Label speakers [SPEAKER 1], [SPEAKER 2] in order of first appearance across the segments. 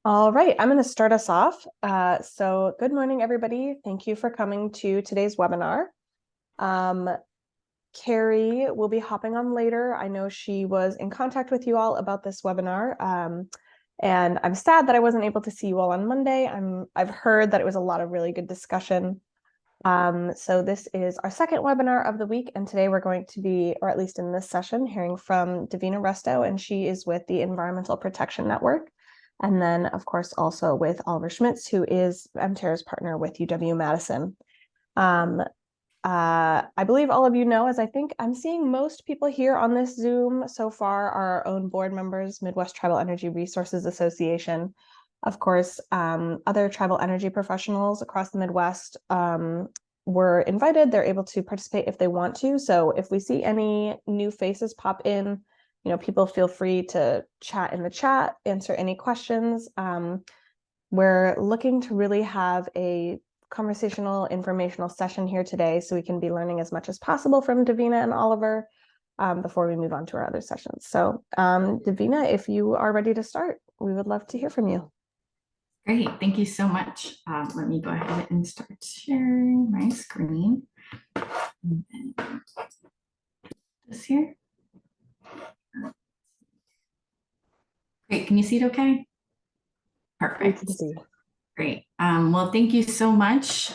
[SPEAKER 1] All right, I'm going to start us off. So good morning, everybody. Thank you for coming to today's webinar. Carrie will be hopping on later. I know she was in contact with you all about this webinar. And I'm sad that I wasn't able to see you all on Monday. I've heard that it was a lot of really good discussion. So this is our second webinar of the week, and today we're going to be, or at least in this session, hearing from Davina Resto, and she is with the Environmental Protection Network. And then, of course, also with Oliver Schmitz, who is MTERA's partner with UW Madison. I believe all of you know, as I think I'm seeing most people here on this Zoom so far are our own board members, Midwest Tribal Energy Resources Association. Of course, other tribal energy professionals across the Midwest were invited. They're able to participate if they want to. So if we see any new faces pop in, people feel free to chat in the chat, answer any questions. We're looking to really have a conversational, informational session here today so we can be learning as much as possible from Davina and Oliver before we move on to our other sessions. So Davina, if you are ready to start, we would love to hear from you.
[SPEAKER 2] Great, thank you so much. Let me go ahead and start sharing my screen. This here. Great, can you see it okay? Perfect.
[SPEAKER 1] We can see.
[SPEAKER 2] Great. Well, thank you so much,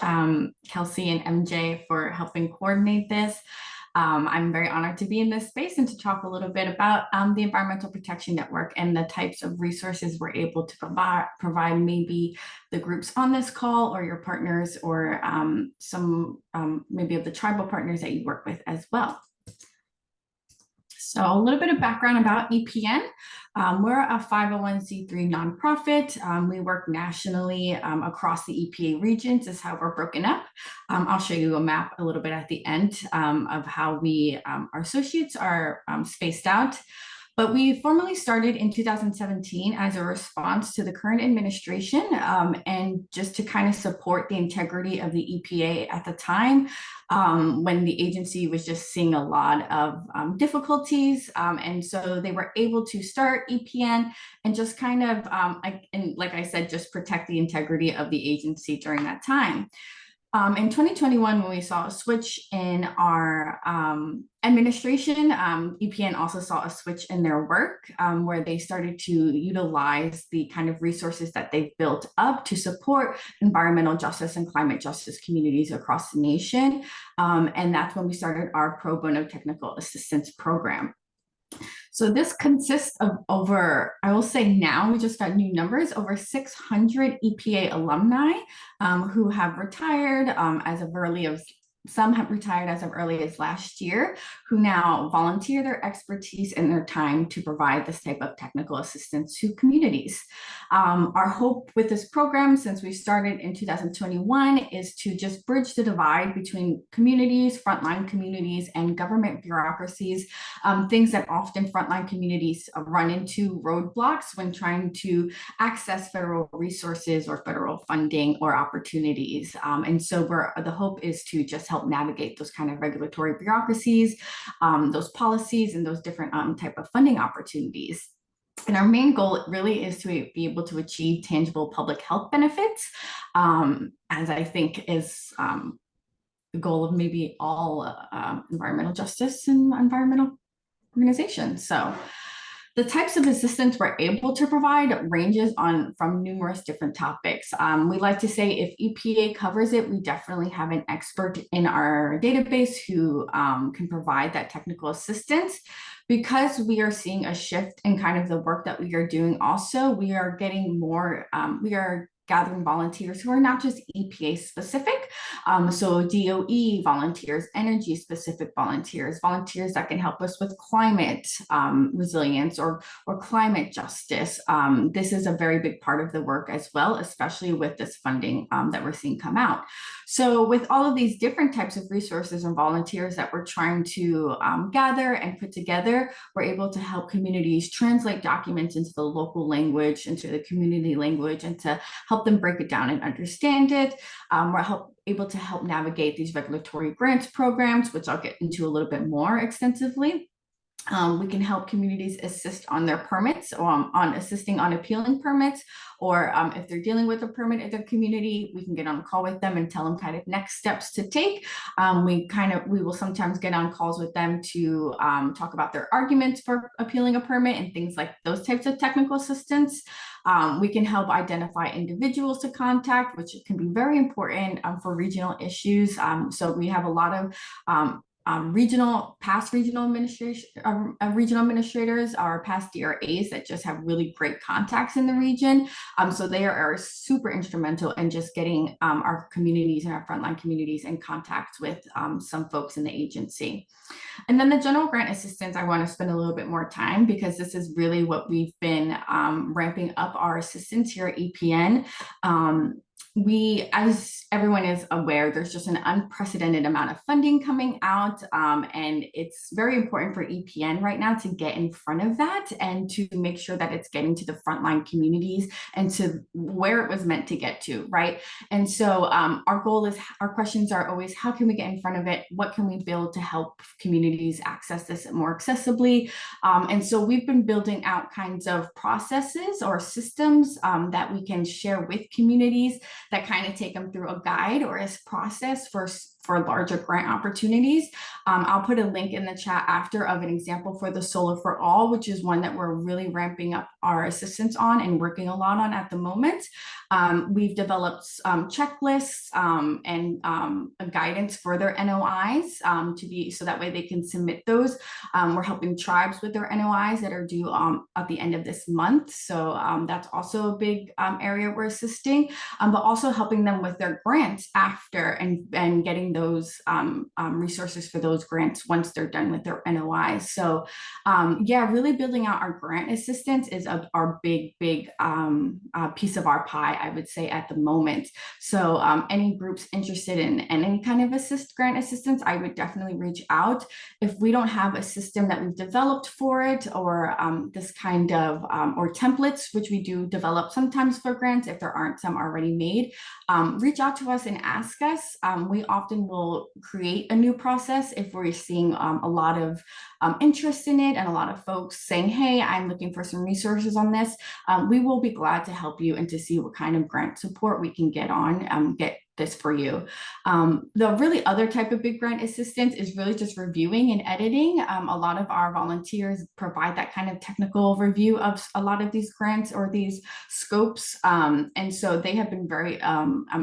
[SPEAKER 2] Kelsey and MJ, for helping coordinate this. I'm very honored to be in this space and to talk a little bit about the Environmental Protection Network and the types of resources we're able to provide maybe the groups on this call or your partners or some maybe of the tribal partners that you work with as well. So a little bit of background about EPN. We're a 501c3 nonprofit. We work nationally across the EPA regions is how we're broken up. I'll show you a map a little bit at the end of how our associates are spaced out. But we formally started in 2017 as a response to the current administration and just to kind of support the integrity of the EPA at the time when the agency was just seeing a lot of difficulties. And so they were able to start EPN and just kind of, like I said, just protect the integrity of the agency during that time. In 2021, when we saw a switch in our administration, EPN also saw a switch in their work where they started to utilize the kind of resources that they've built up to support environmental justice and climate justice communities across the nation. And that's when we started our pro bono technical assistance program. So this consists of over, I will say now, we just got new numbers, over 600 EPA alumni who have retired as of early as, some have retired as of early as last year, who now volunteer their expertise and their time to provide this type of technical assistance to communities. Our hope with this program, since we started in 2021, is to just bridge the divide between communities, frontline communities, and government bureaucracies, things that often frontline communities run into roadblocks when trying to access federal resources or federal funding or opportunities. And so the hope is to just help navigate those kind of regulatory bureaucracies, those policies, and those different type of funding opportunities. And our main goal really is to be able to achieve tangible public health benefits, as I think is the goal of maybe all environmental justice and environmental organizations. So the types of assistance we're able to provide ranges from numerous different topics. We like to say if EPA covers it, we definitely have an expert in our database who can provide that technical assistance. Because we are seeing a shift in kind of the work that we are doing also, we are getting more, we are gathering volunteers who are not just EPA specific. So DOE volunteers, energy specific volunteers, volunteers that can help us with climate resilience or climate justice. This is a very big part of the work as well, especially with this funding that we're seeing come out. So with all of these different types of resources and volunteers that we're trying to gather and put together, we're able to help communities translate documents into the local language, into the community language, and to help them break it down and understand it. We're able to help navigate these regulatory grants programs, which I'll get into a little bit more extensively. We can help communities assist on their permits, on assisting on appealing permits, or if they're dealing with a permit in their community, we can get on a call with them and tell them kind of next steps to take. We will sometimes get on calls with them to talk about their arguments for appealing a permit and things like those types of technical assistance. We can help identify individuals to contact, which can be very important for regional issues. So we have a lot of past regional administrators are past DRAs that just have really great contacts in the region. So they are super instrumental in just getting our communities and our frontline communities in contact with some folks in the agency. And then the general grant assistance, I want to spend a little bit more time because this is really what we've been ramping up our assistance here at EPN. As everyone is aware, there's just an unprecedented amount of funding coming out, and it's very important for EPN right now to get in front of that and to make sure that it's getting to the frontline communities and to where it was meant to get to, right? And so our questions are always, how can we get in front of it? What can we build to help communities access this more accessibly? And so we've been building out kinds of processes or systems that we can share with communities that kind of take them through a guide or a process for larger grant opportunities. I'll put a link in the chat after of an example for the Solar for All, which is one that we're really ramping up our assistance on and working a lot on at the moment. We've developed checklists and a guidance for their NOIs so that way they can submit those. We're helping tribes with their NOIs that are due at the end of this month. So that's also a big area we're assisting, but also helping them with their grants after and getting those resources for those grants once they're done with their NOIs. So yeah, really building out our grant assistance is our big piece of our pie, I would say, at the moment. So any groups interested in any kind of grant assistance, I would definitely reach out. If we don't have a system that we've developed for it, or this kind of or templates, which we do develop sometimes for grants if there aren't some already made, reach out to us and ask us. We often will create a new process if we're seeing a lot of interest in it and a lot of folks saying, hey, I'm looking for some resources on this. We will be glad to help you and to see what kind of grant support we can get this for you. The really other type of big grant assistance is really just reviewing and editing. A lot of our volunteers provide that kind of technical review of a lot of these grants or these scopes. And so they have been very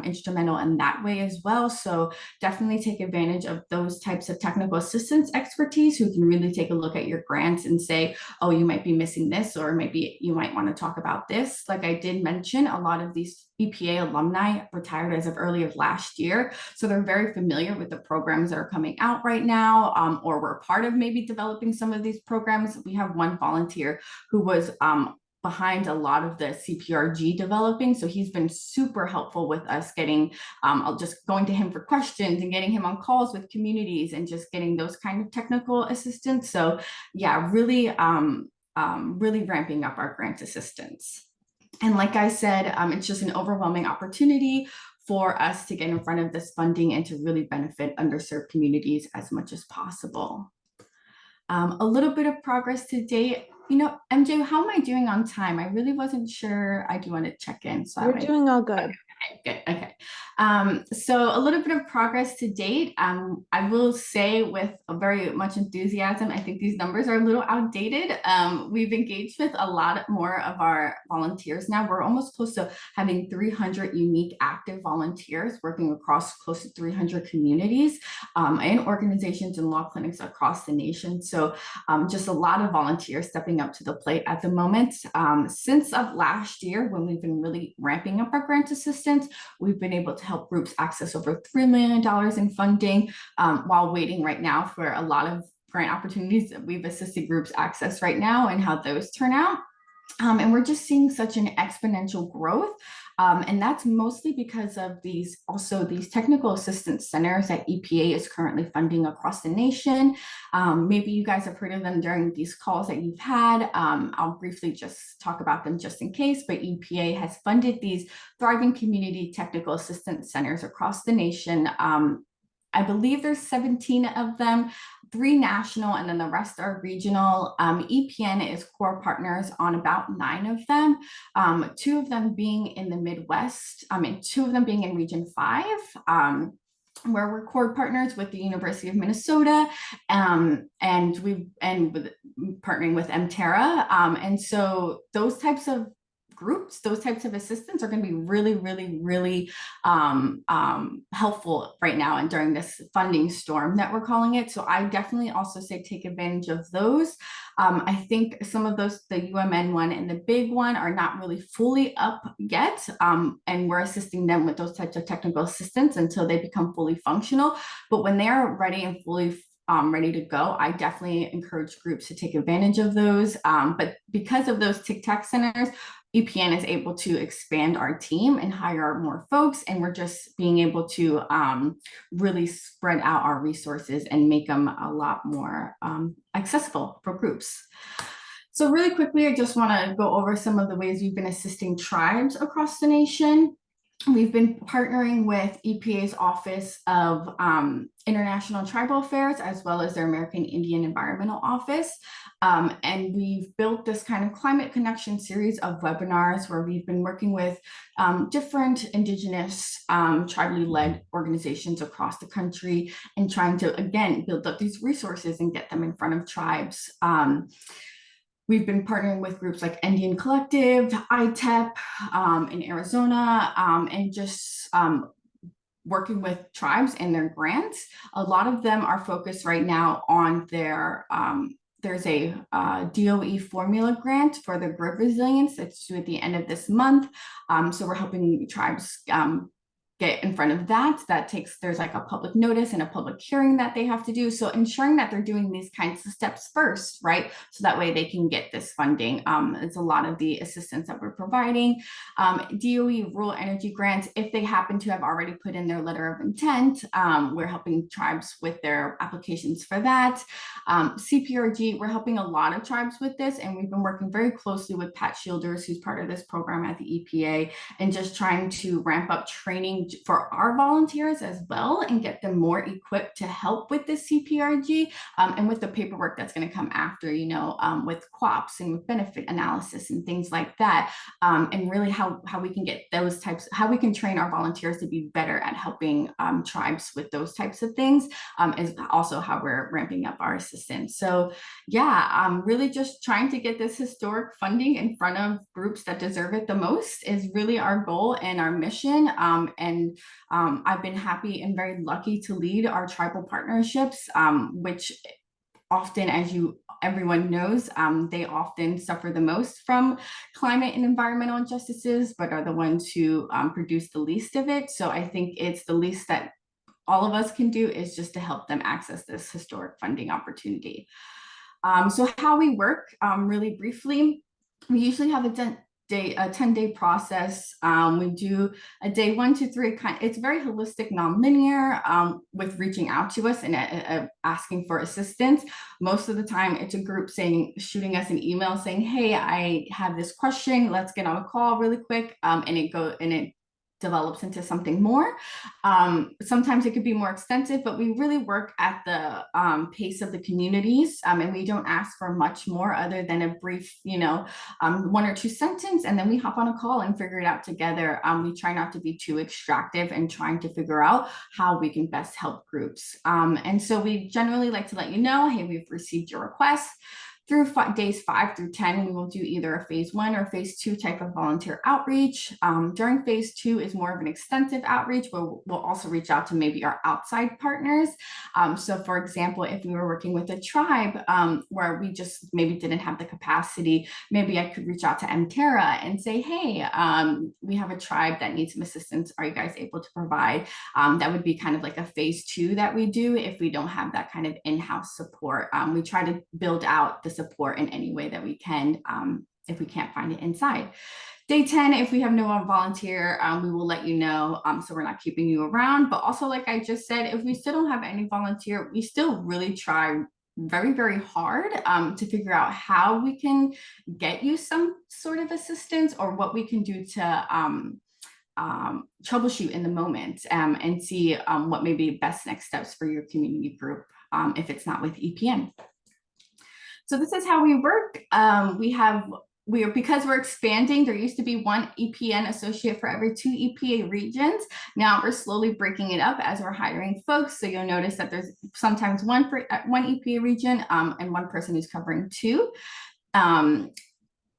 [SPEAKER 2] instrumental in that way as well. So definitely take advantage of those types of technical assistance expertise who can really take a look at your grants and say, oh, you might be missing this, or maybe you might want to talk about this. Like I did mention, a lot of these EPA alumni retired as of early of last year. So they're very familiar with the programs that are coming out right now, or were part of maybe developing some of these programs. We have one volunteer who was behind a lot of the CPRG developing. So he's been super helpful with us getting, just going to him for questions and getting him on calls with communities and just getting those kind of technical assistance. So yeah, really ramping up our grant assistance. And like I said, it's just an overwhelming opportunity for us to get in front of this funding and to really benefit underserved communities as much as possible. A little bit of progress to date. You know, MJ, how am I doing on time? I really wasn't sure. I do want to check in. So
[SPEAKER 1] You're doing all good.
[SPEAKER 2] Okay, good. Okay. So a little bit of progress to date. I will say with very much enthusiasm, I think these numbers are a little outdated. We've engaged with a lot more of our volunteers now. We're almost close to having 300 unique active volunteers working across close to 300 communities and organizations and law clinics across the nation. So just a lot of volunteers stepping up to the plate at the moment. Since of last year, when we've been really ramping up our grant assistance, we've been able to help groups access over $3 million in funding while waiting right now for a lot of grant opportunities that we've assisted groups access right now and how those turn out. And we're just seeing such an exponential growth. And that's mostly because of these technical assistance centers that EPA is currently funding across the nation. Maybe you guys have heard of them during these calls that you've had. I'll briefly just talk about them just in case, but EPA has funded these thriving community technical assistance centers across the nation. I believe there's 17 of them, 3 national, and then the rest are regional. EPN is core partners on about 9 of them, 2 of them being in the Midwest, and 2 of them being in Region 5. Where we're core partners with the University of Minnesota, and with partnering with MTERA. And so those types of groups, those types of assistants are going to be really, really, really helpful right now and during this funding storm that we're calling it. So I definitely also say take advantage of those. I think some of those, the UMN one and the big one, are not really fully up yet. And we're assisting them with those types of technical assistance until they become fully functional. But when they're ready and fully ready to go, I definitely encourage groups to take advantage of those. But because of those TIC-TAC centers, EPN is able to expand our team and hire more folks, and we're just being able to really spread out our resources and make them a lot more accessible for groups. So really quickly, I just want to go over some of the ways we've been assisting tribes across the nation. We've been partnering with EPA's Office of International Tribal Affairs, as well as their American Indian Environmental Office. And we've built this kind of climate connection series of webinars where we've been working with different Indigenous tribally led organizations across the country and trying to, again, build up these resources and get them in front of tribes. We've been partnering with groups like Indian Collective, ITEP in Arizona, and just working with tribes and their grants. A lot of them are focused right now on their, there's a DOE formula grant for the grid resilience that's due at the end of this month. So we're helping tribes get in front of that. There's like a public notice and a public hearing that they have to do. So ensuring that they're doing these kinds of steps first, right? So that way they can get this funding. It's a lot of the assistance that we're providing. DOE rural energy grants, if they happen to have already put in their letter of intent, we're helping tribes with their applications for that. CPRG, we're helping a lot of tribes with this, and we've been working very closely with Pat Shielders, who's part of this program at the EPA, and just trying to ramp up training for our volunteers as well and get them more equipped to help with the CPRG and with the paperwork that's going to come after, with QOPs and with benefit analysis and things like that. And really how we can get those types, how we can train our volunteers to be better at helping tribes with those types of things is also how we're ramping up our assistance. So yeah, really just trying to get this historic funding in front of groups that deserve it the most is really our goal and our mission. And I've been happy and very lucky to lead our tribal partnerships, which often, as everyone knows, they often suffer the most from climate and environmental injustices, but are the ones who produce the least of it. So I think it's the least that all of us can do is just to help them access this historic funding opportunity. So how we work, really briefly, we usually have a 10-day process. We do a day 1 to 3. It's very holistic, non-linear, with reaching out to us and asking for assistance. Most of the time, it's a group shooting us an email saying, "Hey, I have this question. Let's get on a call really quick," and it develops into something more. Sometimes it could be more extensive, but we really work at the pace of the communities, and we don't ask for much more other than a brief, 1 or 2 sentence, and then we hop on a call and figure it out together. We try not to be too extractive and trying to figure out how we can best help groups. And so we generally like to let you know, hey, we've received your request. Through days 5 through 10, we will do either a phase 1 or phase 2 type of volunteer outreach. During phase 2 is more of an extensive outreach, where we'll also reach out to maybe our outside partners. So for example, if we were working with a tribe where we just maybe didn't have the capacity, maybe I could reach out to MTERA and say, hey, we have a tribe that needs some assistance. Are you guys able to provide? That would be kind of like a phase 2 that we do if we don't have that kind of in-house support. We try to build out the support in any way that we can if we can't find it inside. Day 10, if we have no one volunteer, we will let you know, so we're not keeping you around. But also, like I just said, if we still don't have any volunteer, we still really try very, very hard to figure out how we can get you some sort of assistance or what we can do to troubleshoot in the moment and see what may be best next steps for your community group. if it's not with EPN. So this is how we work. Because we're expanding, there used to be one EPN associate for every 2 EPA regions. Now we're slowly breaking it up as we're hiring folks. So you'll notice that there's sometimes one for one EPA region and one person who's covering 2.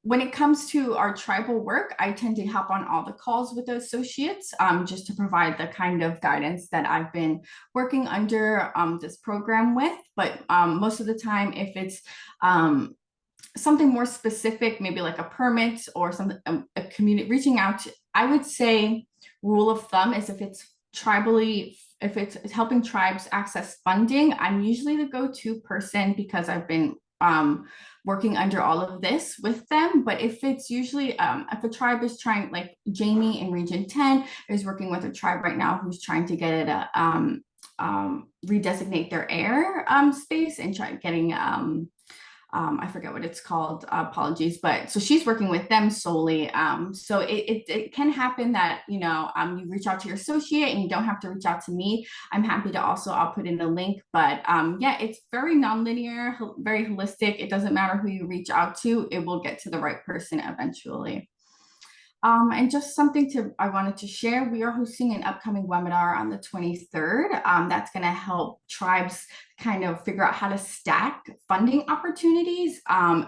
[SPEAKER 2] When it comes to our tribal work, I tend to hop on all the calls with the associates just to provide the kind of guidance that I've been working under this program with. But most of the time, if it's something more specific, maybe like a permit or something, a community reaching out to, I would say rule of thumb is if it's helping tribes access funding, I'm usually the go-to person because I've been working under all of this with them. But if it's usually, if a tribe is trying, like Jamie in Region 10 is working with a tribe right now who's trying to get it redesignate their air space and try getting I forget what it's called, apologies, but so she's working with them solely. So it can happen that, you reach out to your associate and you don't have to reach out to me. I'm happy to I'll put in a link, but yeah, it's very nonlinear, very holistic. It doesn't matter who you reach out to, it will get to the right person eventually. And just something I wanted to share, we are hosting an upcoming webinar on the 23rd. That's going to help tribes kind of figure out how to stack funding opportunities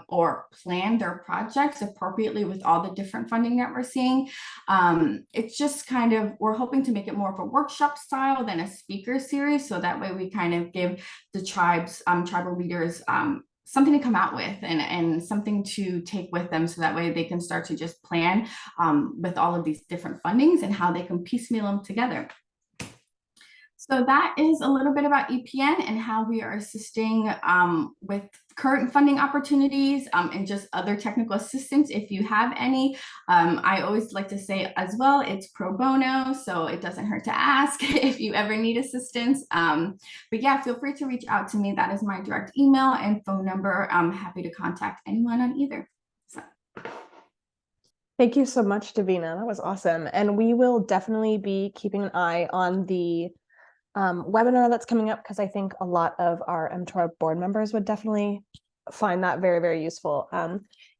[SPEAKER 2] or plan their projects appropriately with all the different funding that we're seeing. It's just kind of, we're hoping to make it more of a workshop style than a speaker series. So that way we kind of give the tribes, tribal leaders, something to come out with and something to take with them, so that way they can start to just plan with all of these different fundings and how they can piecemeal them together. So that is a little bit about EPN and how we are assisting with current funding opportunities and just other technical assistance if you have any. I always like to say as well, it's pro bono, so it doesn't hurt to ask if you ever need assistance. But yeah, feel free to reach out to me. That is my direct email and phone number. I'm happy to contact anyone on either. So.
[SPEAKER 1] Thank you so much, Davina. That was awesome. And we will definitely be keeping an eye on the webinar that's coming up, because I think a lot of our MTERA board members would definitely find that very, very useful.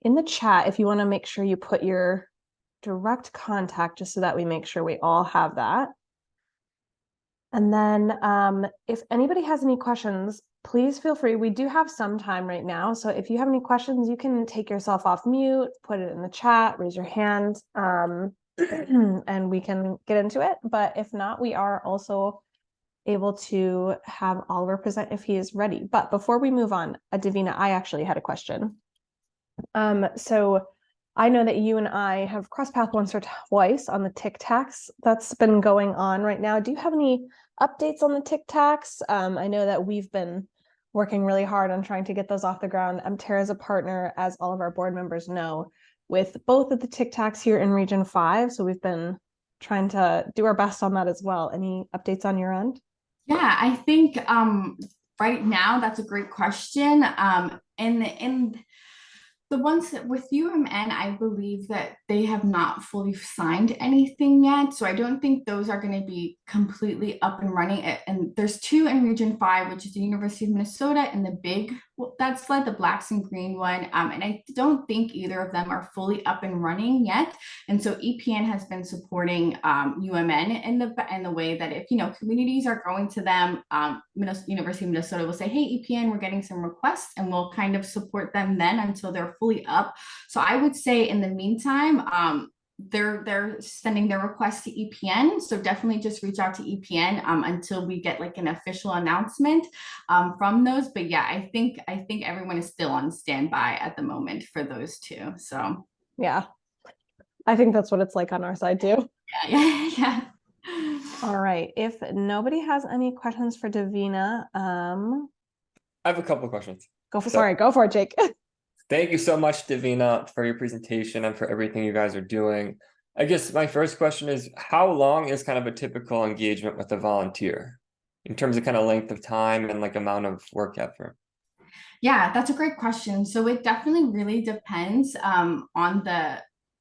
[SPEAKER 1] In the chat, if you want to make sure you put your direct contact, just so that we make sure we all have that. And then if anybody has any questions, please feel free. We do have some time right now. So if you have any questions, you can take yourself off mute, put it in the chat, raise your hand, and we can get into it. But if not, we are also able to have Oliver present if he is ready. But before we move on, Davina, I actually had a question. So I know that you and I have crossed paths once or twice on the Tic Tacs that's been going on right now. Do you have any updates on the Tic Tacs? I know that we've been working really hard on trying to get those off the ground. MTERA is a partner, as all of our board members know, with both of the Tic Tacs here in Region 5. So we've been trying to do our best on that as well. Any updates on your end?
[SPEAKER 2] Yeah, I think right now that's a great question. And the ones that with UMN, I believe that they have not fully signed anything yet. So I don't think those are going to be completely up and running. And there's 2 in Region 5, which is the University of Minnesota and the big, that's like the blacks and green one. And I don't think either of them are fully up and running yet. And so EPN has been supporting UMN in the way that if, communities are going to them, University of Minnesota will say, hey, EPN, we're getting some requests, and we'll kind of support them then until they're fully up. So I would say in the meantime, they're sending their request to EPN. So definitely just reach out to EPN until we get like an official announcement from those. But yeah, I think everyone is still on standby at the moment for those 2. So
[SPEAKER 1] yeah, I think that's what it's like on our side too.
[SPEAKER 2] Yeah.
[SPEAKER 1] All right. If nobody has any questions for Davina,
[SPEAKER 3] I have a couple of questions.
[SPEAKER 1] Go for it, Jake.
[SPEAKER 3] Thank you so much, Davina, for your presentation and for everything you guys are doing. I guess my first question is, how long is kind of a typical engagement with a volunteer in terms of kind of length of time and like amount of work effort?
[SPEAKER 2] Yeah, that's a great question. So it definitely really depends on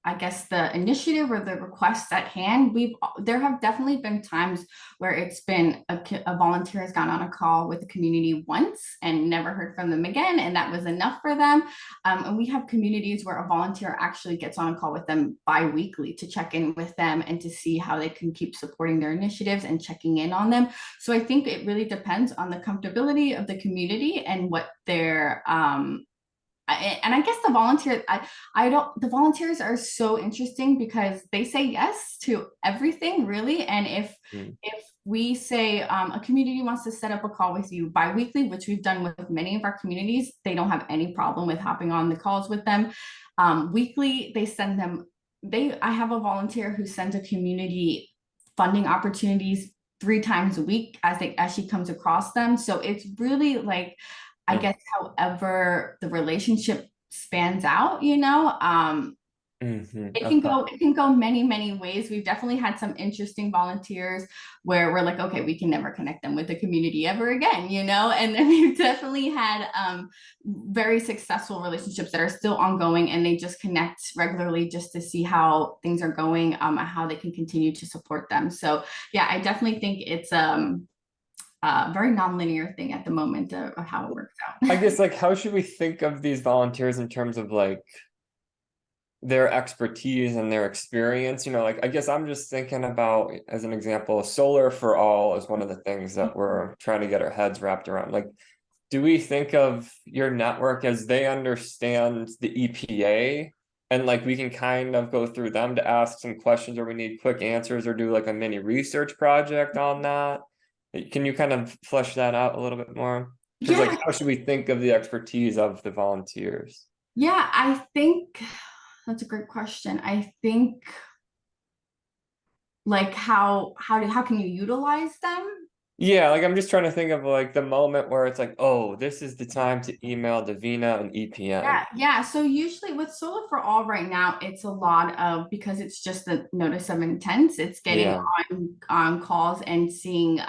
[SPEAKER 2] I guess the initiative or the request at hand, there have definitely been times where it's been a volunteer has gone on a call with the community once and never heard from them again, and that was enough for them. And we have communities where a volunteer actually gets on a call with them bi-weekly to check in with them and to see how they can keep supporting their initiatives and checking in on them. So I think it really depends on the comfortability of the community and what their and I guess the volunteers, the volunteers are so interesting because they say yes to everything really. And if we say a community wants to set up a call with you bi-weekly, which we've done with many of our communities, they don't have any problem with hopping on the calls with them. Weekly, they send them, I have a volunteer who sends a community funding opportunities 3 times a week as she comes across them. So it's really like, I guess, however the relationship spans out, it can go many ways. We've definitely had some interesting volunteers where we're like, okay, we can never connect them with the community ever again, and then we've definitely had very successful relationships that are still ongoing, and they just connect regularly just to see how things are going, how they can continue to support them. So yeah, I definitely think it's very nonlinear thing at the moment of how it works out.
[SPEAKER 3] I guess, like, how should we think of these volunteers in terms of like their expertise and their experience? Like, I guess I'm just thinking about, as an example, solar for all is one of the things that we're trying to get our heads wrapped around. Like, do we think of your network as they understand the EPA, and like we can kind of go through them to ask some questions, or we need quick answers, or do like a mini research project on that? Can you kind of flesh that out a little bit more? Because
[SPEAKER 2] Yeah,
[SPEAKER 3] like, how should we think of the expertise of the volunteers?
[SPEAKER 2] yeah, I think that's a great question. I think like how can you utilize them?
[SPEAKER 3] Yeah, like I'm just trying to think of like the moment where it's like, oh, this is the time to email Davina and EPN.
[SPEAKER 2] Yeah. So usually with Solar for All right now, it's a lot of, because it's just the notice of intent. It's getting
[SPEAKER 3] Yeah.
[SPEAKER 2] on calls and seeing.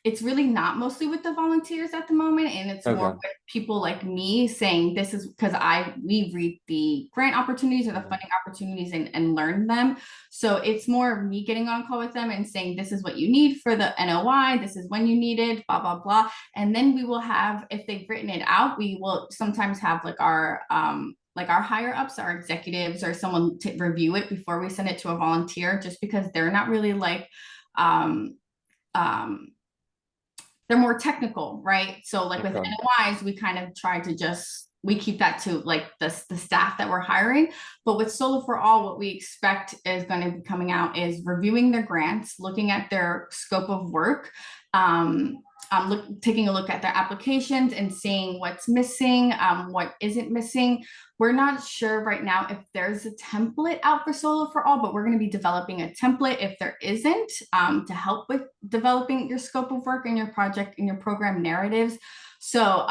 [SPEAKER 2] It's really not mostly with the volunteers at the moment, and it's more
[SPEAKER 3] Okay.
[SPEAKER 2] with people like me saying this is because we read the grant opportunities or the funding opportunities and learn them. So it's more me getting on call with them and saying this is what you need for the NOI. This is when you need it. Blah blah blah. And then we will have, if they've written it out, we will sometimes have like our higher ups, our executives, or someone to review it before we send it to a volunteer, just because they're not really like um they're more technical, right? So like with
[SPEAKER 3] Okay.
[SPEAKER 2] NOIs, we kind of try to we keep that to like the staff that we're hiring. But with Solar for All, what we expect is going to be coming out is reviewing their grants, looking at their scope of work, taking a look at their applications and seeing what's missing, what isn't missing. We're not sure right now if there's a template out for Solar for All, but we're going to be developing a template if there isn't, to help with developing your scope of work and your project and your program narratives. So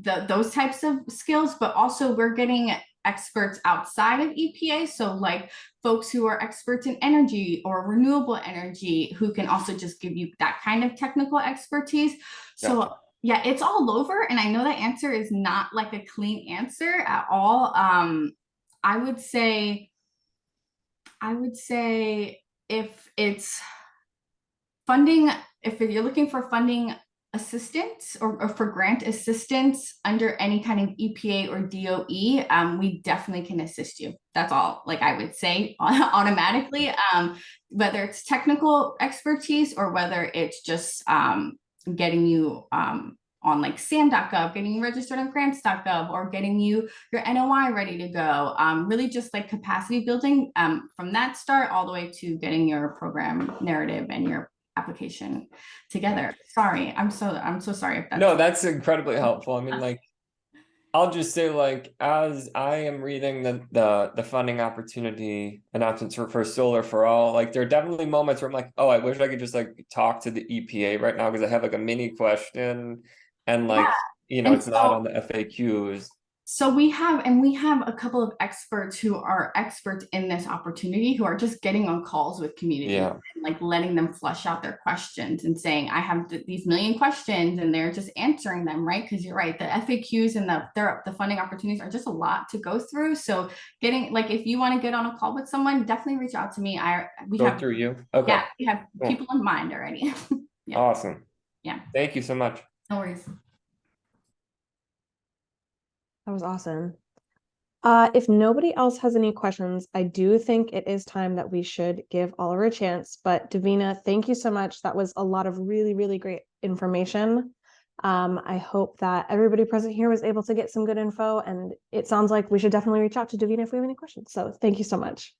[SPEAKER 2] those types of skills, but also we're getting experts outside of EPA. So like folks who are experts in energy or renewable energy, who can also just give you that kind of technical expertise. So
[SPEAKER 3] Gotcha.
[SPEAKER 2] yeah, it's all over. And I know that answer is not like a clean answer at all. I would say if it's funding, if you're looking for funding assistance or for grant assistance under any kind of EPA or DOE, we definitely can assist you. That's all, like I would say automatically, whether it's technical expertise or whether it's just getting you on like SAM.gov, getting you registered on grants.gov, or getting you your NOI ready to go. Really just like capacity building from that start all the way to getting your program narrative and your application together. Sorry, I'm so sorry if that's
[SPEAKER 3] No, that's incredibly helpful. I mean, like, I'll just say, like, as I am reading the funding opportunity announcements for Solar for All, like, there are definitely moments where I'm like, oh, I wish I could just like talk to the EPA right now because I have like a mini question, and like,
[SPEAKER 2] yeah. And
[SPEAKER 3] it's not on
[SPEAKER 2] so
[SPEAKER 3] the FAQs.
[SPEAKER 2] So we have a couple of experts who are experts in this opportunity who are just getting on calls with communities and like letting them flush out their questions and saying, I have these million questions, and they're just answering them, right? Because you're right, the FAQs and the funding opportunities are just a lot to go through. So getting, like, if you want to get on a call with someone, definitely reach out to me. We have
[SPEAKER 3] through you. Okay.
[SPEAKER 2] Yeah, we have people in mind already.
[SPEAKER 3] Yeah. Awesome.
[SPEAKER 2] Yeah.
[SPEAKER 3] Thank you so much.
[SPEAKER 2] No worries.
[SPEAKER 1] That was awesome. If nobody else has any questions, I do think it is time that we should give Oliver a chance. But Davina, thank you so much. That was a lot of really, really great information. I hope that everybody present here was able to get some good info, and it sounds like we should definitely reach out to Davina if we have any questions. So thank you so much.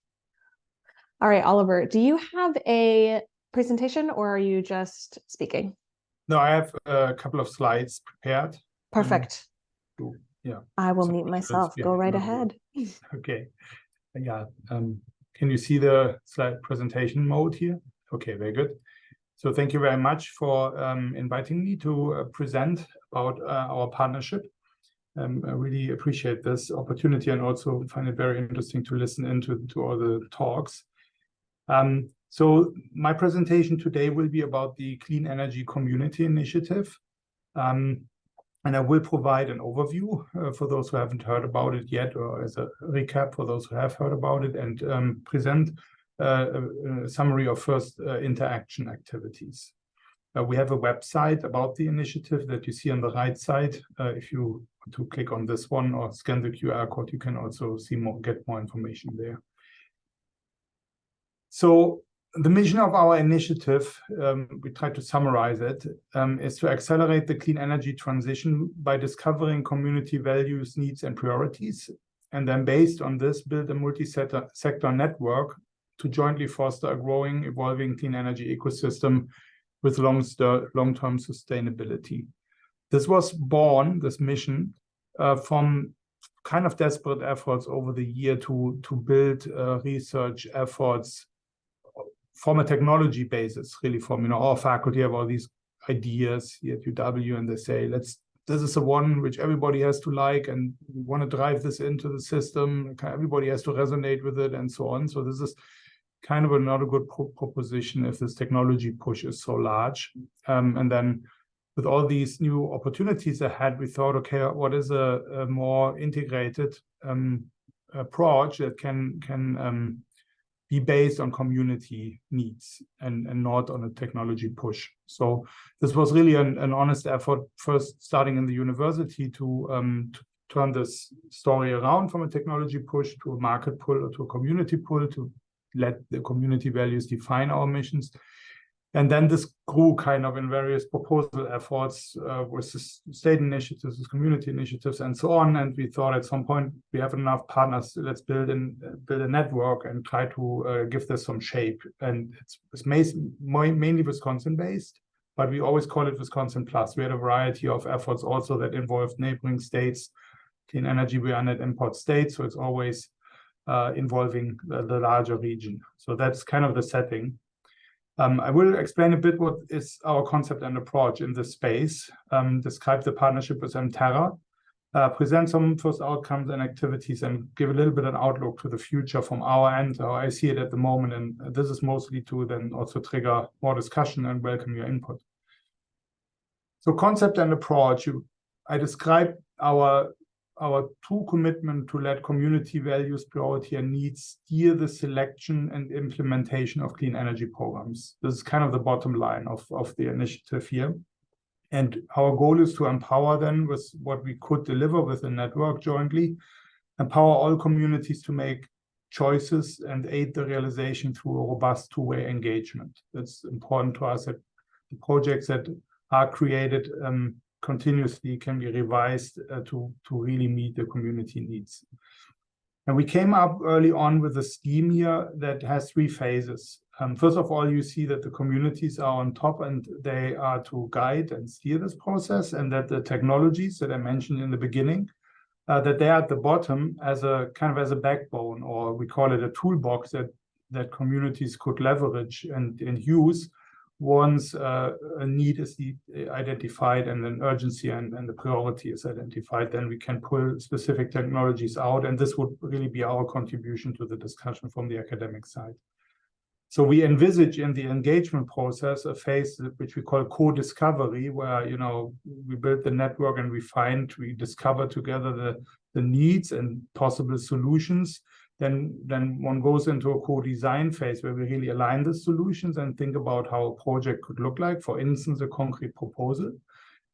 [SPEAKER 1] All right, Oliver, do you have a presentation or are you just speaking?
[SPEAKER 4] No, I have a couple of slides prepared.
[SPEAKER 1] Perfect.
[SPEAKER 4] Yeah.
[SPEAKER 1] I will mute myself. Go right ahead.
[SPEAKER 4] Okay. Yeah. Can you see the slide presentation mode here? Okay, very good. So thank you very much for inviting me to present about our partnership. I really appreciate this opportunity and also find it very interesting to listen into all the talks. So my presentation today will be about the Clean Energy Community Initiative. And I will provide an overview for those who haven't heard about it yet, or as a recap for those who have heard about it, and present a summary of first interaction activities. We have a website about the initiative that you see on the right side. If you want to click on this one or scan the QR code, you can also see more, get more information there. So the mission of our initiative, we try to summarize it, is to accelerate the clean energy transition by discovering community values, needs, and priorities, and then based on this, build a multi-sector network to jointly foster a growing, evolving clean energy ecosystem with long-term sustainability. This was born, this mission, from kind of desperate efforts over the year to build research efforts from a technology basis, really from, our faculty have all these ideas here at UW, and they say, this is the one which everybody has to like, and we want to drive this into the system. Everybody has to resonate with it, and so on. So this is kind of not a good proposition if this technology push is so large. And then with all these new opportunities ahead, we thought, okay, what is a more integrated approach that can be based on community needs and not on a technology push. So this was really an honest effort, first starting in the university to turn this story around from a technology push to a market pull or to a community pull, to let the community values define our missions. And then this grew kind of in various proposal efforts with state initiatives, with community initiatives, and so on. And we thought at some point we have enough partners. Let's build a network and try to give this some shape. And it's mainly Wisconsin-based, but we always call it Wisconsin Plus. We had a variety of efforts also that involved neighboring states. Clean energy, we are net import states, so it's always involving the larger region. So that's kind of the setting. I will explain a bit what is our concept and approach in this space, describe the partnership with MTERA, present some first outcomes and activities, and give a little bit of an outlook to the future from our end, how I see it at the moment. And this is mostly to then also trigger more discussion and welcome your input. So concept and approach, I described our true commitment to let community values, priority, and needs steer the selection and implementation of clean energy programs. This is kind of the bottom line of the initiative here. And our goal is to empower them with what we could deliver with the network jointly, empower all communities to make choices and aid the realization through a robust two-way engagement. That's important to us, that the projects that are created continuously can be revised to really meet the community needs. And we came up early on with a scheme here that has three phases. First of all, you see that the communities are on top and they are to guide and steer this process, and that the technologies that I mentioned in the beginning, that they are at the bottom as a kind of as a backbone, or we call it a toolbox that communities could leverage and use once a need is identified and an urgency and the priority is identified, then we can pull specific technologies out. And this would really be our contribution to the discussion from the academic side. So we envisage in the engagement process a phase which we call co-discovery, where, you know, we build the network and we discover together the needs and possible solutions. Then one goes into a co-design phase where we really align the solutions and think about how a project could look like, for instance, a concrete proposal.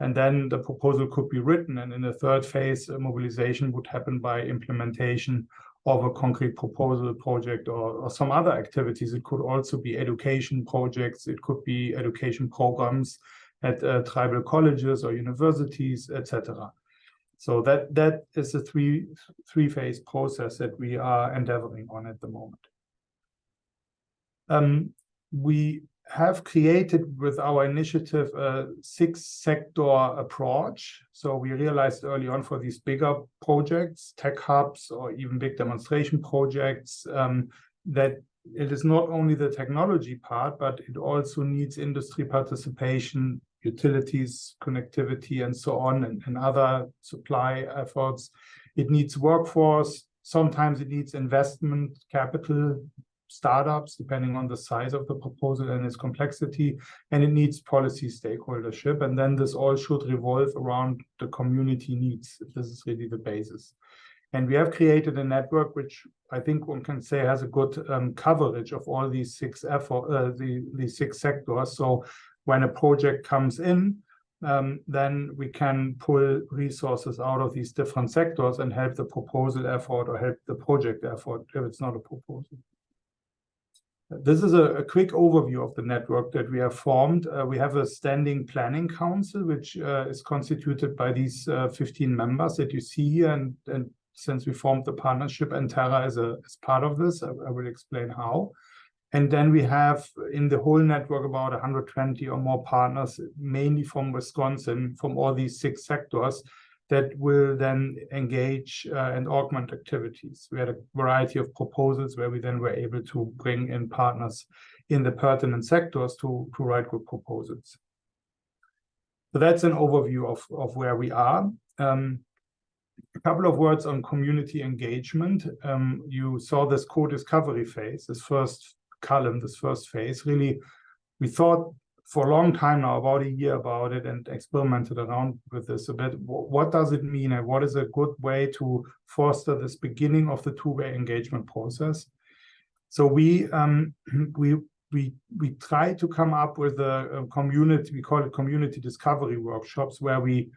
[SPEAKER 4] And then the proposal could be written. And in the third phase, mobilization would happen by implementation of a concrete proposal project or some other activities. It could also be education projects. It could be education programs at tribal colleges or universities, etc. So that is a three-phase process that we are endeavoring on at the moment. We have created with our initiative a 6-sector approach. So we realized early on for these bigger projects, tech hubs, or even big demonstration projects, that it is not only the technology part, but it also needs industry participation, utilities, connectivity, and so on, and other supply efforts. It needs workforce. Sometimes it needs investment, capital, startups, depending on the size of the proposal and its complexity, and it needs policy stakeholdership. And then this all should revolve around the community needs. This is really the basis. And we have created a network which I think one can say has a good coverage of all these six sectors. So when a project comes in, then we can pull resources out of these different sectors and help the proposal effort or help the project effort if it's not a proposal. This is a quick overview of the network that we have formed. We have a standing planning council, which is constituted by these 15 members that you see here. And since we formed the partnership, MTERA is part of this. I will explain how. And then we have in the whole network about 120 or more partners, mainly from Wisconsin, from all these 6 sectors, that will then engage and augment activities. We had a variety of proposals where we then were able to bring in partners in the pertinent sectors to write good proposals. So that's an overview of where we are. A couple of words on community engagement. You saw this co-discovery phase, this first column, this first phase. Really, we thought for a long time now, about a year about it, and experimented around with this a bit. What does it mean, and what is a good way to foster this beginning of the two-way engagement process? So we try to come up with a community, we call it community discovery workshops, where we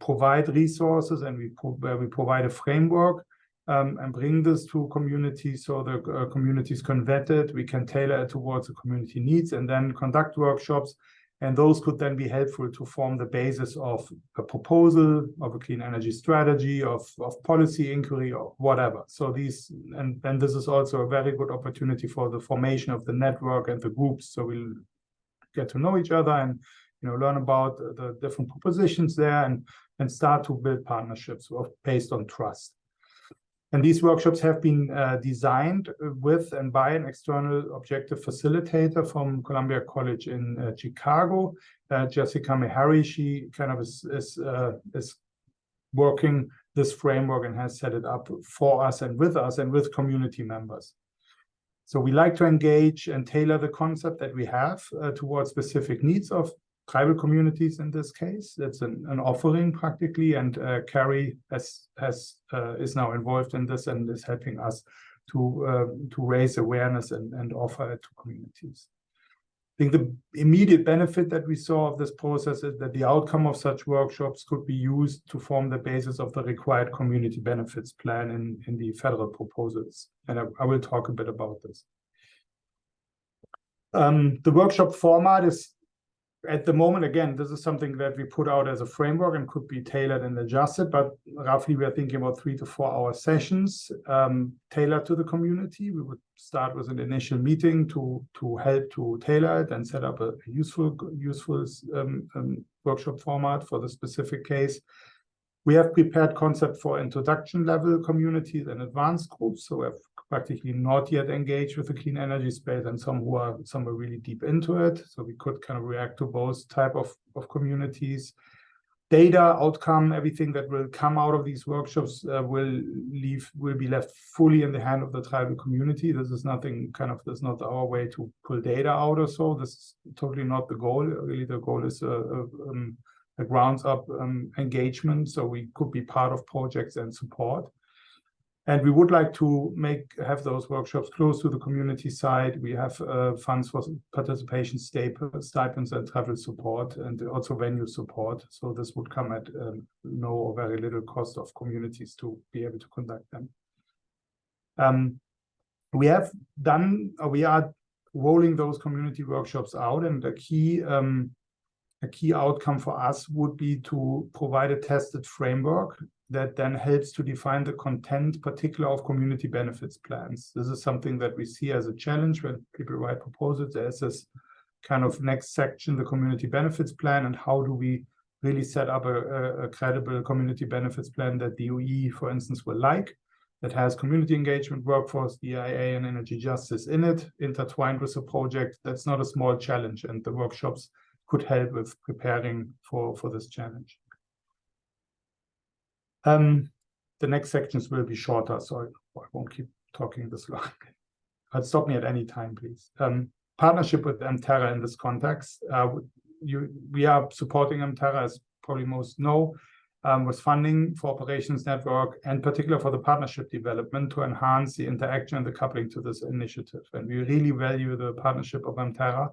[SPEAKER 4] provide resources and where we provide a framework and bring this to communities so the communities can vet it. We can tailor it towards the community needs and then conduct workshops. And those could then be helpful to form the basis of a proposal, of a clean energy strategy, of policy inquiry, or whatever. So these, and this is also a very good opportunity for the formation of the network and the groups. So we'll get to know each other and learn about the different propositions there and start to build partnerships based on trust. And these workshops have been designed with and by an external objective facilitator from Columbia College in Chicago, Jessica Meharry. She kind of is working this framework and has set it up for us and with community members. So we like to engage and tailor the concept that we have towards specific needs of tribal communities in this case. That's an offering practically, and Carrie is now involved in this and is helping us to raise awareness and offer it to communities. I think the immediate benefit that we saw of this process is that the outcome of such workshops could be used to form the basis of the required community benefits plan in the federal proposals. And I will talk a bit about this. The workshop format is, at the moment, again, this is something that we put out as a framework and could be tailored and adjusted, but roughly we are thinking about 3 to 4 hour sessions tailored to the community. We would start with an initial meeting to help to tailor it and set up a useful workshop format for the specific case. We have prepared concept for introduction level communities and advanced groups. So we have practically not yet engaged with the clean energy space, and some who are really deep into it. So we could kind of react to both type of communities. Data, outcome, everything that will come out of these workshops will be left fully in the hand of the tribal community. This is this is not our way to pull data out or so. This is totally not the goal. Really, the goal is a grounds up engagement, so we could be part of projects and support. And we would like to have those workshops close to the community side. We have funds for participation stipends and travel support, and also venue support. So this would come at no or very little cost of communities to be able to conduct them. We are rolling those community workshops out, and a key outcome for us would be to provide a tested framework that then helps to define the content, particularly of community benefits plans. This is something that we see as a challenge when people write proposals. There's this kind of next section, the community benefits plan, and how do we really set up a credible community benefits plan that the UE, for instance, will like, that has community engagement, workforce, DIA, and energy justice in it, intertwined with the project. That's not a small challenge, and the workshops could help with preparing for this challenge. The next sections will be shorter, so I won't keep talking this long. But stop me at any time, please. Partnership with MTERA in this context. We are supporting MTERA, as probably most know, with funding for operations network, and particularly for the partnership development to enhance the interaction and the coupling to this initiative. And we really value the partnership of MTERA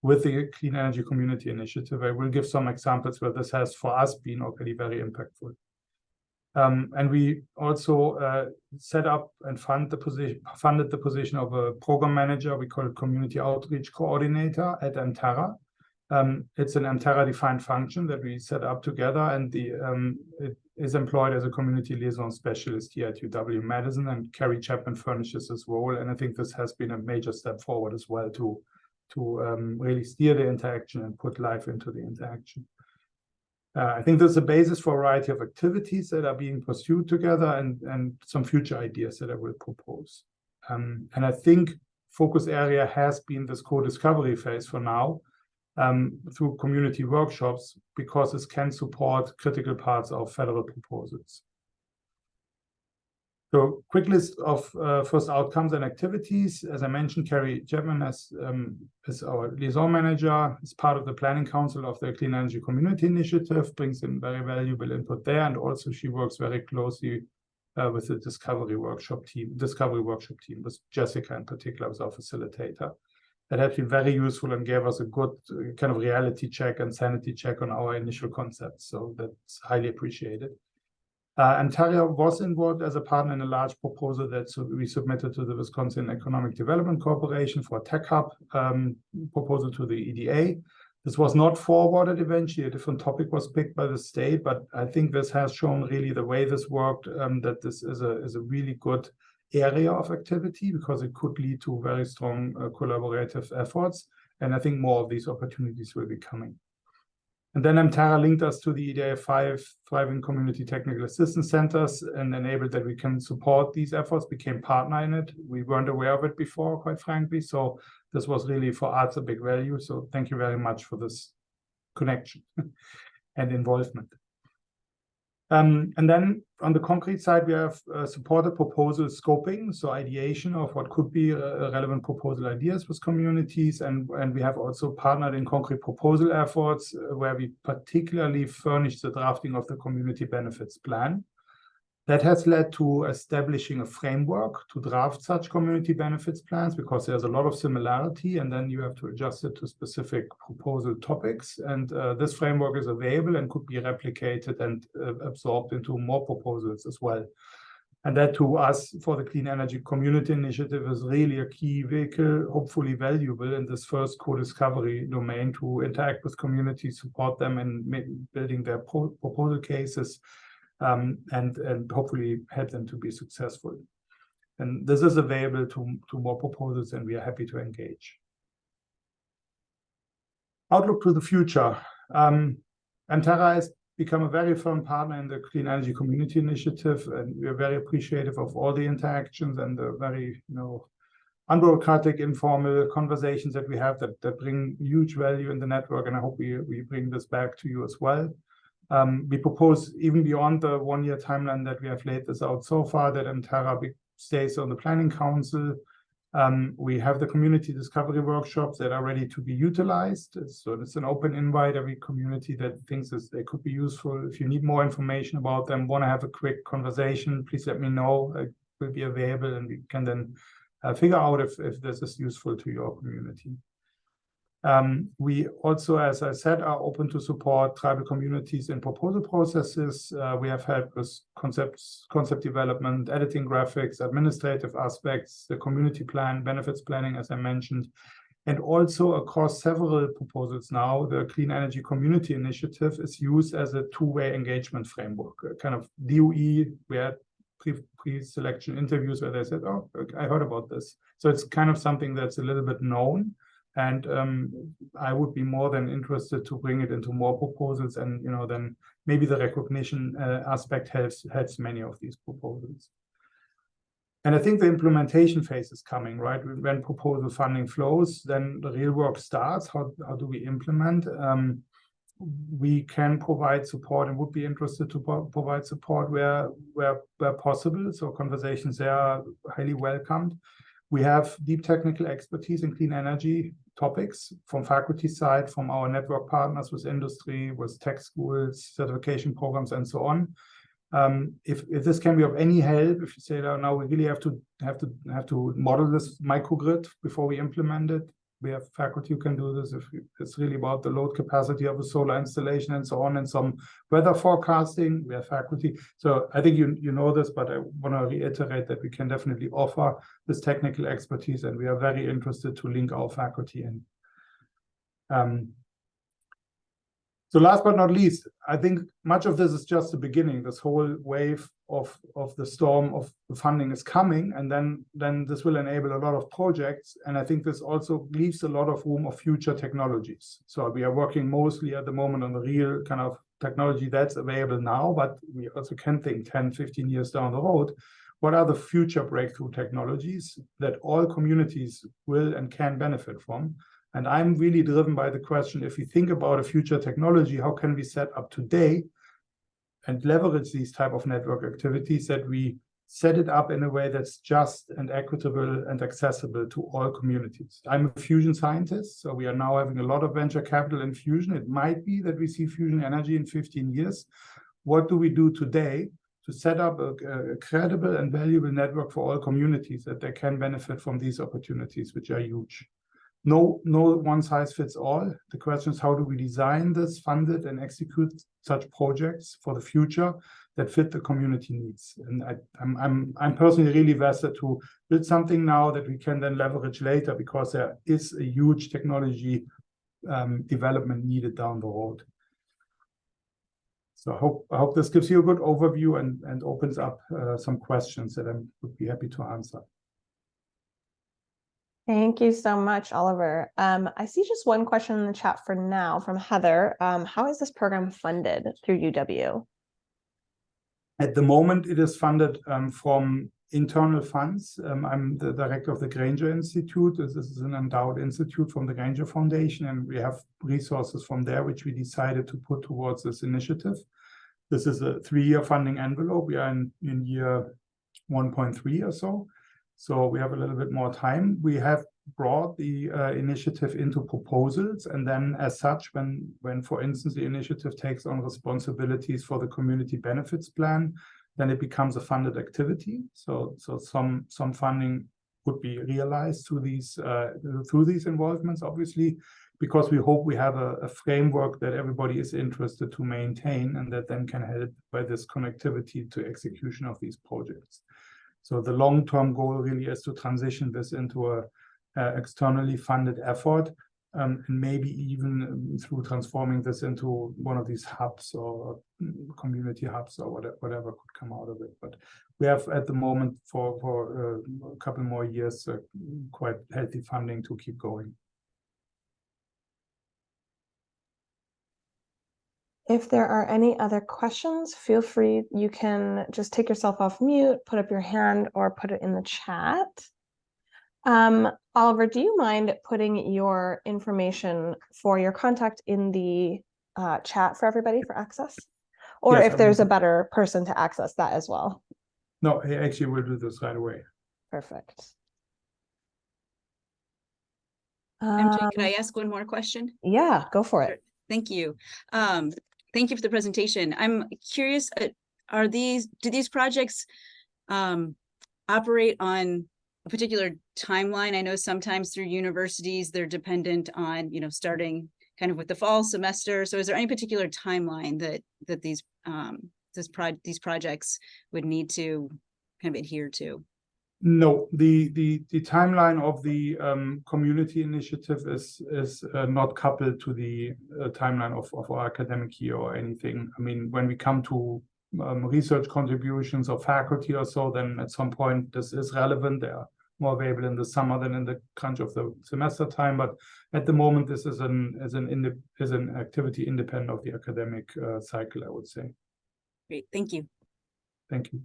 [SPEAKER 4] with the Clean Energy Community Initiative. I will give some examples where this has, for us, been already very impactful. And we also set up and funded the position of a program manager. We call it Community Outreach Coordinator at MTERA. It's an MTERA-defined function that we set up together, and it is employed as a community liaison specialist here at UW Madison, and Carrie Chapman furnishes this role. And I think this has been a major step forward as well to really steer the interaction and put life into the interaction. I think there's a basis for a variety of activities that are being pursued together, and some future ideas that I will propose. And I think focus area has been this co-discovery phase for now, through community workshops, because this can support critical parts of federal proposals. So quick list of first outcomes and activities. As I mentioned, Carrie Chapman is our liaison manager, is part of the planning council of the Clean Energy Community Initiative, brings in very valuable input there, and also she works very closely with the discovery workshop team, with Jessica in particular, as our facilitator. That has been very useful and gave us a good kind of reality check and sanity check on our initial concepts. So that's highly appreciated. MTERA was involved as a partner in a large proposal that we submitted to the Wisconsin Economic Development Corporation for a tech hub proposal to the EDA. This was not forwarded eventually. A different topic was picked by the state, but I think this has shown really the way this worked, that this is a really good area of activity, because it could lead to very strong collaborative efforts. And I think more of these opportunities will be coming. And then MTERA linked us to the EDA 5 Thriving Community Technical Assistance Centers and enabled that we can support these efforts, became partner in it. We weren't aware of it before, quite frankly. So this was really for us a big value. So thank you very much for this connection and involvement. And then on the concrete side, we have supported proposal scoping, so ideation of what could be relevant proposal ideas with communities. And we have also partnered in concrete proposal efforts where we particularly furnished the drafting of the community benefits plan. That has led to establishing a framework to draft such community benefits plans, because there's a lot of similarity, and then you have to adjust it to specific proposal topics. And this framework is available and could be replicated and absorbed into more proposals as well. And that, to us, for the Clean Energy Community Initiative, is really a key vehicle, hopefully valuable in this first co-discovery domain, to interact with communities, support them in building their proposal cases, and hopefully help them to be successful. And this is available to more proposals, and we are happy to engage. Outlook to the future. MTERA has become a very firm partner in the Clean Energy Community Initiative, and we're very appreciative of all the interactions and the very, unbureaucratic, informal conversations that we have that bring huge value in the network, and I hope we bring this back to you as well. We propose, even beyond the 1-year timeline that we have laid this out so far, that MTERA stays on the Planning Council. We have the community discovery workshops that are ready to be utilized. So it's an open invite. Every community that thinks they could be useful. If you need more information about them, want to have a quick conversation, please let me know. I will be available, and we can then figure out if this is useful to your community. We also, as I said, are open to support tribal communities in proposal processes. We have helped with concept development, editing graphics, administrative aspects, the community plan, benefits planning, as I mentioned. And also across several proposals now, the Clean Energy Community Initiative is used as a two-way engagement framework, a kind of DOE. We had pre-selection interviews where they said, oh, I heard about this. So it's kind of something that's a little bit known. And I would be more than interested to bring it into more proposals, and then maybe the recognition aspect helps many of these proposals. And I think the implementation phase is coming, right? When proposal funding flows, then the real work starts. How do we implement? We can provide support and would be interested to provide support where possible. So conversations there are highly welcomed. We have deep technical expertise in clean energy topics from faculty side, from our network partners with industry, with tech schools, certification programs, and so on. If this can be of any help, if you say that now we really have to model this microgrid before we implement it, we have faculty who can do this. If it's really about the load capacity of a solar installation and so on, and some weather forecasting, we have faculty. So I think you know this, but I want to reiterate that we can definitely offer this technical expertise, and we are very interested to link our faculty in. So last but not least, I think much of this is just the beginning. This whole wave of the storm of the funding is coming, and then this will enable a lot of projects. And I think this also leaves a lot of room of future technologies. So we are working mostly at the moment on the real kind of technology that's available now, but we also can think 10, 15 years down the road. What are the future breakthrough technologies that all communities will and can benefit from? And I'm really driven by the question, if you think about a future technology, how can we set up today and leverage these type of network activities, that we set it up in a way that's just and equitable and accessible to all communities? I'm a fusion scientist, so we are now having a lot of venture capital in fusion. It might be that we see fusion energy in 15 years. What do we do today to set up a credible and valuable network for all communities that they can benefit from these opportunities, which are huge? No one size fits all. The question is, how do we design this, fund it, and execute such projects for the future that fit the community needs? And I'm personally really vested to build something now that we can then leverage later, because there is a huge technology development needed down the road. So I hope this gives you a good overview and opens up some questions that I would be happy to answer.
[SPEAKER 1] Thank you so much, Oliver. I see just one question in the chat for now from Heather. How is this program funded through UW?
[SPEAKER 4] At the moment, it is funded from internal funds. I'm the director of the Granger Institute. This is an endowed institute from the Granger Foundation, and we have resources from there, which we decided to put towards this initiative. This is a 3-year funding envelope. We are in year 1.3 or so. So we have a little bit more time. We have brought the initiative into proposals, and then as such, when for instance, the initiative takes on responsibilities for the community benefits plan, then it becomes a funded activity. So some funding would be realized through these involvements, obviously, because we hope we have a framework that everybody is interested to maintain, and that then can help by this connectivity to execution of these projects. So the long-term goal really is to transition this into a externally funded effort, and maybe even through transforming this into one of these hubs or community hubs or whatever could come out of it. But we have at the moment for a couple more years quite healthy funding to keep going.
[SPEAKER 1] If there are any other questions, feel free, you can just take yourself off mute, put up your hand, or put it in the chat. Oliver, do you mind putting your information for your contact in the chat for everybody for access? Or
[SPEAKER 4] Yes,
[SPEAKER 1] if there's a better person to access that as well.
[SPEAKER 4] No, I actually will do this right away.
[SPEAKER 1] Perfect.
[SPEAKER 5] MJ, could I ask one more question?
[SPEAKER 1] Yeah, go for it.
[SPEAKER 5] Thank you. Thank you for the presentation. I'm curious, do these projects operate on a particular timeline? I know sometimes through universities, they're dependent on, starting kind of with the fall semester. So is there any particular timeline that these projects would need to kind of adhere to?
[SPEAKER 4] No, the timeline of the community initiative is not coupled to the timeline of our academic year or anything. I mean, when we come to research contributions of faculty or so, then at some point this is relevant. They are more available in the summer than in the crunch of the semester time. But at the moment, this is an activity independent of the academic cycle, I would say.
[SPEAKER 5] Great, thank you.
[SPEAKER 4] Thank you.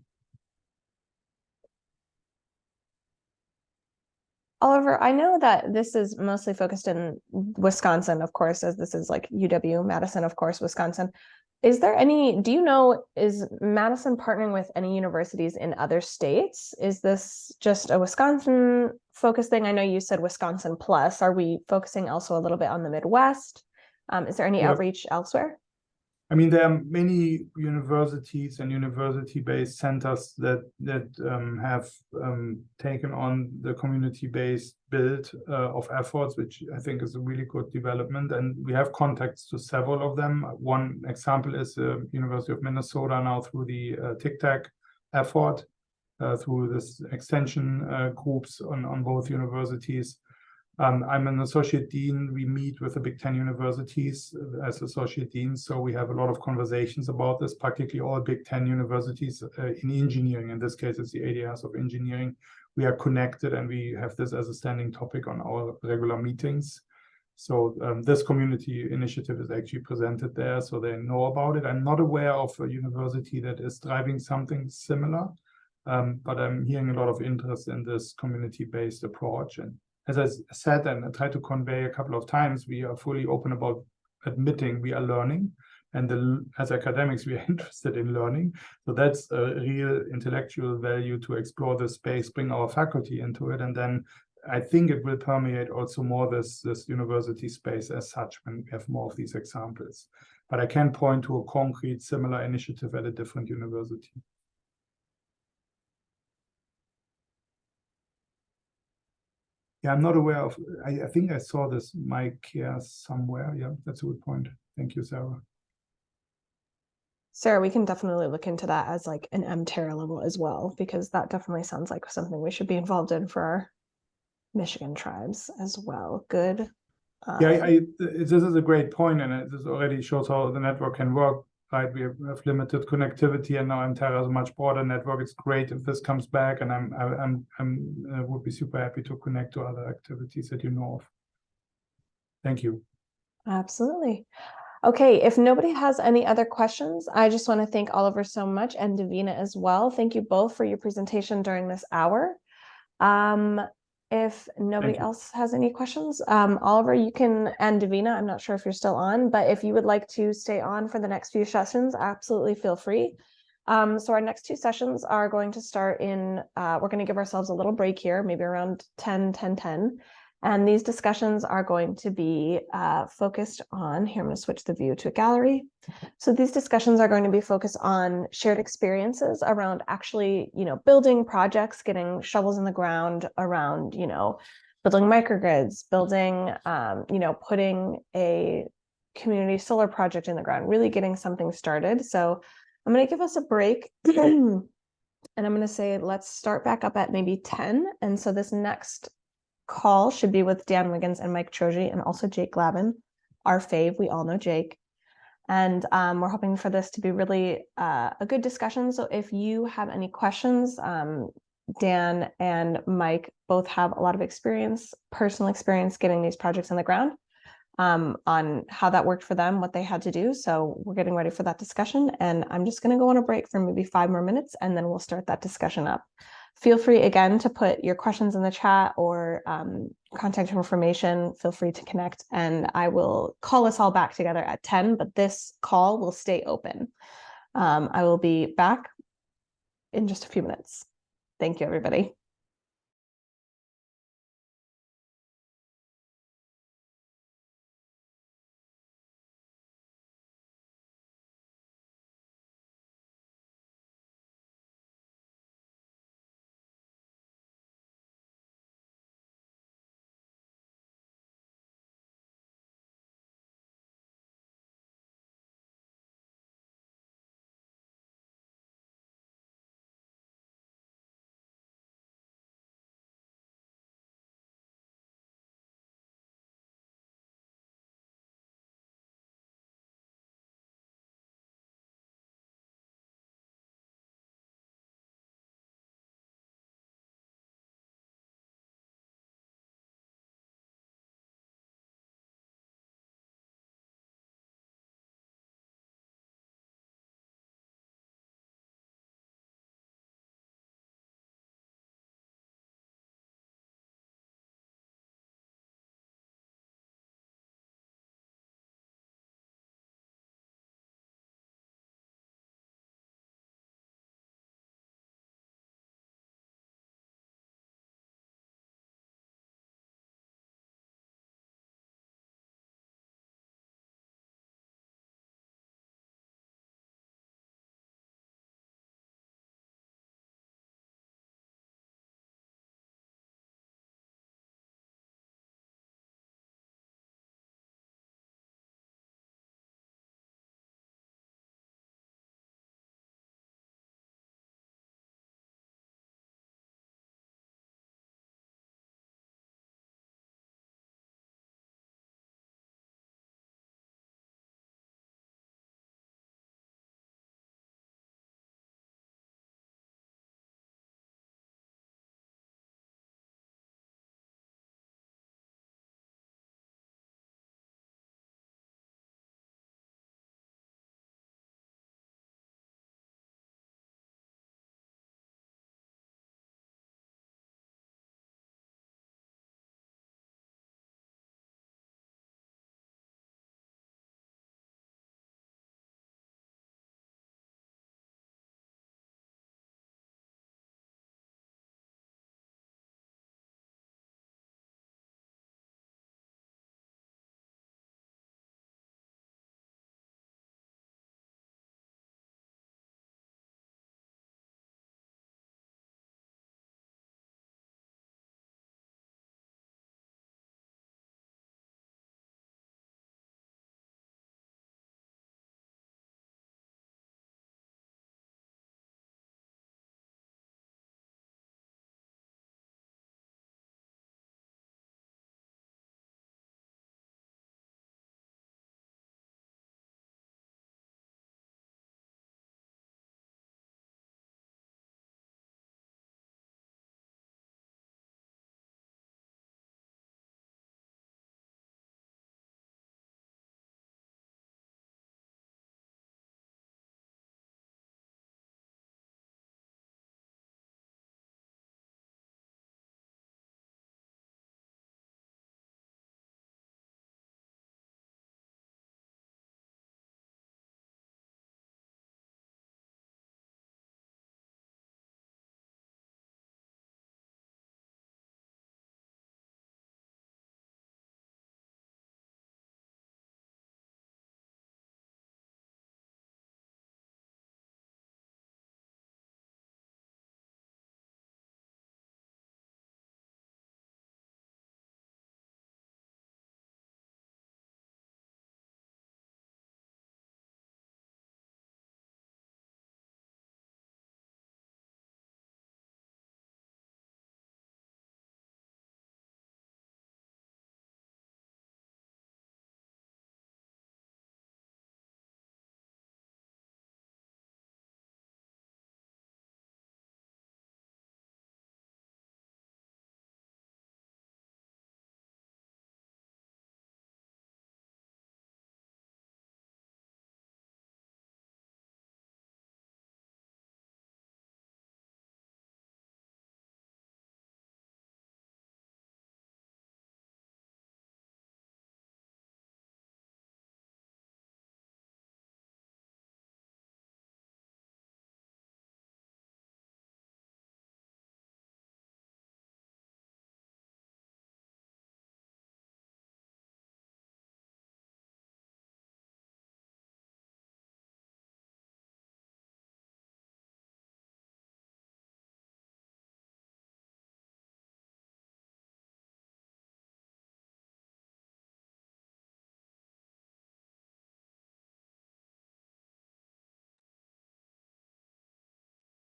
[SPEAKER 1] Oliver, I know that this is mostly focused in Wisconsin, of course, as this is like UW Madison, of course, Wisconsin. Is there any, do you know, is Madison partnering with any universities in other states? Is this just a Wisconsin focused thing? I know you said Wisconsin plus. Are we focusing also a little bit on the Midwest? Is there any outreach elsewhere?
[SPEAKER 4] I mean, there are many universities and university-based centers that have taken on the community-based build of efforts, which I think is a really good development. And we have contacts to several of them. One example is the University of Minnesota now through the Tic-Tac effort, through this extension groups on both universities. I'm an associate dean. We meet with the Big Ten universities as associate deans, so we have a lot of conversations about this, particularly all Big Ten universities in engineering. In this case, it's the ADS of engineering. We are connected, and we have this as a standing topic on our regular meetings. So this community initiative is actually presented there, so they know about it. I'm not aware of a university that is driving something similar, but I'm hearing a lot of interest in this community-based approach. And as I said, and I tried to convey a couple of times, we are fully open about admitting we are learning. And as academics, we are interested in learning. So that's a real intellectual value to explore the space, bring our faculty into it. And then I think it will permeate also more this university space as such when we have more of these examples. But I can point to a concrete similar initiative at a different university. Yeah, I'm not aware of, I think I saw this mic here somewhere. Yeah, that's a good point. Thank you, Sarah.
[SPEAKER 1] Sarah, we can definitely look into that as like an MTERA level as well, because that definitely sounds like something we should be involved in for our Michigan tribes as well. Good.
[SPEAKER 4] Yeah, this is a great point, and this already shows how the network can work. Right, we have limited connectivity, and now MTERA is a much broader network. It's great if this comes back, and I would be super happy to connect to other activities that you know of. Thank you.
[SPEAKER 1] Absolutely. Okay, if nobody has any other questions, I just want to thank Oliver so much, and Davina as well. Thank you both for your presentation during this hour. If nobody else has any questions, Oliver, you can, and Davina, I'm not sure if you're still on, but if you would like to stay on for the next few sessions, absolutely feel free. So our next two sessions are going to start in, we're going to give ourselves a little break here, maybe around 10. And these discussions are going to be focused on, here I'm going to switch the view to a gallery. So these discussions are going to be focused on shared experiences around actually, building projects, getting shovels in the ground around, building microgrids, building, putting a community solar project in the ground, really getting something started. So I'm going to give us a break and I'm going to say, let's start back up at maybe 10. And so this next call should be with Dan Wiggins and Mike Troge and also Jake Lavin, our fave. We all know Jake. And we're hoping for this to be really a good discussion. So if you have any questions, Dan and Mike both have a lot of experience, personal experience getting these projects on the ground. on how that worked for them, what they had to do. So we're getting ready for that discussion, and I'm just going to go on a break for maybe 5 more minutes, and then we'll start that discussion up. Feel free again to put your questions in the chat or contact information. Feel free to connect, and I will call us all back together at 10, but this call will stay open. I will be back in just a few minutes. Thank you, everybody.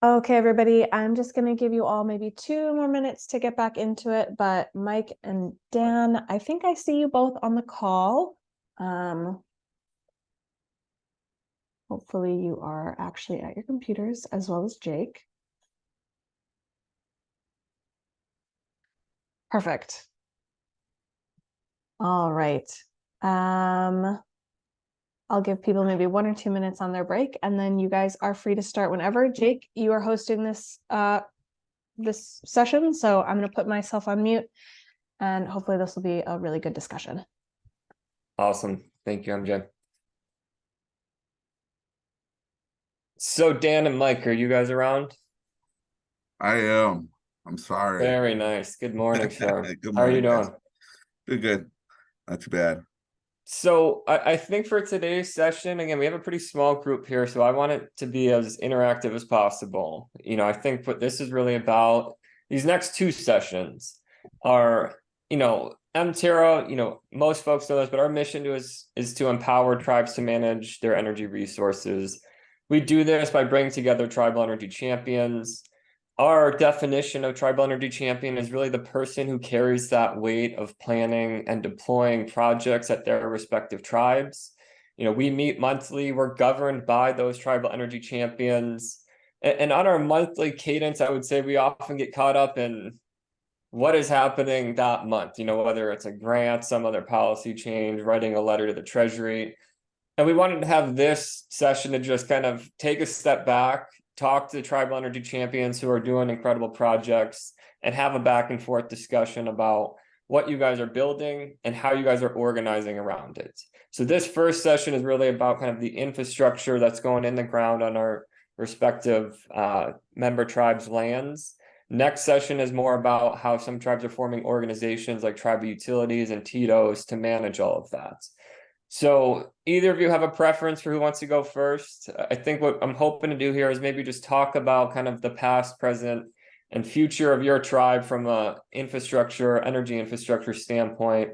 [SPEAKER 1] Okay, everybody, I'm just going to give you all maybe 2 more minutes to get back into it. But Mike and Dan, I think I see you both on the call. Hopefully you are actually at your computers, as well as Jake. Perfect. All right. I'll give people maybe 1 or 2 minutes on their break, and then you guys are free to start whenever. Jake, you are hosting this this session, so I'm going to put myself on mute, and hopefully this will be a really good discussion.
[SPEAKER 3] Awesome. Thank you, MJ. So Dan and Mike, are you guys around?
[SPEAKER 6] I am. I'm sorry.
[SPEAKER 3] Very nice. Good morning, sir.
[SPEAKER 6] Good
[SPEAKER 3] How are you
[SPEAKER 6] morning,
[SPEAKER 3] doing?
[SPEAKER 6] guys. Good. Not too bad.
[SPEAKER 3] So I think for today's session, again, we have a pretty small group here, so I want it to be as interactive as possible. You know, I think what this is really about, these next 2 sessions are, you know, MTERA, you know, most folks know this, but our mission is to empower tribes to manage their energy resources. We do this by bringing together tribal energy champions. Our definition of tribal energy champion is really the person who carries that weight of planning and deploying projects at their respective tribes. You know, we meet monthly, we're governed by those tribal energy champions. And on our monthly cadence, I would say we often get caught up in what is happening that month, you know, whether it's a grant, some other policy change, writing a letter to the Treasury. And we wanted to have this session to just kind of take a step back, talk to the tribal energy champions who are doing incredible projects, and have a back and forth discussion about what you guys are building and how you guys are organizing around it. So this first session is really about kind of the infrastructure that's going in the ground on our respective member tribes' lands. Next session is more about how some tribes are forming organizations like tribal utilities and TITOs to manage all of that. So either of you have a preference for who wants to go first? I think what I'm hoping to do here is maybe just talk about kind of the past, present, and future of your tribe from a energy infrastructure standpoint.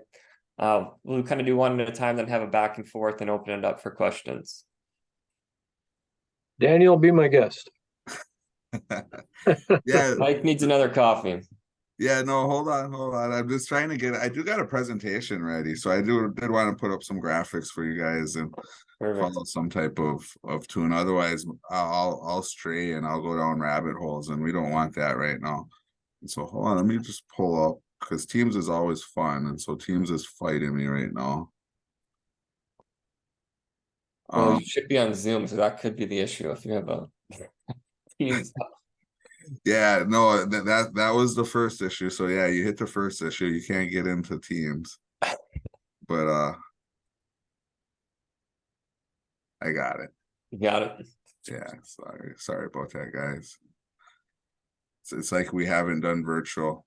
[SPEAKER 3] We'll kind of do one at a time, then have a back and forth and open it up for questions.
[SPEAKER 7] Daniel, be my guest.
[SPEAKER 6] Yeah.
[SPEAKER 3] Mike needs another coffee.
[SPEAKER 6] Yeah, no, hold on. I'm just trying to I do got a presentation ready. So I did want to put up some graphics for you guys and follow some type of tune. Otherwise, I'll stray and I'll go down rabbit holes, and we don't want that right now. And so hold on, let me just pull up, because Teams is always fun, and so Teams is fighting me right now.
[SPEAKER 3] Well, you should be on Zoom, so that could be the issue if you have a Teams.
[SPEAKER 6] Yeah, no, that was the first issue. So yeah, you hit the first issue. You can't get into Teams. But I got it.
[SPEAKER 3] You got it.
[SPEAKER 6] Yeah, sorry about that, guys. It's like we haven't done virtual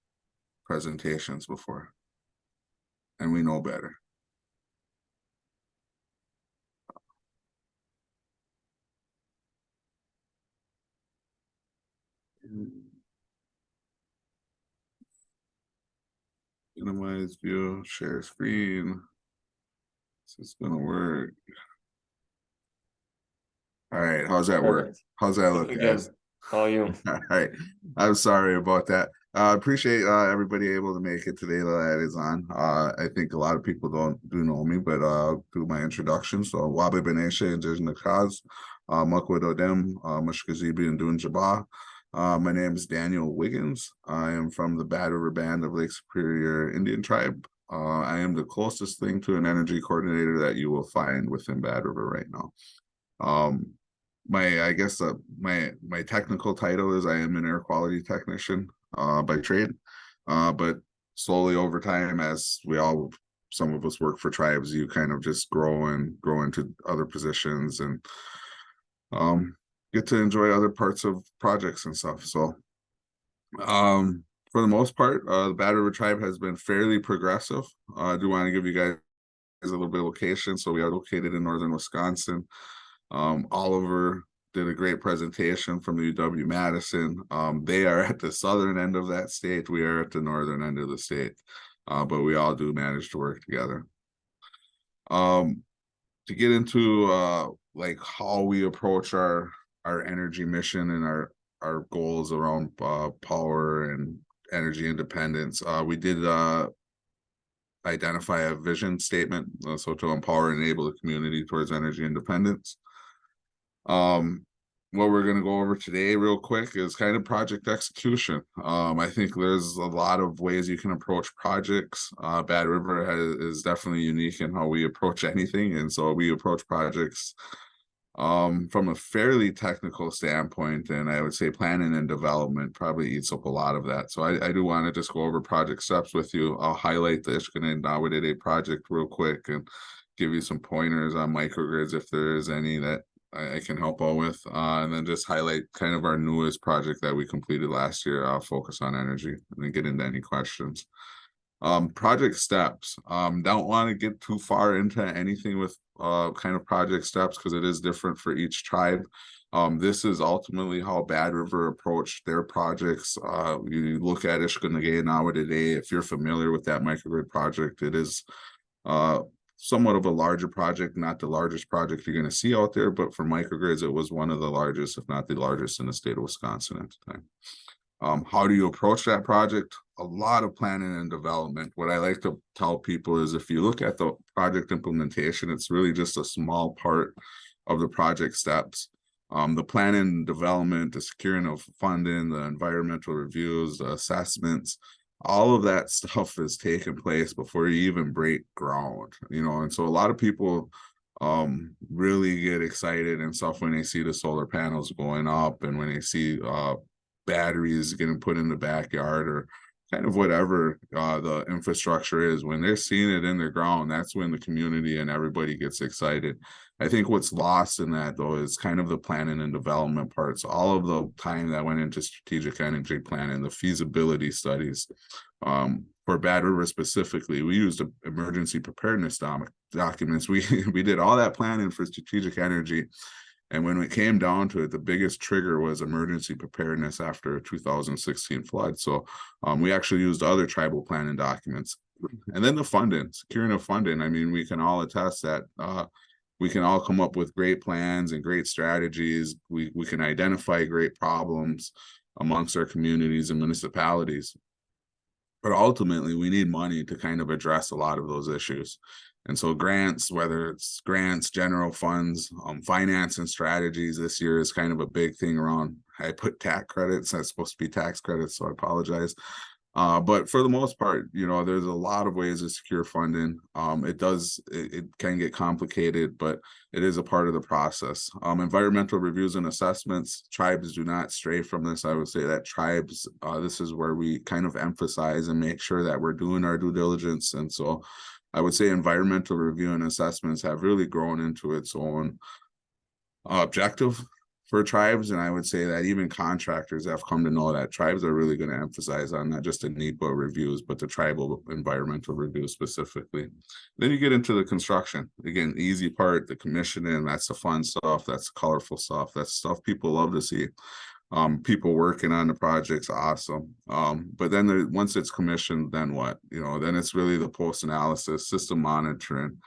[SPEAKER 6] presentations before, and we know better. Minimize view, share screen. This is gonna work. All right, how's that work? How's that look, guys?
[SPEAKER 3] All you.
[SPEAKER 6] All right, I'm sorry about that. Appreciate everybody able to make it today that is on. I think a lot of people do know me, but do my introduction. So Wabe Beneshe and Jejna Kaz, Makwa Dodem, Mashkazibi and Dun Jabba. My name is Daniel Wiggins. I am from the Bad River Band of Lake Superior Indian Tribe. I am the closest thing to an energy coordinator that you will find within Bad River right now. My technical title is I am an air quality technician by trade, but slowly over time, as some of us work for tribes, you kind of just grow into other positions and get to enjoy other parts of projects and stuff. So for the most part, the Bad River Tribe has been fairly progressive. I do want to give you guys a little bit of location. So we are located in northern Wisconsin. Oliver did a great presentation from the UW Madison. They are at the southern end of that state. We are at the northern end of the state, but we all do manage to work together. To get into like how we approach our energy mission and our our goals around power and energy independence. We did identify a vision statement, so to empower and enable the community towards energy independence. What we're going to go over today real quick is kind of project execution. I think there's a lot of ways you can approach projects. Bad River is definitely unique in how we approach anything, and so we approach projects from a fairly technical standpoint, and I would say planning and development probably eats up a lot of that. So I do want to just go over project steps with you. I'll highlight the Ishkana and Dawidede project real quick and give you some pointers on microgrids if there is any that I can help out with, and then just highlight kind of our newest project that we completed last year. I'll focus on energy and then get into any questions. Project steps. Don't want to get too far into anything with kind of project steps because it is different for each tribe. This is ultimately how Bad River approached their projects. You look at Ishkana and Dawidede. If you're familiar with that microgrid project, it is somewhat of a larger project, not the largest project you're going to see out there, but for microgrids, it was one of the largest, if not the largest, in the state of Wisconsin at the time. How do you approach that project? A lot of planning and development. What I like to tell people is if you look at the project implementation, it's really just a small part of the project steps. The planning and development, the securing of funding, the environmental reviews, the assessments, all of that stuff is taking place before you even break ground, and so a lot of people really get excited and stuff when they see the solar panels going up and when they see batteries getting put in the backyard or kind of whatever the infrastructure is. When they're seeing it in the ground, that's when the community and everybody gets excited. I think what's lost in that, though, is kind of the planning and development parts. All of the time that went into strategic energy planning, the feasibility studies. For Bad River specifically, we used emergency preparedness documents. We did all that planning for strategic energy. And when it came down to it, the biggest trigger was emergency preparedness after a 2016 flood. So we actually used other tribal planning documents. And then the funding, securing of funding. I mean, we can all attest that we can all come up with great plans and great strategies. We can identify great problems amongst our communities and municipalities. But ultimately, we need money to kind of address a lot of those issues. And so grants, whether it's grants, general funds, finance and strategies this year is kind of a big thing around. I put tax credits, that's supposed to be tax credits, so I apologize. But for the most part, there's a lot of ways to secure funding. It can get complicated, but it is a part of the process. Environmental reviews and assessments, tribes do not stray from this. I would say that tribes, this is where we kind of emphasize and make sure that we're doing our due diligence. And so I would say environmental review and assessments have really grown into its own objective for tribes. And I would say that even contractors have come to know that tribes are really going to emphasize on not just the NEPA reviews, but the tribal environmental review specifically. Then you get into the construction. Again, the easy part, the commissioning, that's the fun stuff. That's the colorful stuff. That's stuff people love to see. People working on the project's awesome. But then once it's commissioned, then what? Then it's really the post-analysis, system monitoring,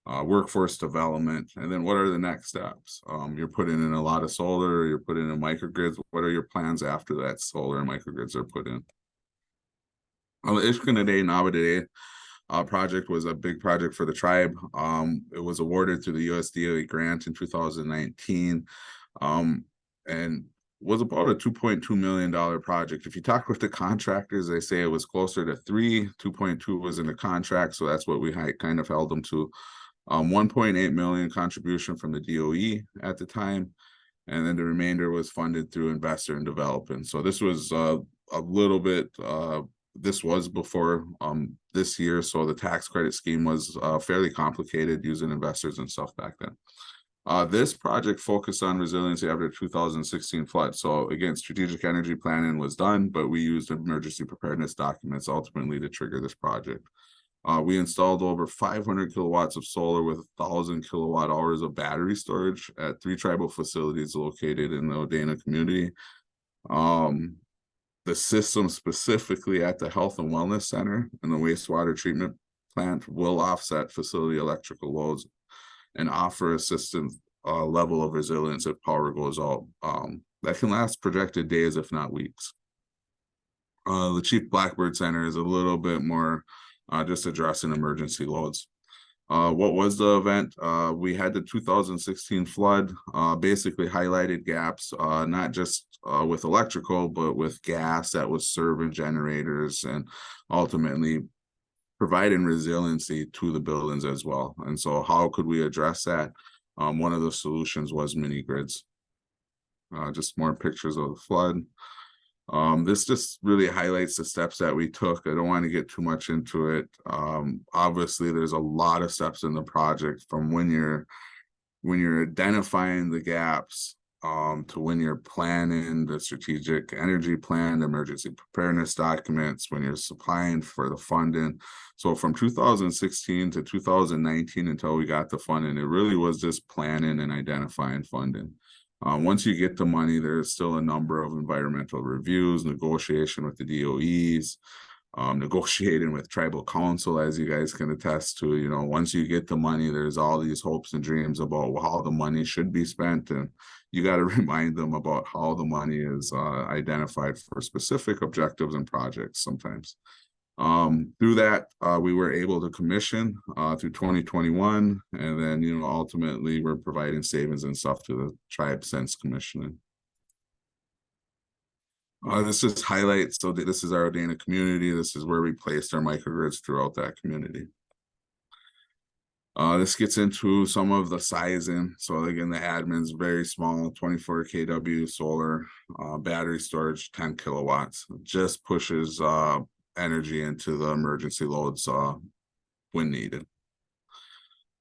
[SPEAKER 6] workforce development, and then what are the next steps? You're putting in a lot of solar, you're putting in microgrids. What are your plans after that solar and microgrids are put in? The Ishkana and Dawidede project was a big project for the tribe. It was awarded through the USDA grant in 2019. And was about a $2.2 million project. If you talk with the contractors, they say it was closer to 2.2 was in the contract. So that's what we kind of held them to. 1.8 million contribution from the DOE at the time. And then the remainder was funded through investor and development. So this was a little bit, this was before this year. So the tax credit scheme was fairly complicated using investors and stuff back then. This project focused on resiliency after 2016 flood. So again, strategic energy planning was done, but we used emergency preparedness documents ultimately to trigger this project. We installed over 500 kilowatts of solar with 1,000 kilowatt hours of battery storage at 3 tribal facilities located in the Oneida community. The system specifically at the Health and Wellness Center and the wastewater treatment plant will offset facility electrical loads and offer assistance level of resilience if power goes out. that can last projected days, if not weeks. The Chief Blackbird Center is a little bit more just addressing emergency loads. What was the event? We had the 2016 flood, basically highlighted gaps, not just with electrical, but with gas that was serving generators and ultimately providing resiliency to the buildings as well. And so how could we address that? One of the solutions was mini grids. Just more pictures of the flood. This just really highlights the steps that we took. I don't want to get too much into it. Obviously, there's a lot of steps in the project, from when you're identifying the gaps to when you're planning the strategic energy plan, emergency preparedness documents, when you're supplying for the funding. So from 2016 to 2019, until we got the funding, it really was just planning and identifying funding. Once you get the money, there's still a number of environmental reviews, negotiation with the DOEs, negotiating with tribal council, as you guys can attest to. You know, once you get the money, there's all these hopes and dreams about how the money should be spent, and you got to remind them about how the money is identified for specific objectives and projects sometimes. Through that, we were able to commission through 2021, and then, you know, ultimately we're providing savings and stuff to the tribe since commissioning. This just highlights, so this is our Dana community. This is where we placed our microgrids throughout that community. This gets into some of the sizing. So again, the admin's very small, 24 kW solar, battery storage, 10 kilowatts. Just pushes energy into the emergency loads when needed.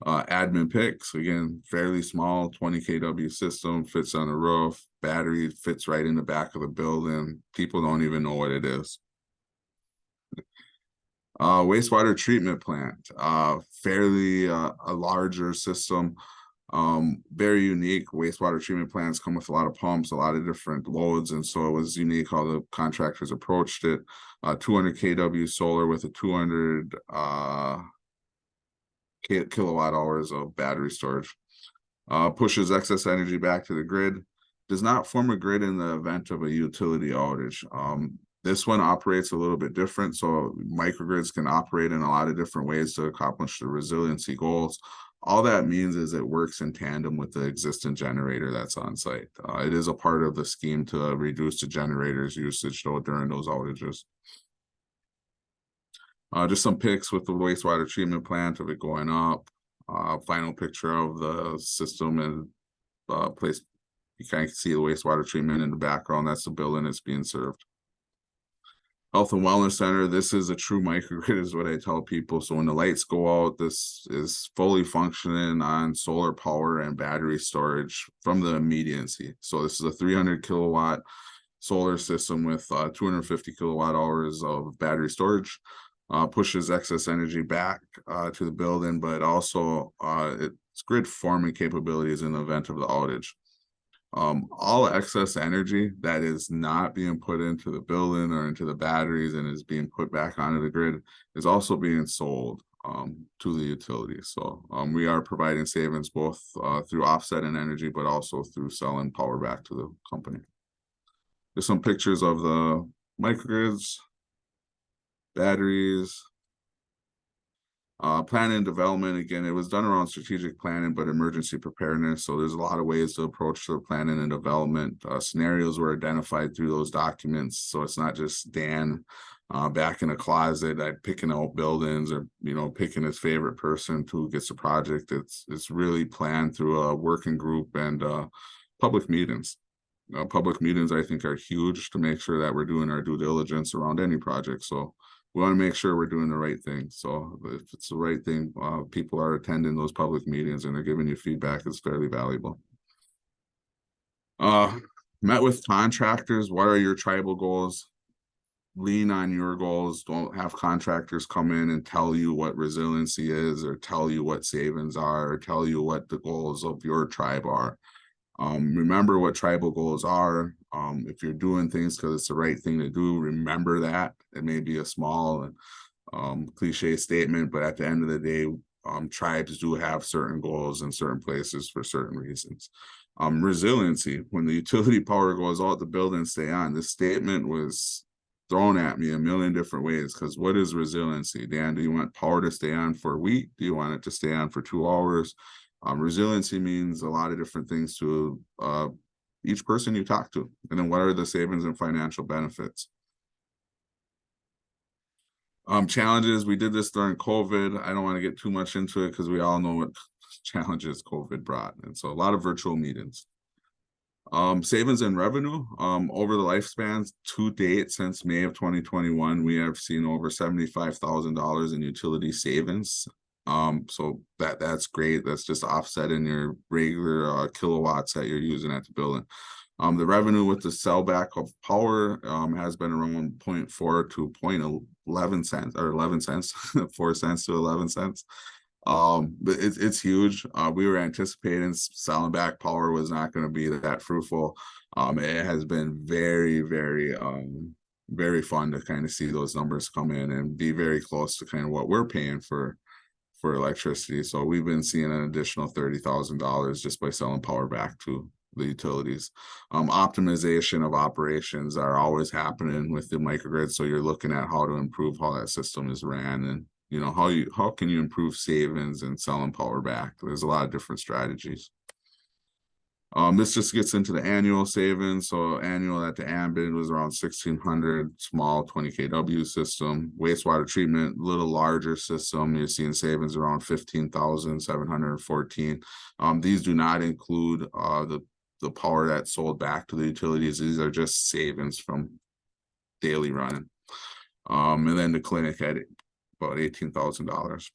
[SPEAKER 6] Admin picks, again, fairly small, 20 kW system, fits on the roof, battery fits right in the back of the building. People don't even know what it is. Wastewater treatment plant, fairly a larger system, very unique. Wastewater treatment plants come with a lot of pumps, a lot of different loads, and so it was unique how the contractors approached it. 200 kW solar with a 200 kilowatt hours of battery storage. Pushes excess energy back to the grid. Does not form a grid in the event of a utility outage. This one operates a little bit different, so microgrids can operate in a lot of different ways to accomplish the resiliency goals. All that means is it works in tandem with the existing generator that's on site. It is a part of the scheme to reduce the generator's usage though during those outages. Just some pics with the wastewater treatment plant of it going up. Final picture of the system and place. You kind of see the wastewater treatment in the background. That's the building that's being served. Health and Wellness Center, this is a true microgrid is what I tell people. So when the lights go out, this is fully functioning on solar power and battery storage from the immediacy. So this is a 300 kilowatt solar system with 250 kilowatt hours of battery storage. Pushes excess energy back to the building, but also its grid forming capabilities in the event of the outage. All excess energy that is not being put into the building or into the batteries and is being put back onto the grid is also being sold to the utility. So we are providing savings both through offsetting energy, but also through selling power back to the company. There's some pictures of the microgrids, batteries, planning and development. Again, it was done around strategic planning, but emergency preparedness. So there's a lot of ways to approach the planning and development. Scenarios were identified through those documents. So it's not just Dan back in a closet picking out buildings or, you know, picking his favorite person who gets a project. It's really planned through a working group and public meetings. Public meetings, I think, are huge to make sure that we're doing our due diligence around any project. So we want to make sure we're doing the right thing. So if it's the right thing, people are attending those public meetings and they're giving you feedback. It's fairly valuable. Met with contractors. What are your tribal goals? Lean on your goals. Don't have contractors come in and tell you what resiliency is, or tell you what savings are, or tell you what the goals of your tribe are. Remember what tribal goals are. If you're doing things because it's the right thing to do, remember that. It may be a small cliche statement, but at the end of the day, tribes do have certain goals in certain places for certain reasons. Resiliency, when the utility power goes out, the buildings stay on. This statement was thrown at me a million different ways, because what is resiliency? Dan, do you want power to stay on for a week? Do you want it to stay on for 2 hours? Resiliency means a lot of different things to each person you talk to. And then what are the savings and financial benefits? Challenges, we did this during COVID. I don't want to get too much into it because we all know what challenges COVID brought. And so a lot of virtual meetings. Savings and revenue, over the lifespans to date since May of 2021, we have seen over $75,000 in utility savings. So that's great. That's just offsetting your regular kilowatts that you're using at the building. The revenue with the sellback of power has been around 0.4 to 0.11 cents, or 11 cents, 4 cents to 11 cents. But it's huge. We were anticipating selling back power was not going to be that fruitful. It has been very, very, very fun to kind of see those numbers come in and be very close to kind of what we're paying for electricity. So we've been seeing an additional $30,000 just by selling power back to the utilities. Optimization of operations are always happening with the microgrid. So you're looking at how to improve how that system is ran, and you know, how can you improve savings and selling power back? There's a lot of different strategies. This just gets into the annual savings. So annual at the ambit was around 1,600, small 20 kW system. Wastewater treatment, little larger system, you're seeing savings around 15,714. These do not include the power that's sold back to the utilities. These are just savings from daily running. And then the clinic had about $18,000.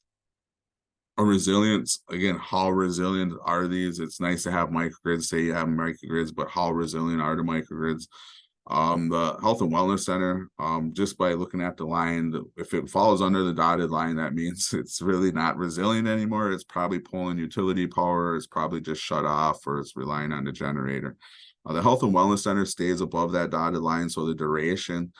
[SPEAKER 6] Resilience, again, how resilient are these? It's nice to have microgrids, say you have microgrids, but how resilient are the microgrids? The Health and Wellness Center, just by looking at the line, if it falls under the dotted line, that means it's really not resilient anymore. It's probably pulling utility power, it's probably just shut off, or it's relying on the generator. The Health and Wellness Center stays above that dotted line, so the duration,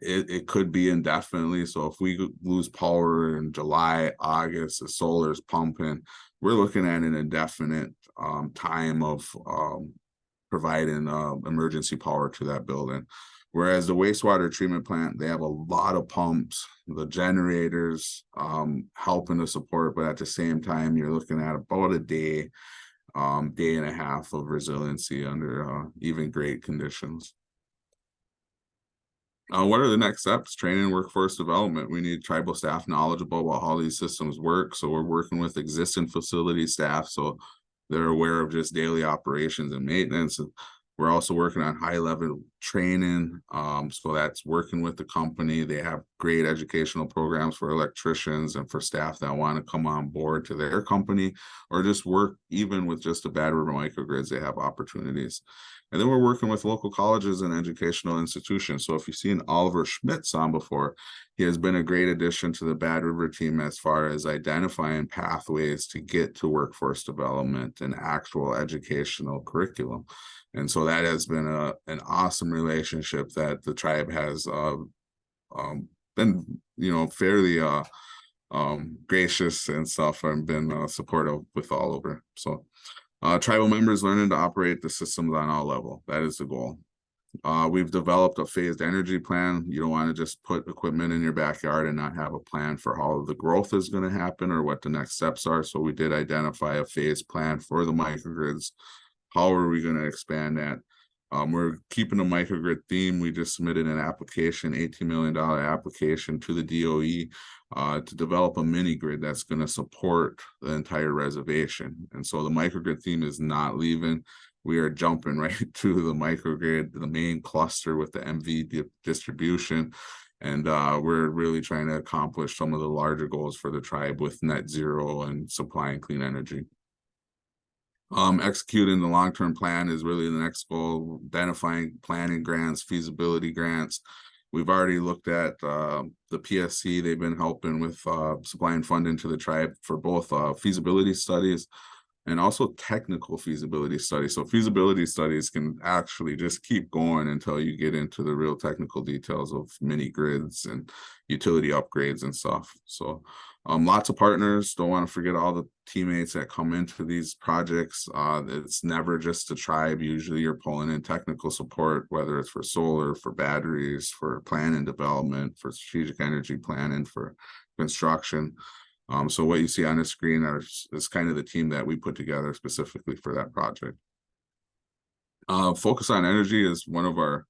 [SPEAKER 6] it could be indefinitely. So if we lose power in July, August, the solar's pumping, we're looking at an indefinite time of providing emergency power to that building. Whereas the wastewater treatment plant, they have a lot of pumps, the generators helping to support, but at the same time, you're looking at about a day, day and a half of resiliency under even great conditions. What are the next steps? Training and workforce development. We need tribal staff knowledgeable about how these systems work. So we're working with existing facility staff, so they're aware of just daily operations and maintenance. We're also working on high-level training. So that's working with the company. They have great educational programs for electricians and for staff that want to come on board to their company, or just work even with just the Bad River microgrids. They have opportunities. And then we're working with local colleges and educational institutions. So if you've seen Oliver Schmitz on before, he has been a great addition to the Bad River team as far as identifying pathways to get to workforce development and actual educational curriculum. And so that has been an awesome relationship that the tribe has been, you know, fairly gracious and stuff, and been supportive with all over. So tribal members learning to operate the systems on all levels. That is the goal. We've developed a phased energy plan. You don't want to just put equipment in your backyard and not have a plan for how the growth is going to happen or what the next steps are. So we did identify a phased plan for the microgrids. How are we going to expand that? We're keeping a microgrid theme. We just submitted an application, $18 million application to the DOE to develop a mini grid that's going to support the entire reservation. And so the microgrid theme is not leaving. We are jumping right to the microgrid, the main cluster with the MV distribution. And we're really trying to accomplish some of the larger goals for the tribe with net zero and supplying clean energy. Executing the long-term plan is really the next goal. Identifying planning grants, feasibility grants. We've already looked at the PSC. They've been helping with supplying funding to the tribe for both feasibility studies and also technical feasibility studies. So feasibility studies can actually just keep going until you get into the real technical details of mini grids and utility upgrades and stuff. So Lots of partners. Don't want to forget all the teammates that come into these projects. It's never just a tribe. Usually you're pulling in technical support, whether it's for solar, for batteries, for plan and development, for strategic energy planning, for construction. So what you see on the screen is kind of the team that we put together specifically for that project. Focus on Energy is one of our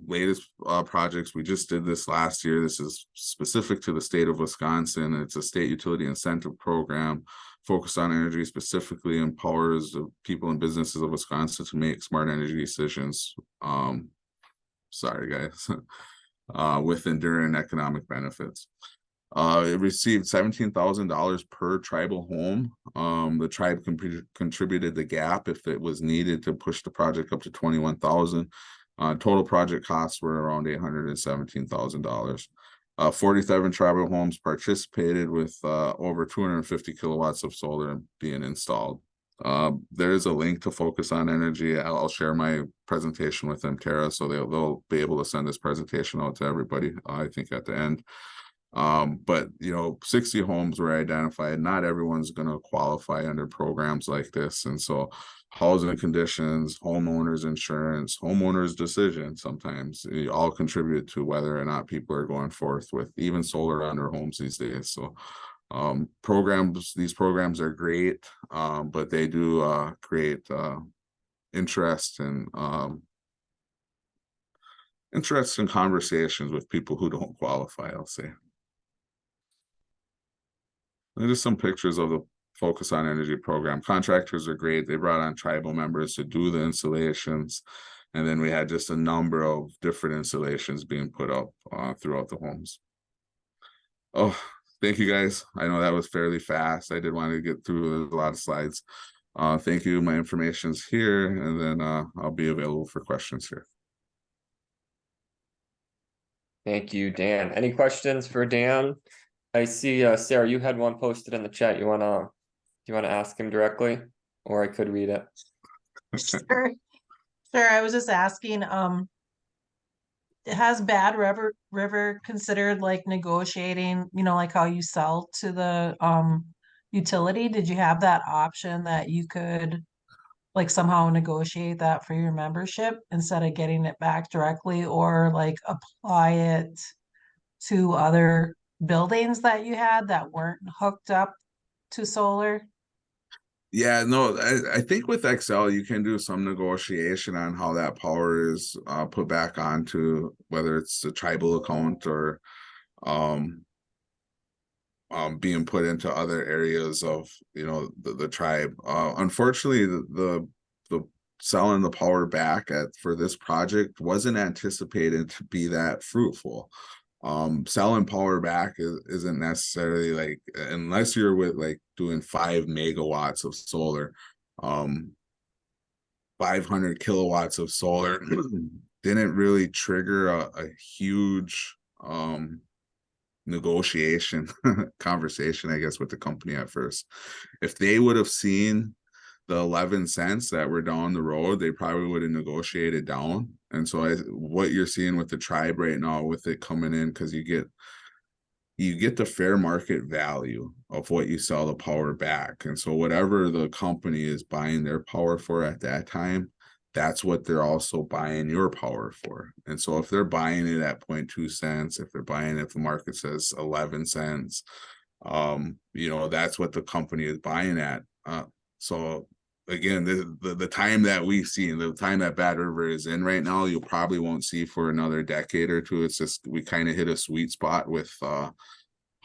[SPEAKER 6] latest projects. We just did this last year. This is specific to the state of Wisconsin. It's a state utility incentive program. Focus on Energy specifically empowers the people and businesses of Wisconsin to make smart energy decisions. Sorry guys, with enduring economic benefits. It received $17,000 per tribal home. The tribe contributed the gap if it was needed to push the project up to 21,000. Total project costs were around $817,000. 47 tribal homes participated with over 250 kilowatts of solar being installed. There is a link to Focus on Energy. I'll share my presentation with MTERA, so they'll be able to send this presentation out to everybody, I think, at the end. But 60 homes were identified. Not everyone's going to qualify under programs like this, and so housing conditions, homeowners insurance, homeowners decision sometimes all contribute to whether or not people are going forth with even solar on their homes these days. So these programs are great, but they do create interest and interesting conversations with people who don't qualify, I'll say. And just some pictures of the Focus on Energy program. Contractors are great. They brought on tribal members to do the installations. And then we had just a number of different installations being put up throughout the homes. Oh, thank you guys. I know that was fairly fast. I did want to get through a lot of slides. Thank you. My information's here, and then I'll be available for questions here.
[SPEAKER 3] Thank you, Dan. Any questions for Dan? I see, Sarah, you had one posted in the chat. Do you wanna ask him directly, or I could read it?
[SPEAKER 7] Sure. I was just asking, has Bad River considered like negotiating, like how you sell to the utility? Did you have that option that you could like somehow negotiate that for your membership instead of getting it back directly, or like apply it to other buildings that you had that weren't hooked up to solar?
[SPEAKER 6] Yeah, no, I think with Excel, you can do some negotiation on how that power is put back onto, whether it's a tribal account or being put into other areas of, the tribe. Unfortunately, the selling the power back for this project wasn't anticipated to be that fruitful. Selling power back isn't necessarily like, unless you're with like doing 5 megawatts of solar, 500 kilowatts of solar didn't really trigger a huge negotiation conversation, I guess, with the company at first. If they would have seen the 11 cents that were down the road, they probably would have negotiated down. And so what you're seeing with the tribe right now, with it coming in, because you get the fair market value of what you sell the power back. And so whatever the company is buying their power for at that time, that's what they're also buying your power for. And so if they're buying it at 0.2 cents, if the market says 11 cents, that's what the company is buying at. So again, the time that we see, the time that Bad River is in right now, you probably won't see for another decade or two. It's just, we kind of hit a sweet spot with how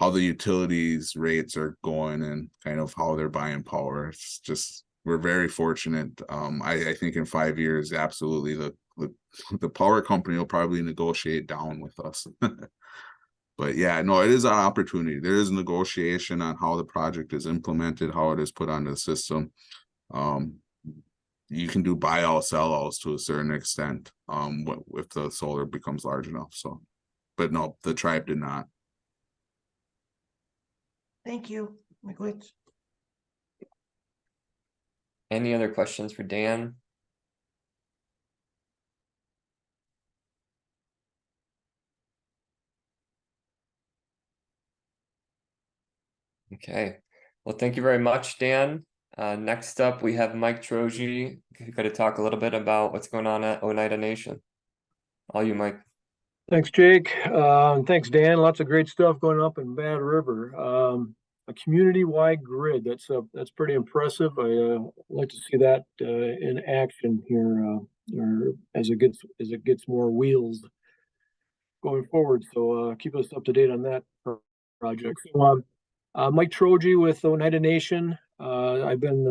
[SPEAKER 6] the utilities rates are going and kind of how they're buying power. It's just, we're very fortunate. I think in 5 years, absolutely, the power company will probably negotiate down with us. But yeah, no, it is an opportunity. There is negotiation on how the project is implemented, how it is put onto the system. You can do buy all sell alls to a certain extent if the solar becomes large enough. So, but no, the tribe did not.
[SPEAKER 7] Thank you.
[SPEAKER 3] Any other questions for Dan? Okay. Well, thank you very much, Dan. Next up, we have Mike Troge, who's going to talk a little bit about what's going on at Oneida Nation. All you, Mike.
[SPEAKER 8] Thanks, Jake. And thanks, Dan. Lots of great stuff going up in Bad River. A community-wide grid. That's pretty impressive. I like to see that in action here, or as it gets more wheels going forward. So keep us up to date on that project. So, Mike Troge with Oneida Nation. I've been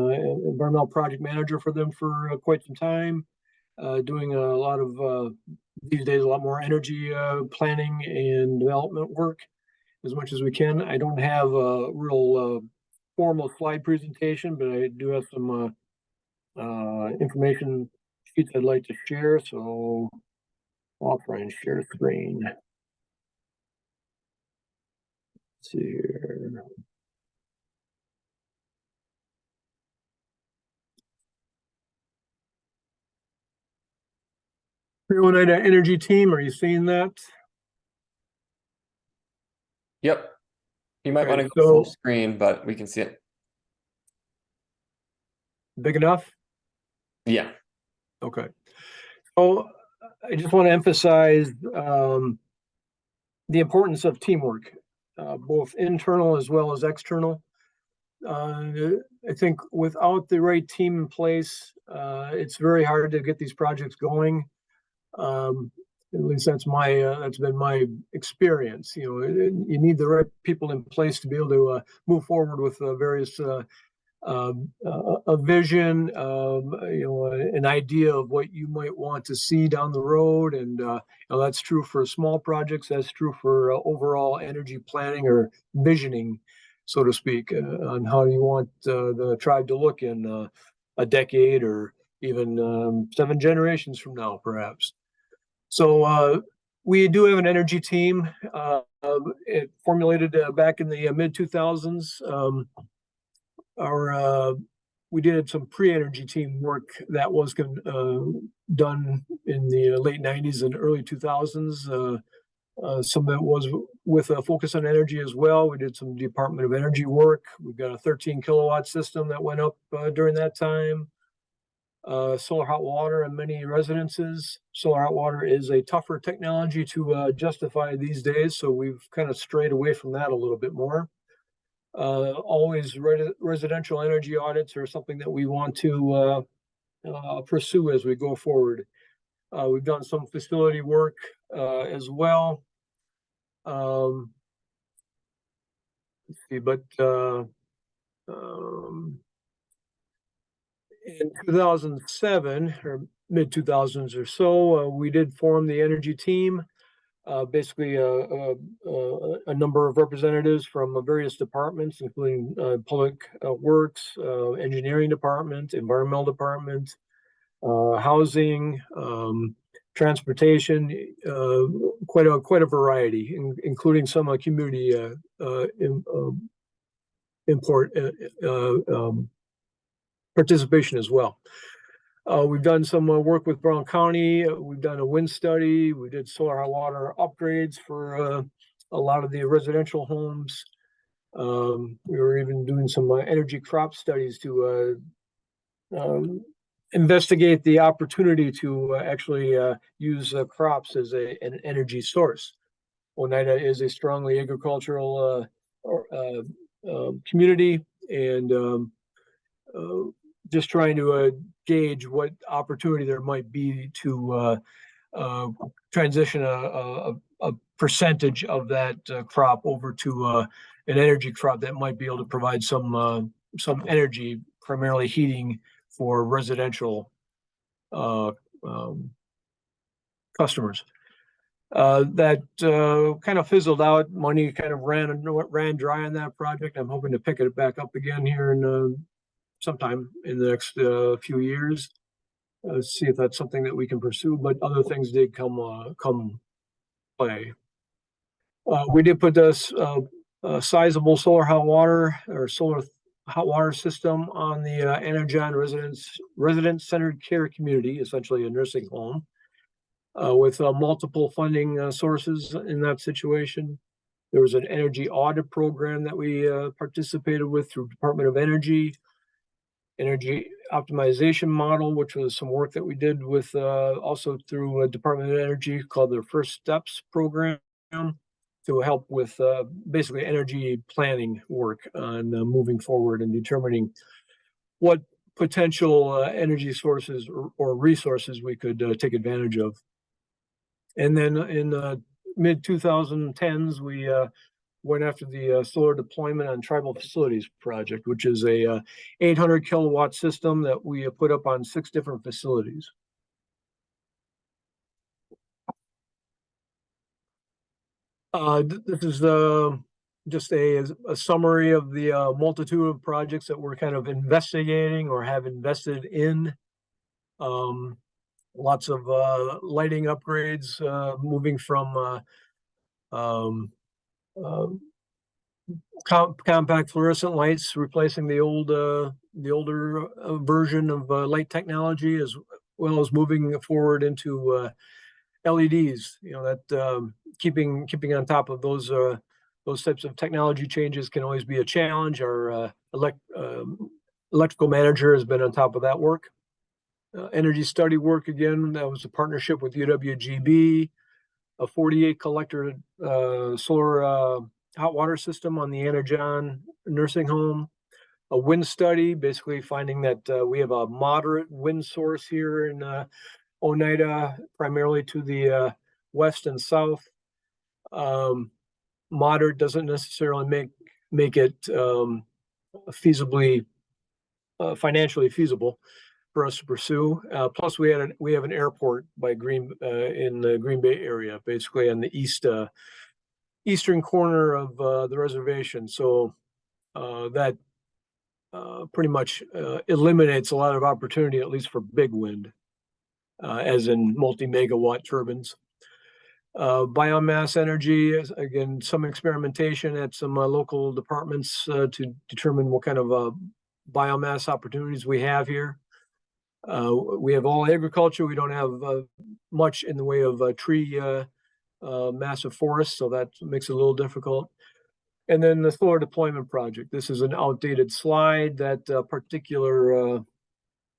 [SPEAKER 8] environmental project manager for them for quite some time, doing a lot of these days a lot more energy planning and development work as much as we can. I don't have a real formal slide presentation, but I do have some information sheets I'd like to share. So I'll try and share screen. Let's see here. Oneida Energy Team, are you seeing that?
[SPEAKER 3] Yep. You might want to
[SPEAKER 8] Okay,
[SPEAKER 3] go full
[SPEAKER 8] so-
[SPEAKER 3] screen, but we can see it.
[SPEAKER 8] Big enough?
[SPEAKER 3] Yeah.
[SPEAKER 8] Okay. So I just want to emphasize the importance of teamwork, both internal as well as external. I think without the right team in place, it's very hard to get these projects going. At least that's been my experience. You know, you need the right people in place to be able to move forward with various a vision, an idea of what you might want to see down the road, and that's true for small projects. That's true for overall energy planning or visioning, so to speak, on how you want the tribe to look in a decade or even 7 generations from now, perhaps. So we do have an energy team. It formulated back in the mid 2000s. We did some pre-energy team work that was done in the late 90s and early 2000s. Some of it was with a focus on energy as well. We did some Department of Energy work. We've got a 13 kilowatt system that went up during that time. Solar hot water in many residences. Solar hot water is a tougher technology to justify these days, so we've kind of strayed away from that a little bit more. Always residential energy audits are something that we want to pursue as we go forward. We've done some facility work as well. Let's see, but in 2007 or mid 2000s or so, we did form the energy team. Basically a number of representatives from various departments, including public works, engineering department, environmental department, housing, transportation, quite a variety, including some community participation as well. We've done some work with Brown County. We've done a wind study. We did solar hot water upgrades for a lot of the residential homes. We were even doing some energy crop studies to investigate the opportunity to actually use crops as an energy source. Oneida is a strongly agricultural community, and just trying to gauge what opportunity there might be to transition a percentage of that crop over to an energy crop that might be able to provide some energy, primarily heating for residential customers. That kind of fizzled out. Money kind of ran dry on that project. I'm hoping to pick it back up again here in sometime in the next few years. See if that's something that we can pursue, but other things did come play. We did put this sizable solar hot water system on the Energon resident-centered care community, essentially a nursing home, with multiple funding sources in that situation. There was an energy audit program that we participated with through Department of Energy optimization model, which was some work that we did with also through Department of Energy called the First Steps program to help with basically energy planning work on moving forward and determining what potential energy sources or resources we could take advantage of. And then in mid 2010s, we went after the solar deployment on tribal facilities project, which is a 800 kilowatt system that we put up on 6 different facilities. This is just a summary of the multitude of projects that we're kind of investigating or have invested in. Lots of lighting upgrades, moving from compact fluorescent lights, replacing the older version of light technology, as well as moving forward into LEDs. You know, that keeping on top of those types of technology changes can always be a challenge. Our electrical manager has been on top of that work. Energy study work, again, that was a partnership with UWGB, a 48 collector solar hot water system on the Anna John nursing home, a wind study, basically finding that we have a moderate wind source here in Oneida, primarily to the west and south. Moderate doesn't necessarily make it feasibly, financially feasible for us to pursue. Plus, we have an airport by in the Green Bay area, basically on the eastern corner of the reservation. So that pretty much eliminates a lot of opportunity, at least for big wind, as in multi-megawatt turbines. Biomass energy, again, some experimentation at some local departments to determine what kind of biomass opportunities we have here. We have all agriculture. We don't have much in the way of tree massive forests, so that makes it a little difficult. And then the solar deployment project. This is an outdated slide. That particular,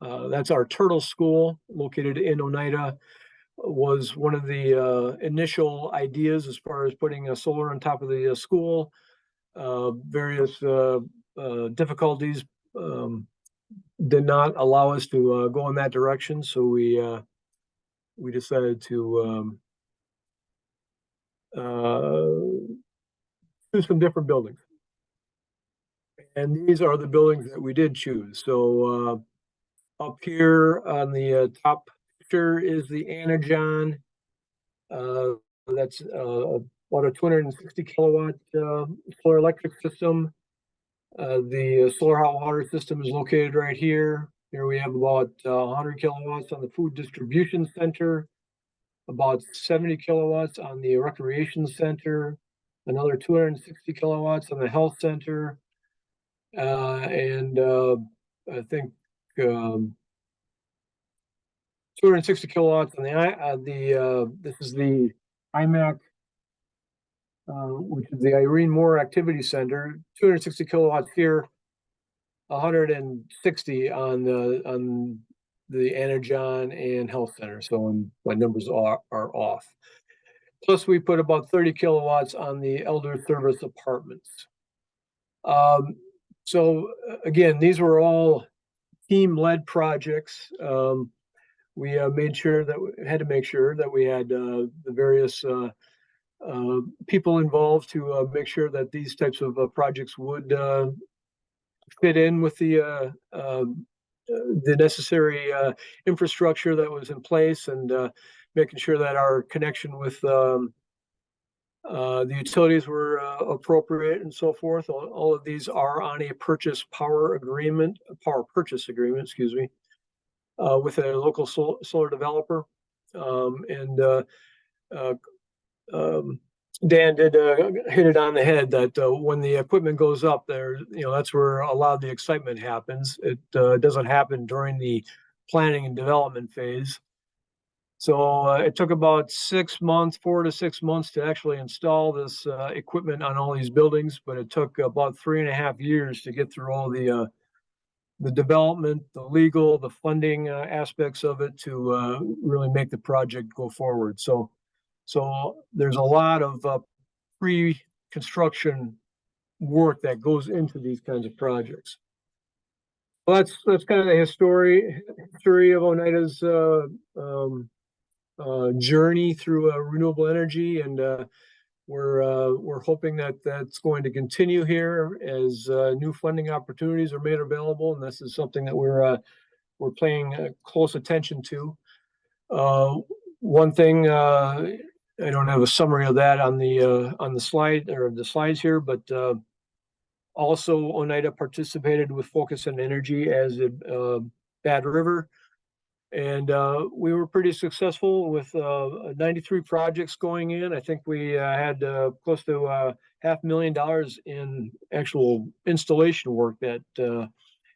[SPEAKER 8] that's our turtle school located in Oneida, was one of the initial ideas as far as putting a solar on top of the school. Various difficulties did not allow us to go in that direction, so we decided to choose some different buildings. And these are the buildings that we did choose. So up here on the top picture is the Anna John. That's about a 260 kilowatt solar electric system. The solar hot water system is located right here. Here we have about 100 kilowatts on the food distribution center, about 70 kilowatts on the recreation center, another 260 kilowatts on the health center, and I think 260 kilowatts on this is the IMAC, which is the Irene Moore Activity Center. 260 kilowatts here, 160 on the Anna John and Health Center. So my numbers are off. Plus, we put about 30 kilowatts on the Elder Service Apartments. So again, these were all team-led projects. We made sure that we had to make sure that we had the various people involved to make sure that these types of projects would fit in with the necessary infrastructure that was in place, and making sure that our connection with the utilities were appropriate and so forth. All of these are on a power purchase agreement, excuse me, with a local solar developer. Dan did hit it on the head that when the equipment goes up there, that's where a lot of the excitement happens. It doesn't happen during the planning and development phase. So it took about 6 months, 4 to 6 months to actually install this equipment on all these buildings, but it took about 3.5 years to get through all the development, the legal, the funding aspects of it to really make the project go forward. So there's a lot of pre-construction work that goes into these kinds of projects. Well, that's kind of the history of Oneida's journey through renewable energy, and we're hoping that that's going to continue here as new funding opportunities are made available, and this is something that we're paying close attention to. One thing, I don't have a summary of that on the slide or the slides here, but also Oneida participated with Focus on Energy as did Bad River. And we were pretty successful with 93 projects going in. I think we had close to $500,000 in actual installation work that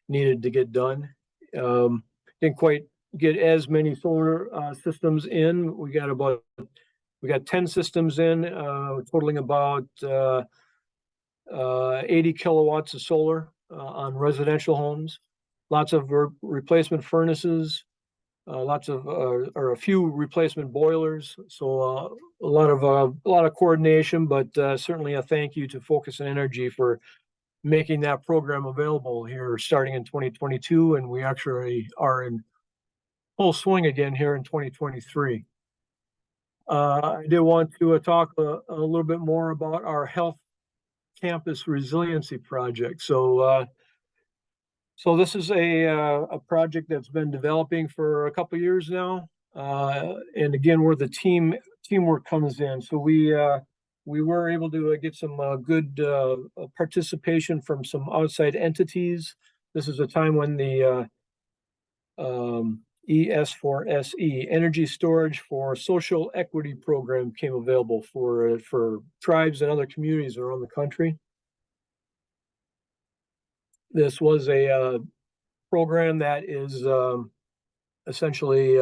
[SPEAKER 8] needed to get done. Didn't quite get as many solar systems in. We got 10 systems in, totaling about 80 kilowatts of solar on residential homes. Lots of replacement furnaces. Lots of or a few replacement boilers, so a lot of coordination, but certainly a thank you to Focus on Energy for making that program available here starting in 2022, and we actually are in full swing again here in 2023. I did want to talk a little bit more about our health campus resiliency project. So this is a project that's been developing for a couple of years now, and again, where the teamwork comes in. So we were able to get some good participation from some outside entities. This is a time when the ES4SE, Energy Storage for Social Equity program, came available for tribes and other communities around the country. This was a program that is essentially,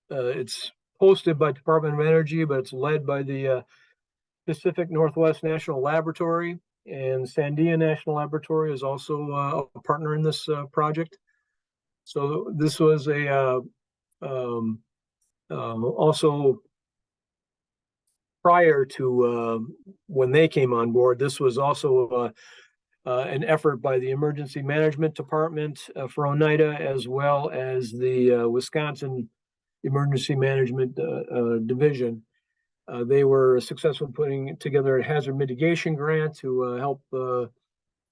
[SPEAKER 8] it's hosted by Department of Energy, but it's led by the Pacific Northwest National Laboratory, and Sandia National Laboratory is also a partner in this project. So this was also prior to when they came on board, this was also an effort by the Emergency Management Department for Oneida, as well as the Wisconsin Emergency Management Division. They were successful in putting together a hazard mitigation grant to help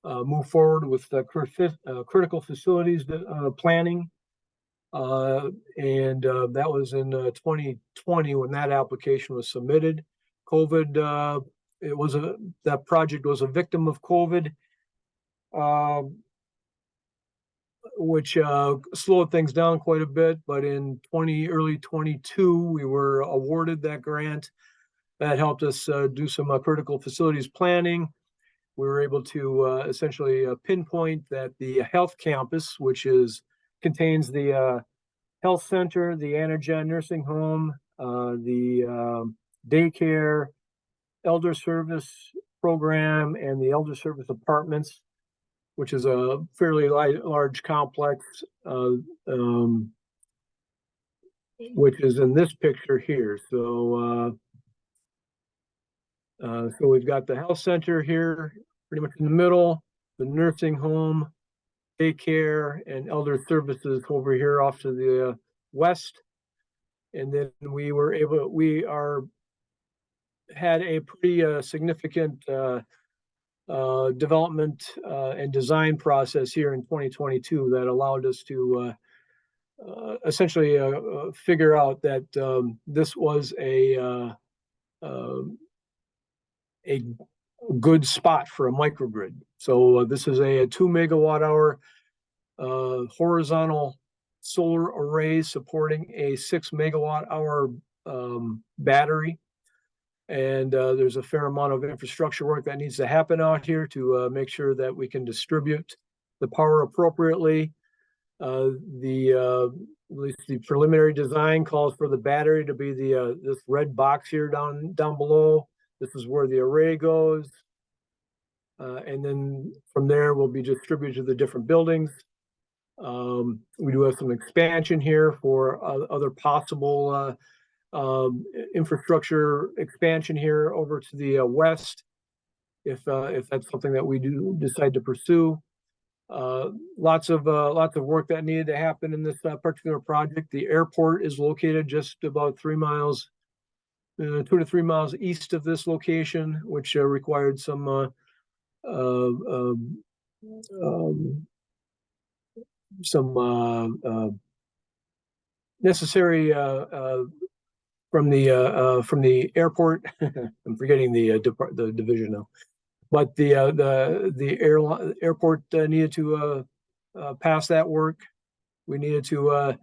[SPEAKER 8] move forward with critical facilities planning. And that was in 2020 when that application was submitted. COVID, that project was a victim of COVID, which slowed things down quite a bit. But in early 22, we were awarded that grant. That helped us do some critical facilities planning. We were able to essentially pinpoint that the health campus, which contains the health center, the Anagen nursing home, the daycare, elder service program, and the elder service apartments, which is a fairly large complex, which is in this picture here. So we've got the health center here, pretty much in the middle, the nursing home, daycare, and elder services over here off to the west. And then we had a pretty significant development and design process here in 2022 that allowed us to essentially figure out that this was a good spot for a microgrid. So this is a 2 megawatt hour horizontal solar array supporting a 6 megawatt hour battery. And there's a fair amount of infrastructure work that needs to happen out here to make sure that we can distribute the power appropriately. The at least the preliminary design calls for the battery to be the this red box here down below. This is where the array goes. And then from there will be distributed to the different buildings. We do have some expansion here for other possible infrastructure expansion here over to the west, if that's something that we do decide to pursue. Lots of work that needed to happen in this particular project. The airport is located just about 3 miles, 2 to 3 miles east of this location, which required some necessary from the airport. I'm forgetting the division now, but the airport needed to pass that work. We needed to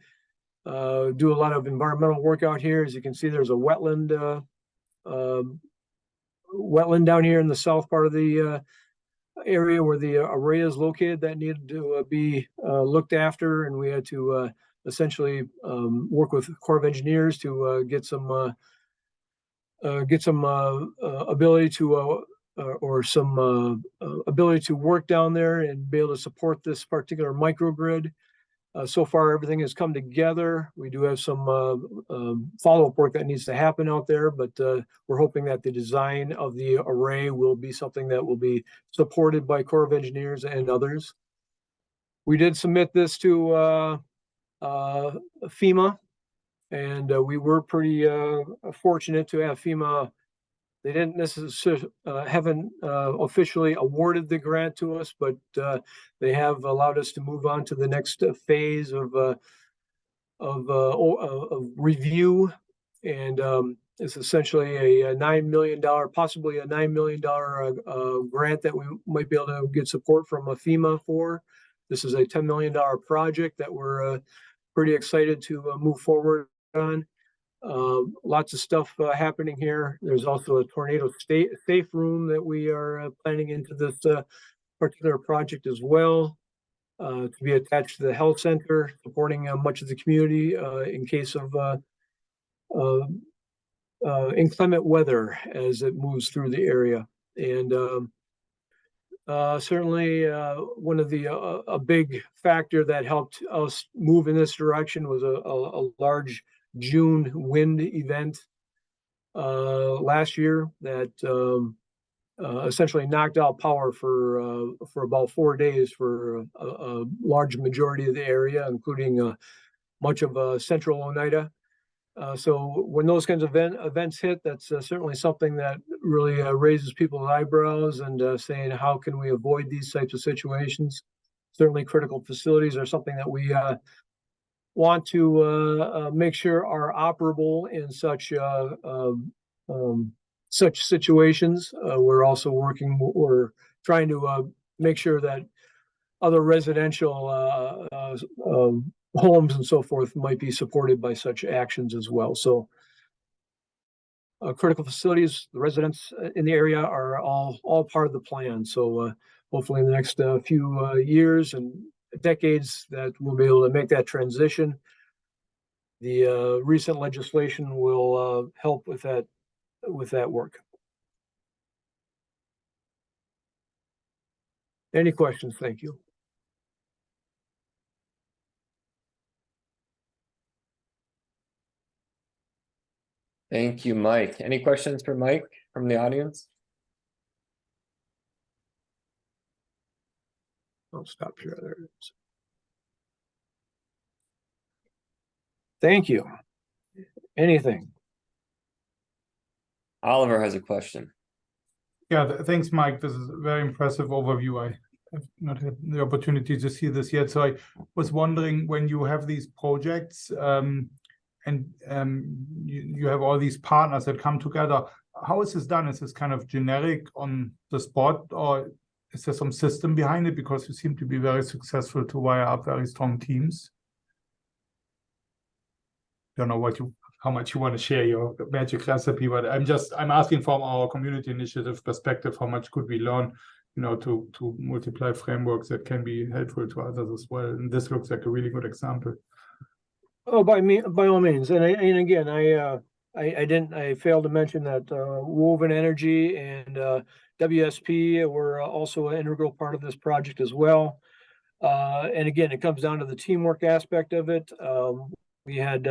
[SPEAKER 8] do a lot of environmental work out here. As you can see, there's a wetland down here in the south part of the area where the array is located that needed to be looked after, and we had to essentially work with Corps of Engineers to get some ability to or some ability to work down there and be able to support this particular microgrid. So far, everything has come together. We do have some follow-up work that needs to happen out there, but we're hoping that the design of the array will be something that will be supported by Corps of Engineers and others. We did submit this to FEMA, and we were pretty fortunate to have FEMA. They didn't necessarily haven't officially awarded the grant to us, but they have allowed us to move on to the next phase of review, and it's essentially a $9 million, possibly a $9 million grant that we might be able to get support from FEMA for. This is a $10 million project that we're pretty excited to move forward on. Lots of stuff happening here. There's also a tornado safe room that we are planning into this particular project as well, to be attached to the health center, supporting much of the community in case of inclement weather as it moves through the area. And certainly one of the a big factor that helped us move in this direction was a large June wind event last year that essentially knocked out power for about 4 days for a large majority of the area, including much of central Oneida. So when those kinds of events hit, that's certainly something that really raises people's eyebrows and saying, how can we avoid these types of situations? Certainly critical facilities are something that we want to make sure are operable in such situations. We're also we're trying to make sure that other residential homes and so forth might be supported by such actions as well. So critical facilities, the residents in the area are all part of the plan. So hopefully in the next few years and decades that we'll be able to make that transition. The recent legislation will help with that work. Any questions? Thank you.
[SPEAKER 3] Thank you, Mike. Any questions for Mike from the audience?
[SPEAKER 8] I'll stop here. There it is. Thank you. Anything?
[SPEAKER 3] Oliver has a question.
[SPEAKER 4] Yeah, thanks, Mike. This is a very impressive overview. I have not had the opportunity to see this yet. So I was wondering, when you have these projects and you have all these partners that come together, how is this done? Is this kind of generic on the spot, or is there some system behind it? Because you seem to be very successful to wire up very strong teams. Don't know how much you want to share your magic recipe, but I'm asking from our community initiative perspective, how much could we learn, to multiply frameworks that can be helpful to others as well. And this looks like a really good example.
[SPEAKER 8] Oh, by all means. And again, I failed to mention that Woven Energy and WSP were also an integral part of this project as well. And again, it comes down to the teamwork aspect of it. We had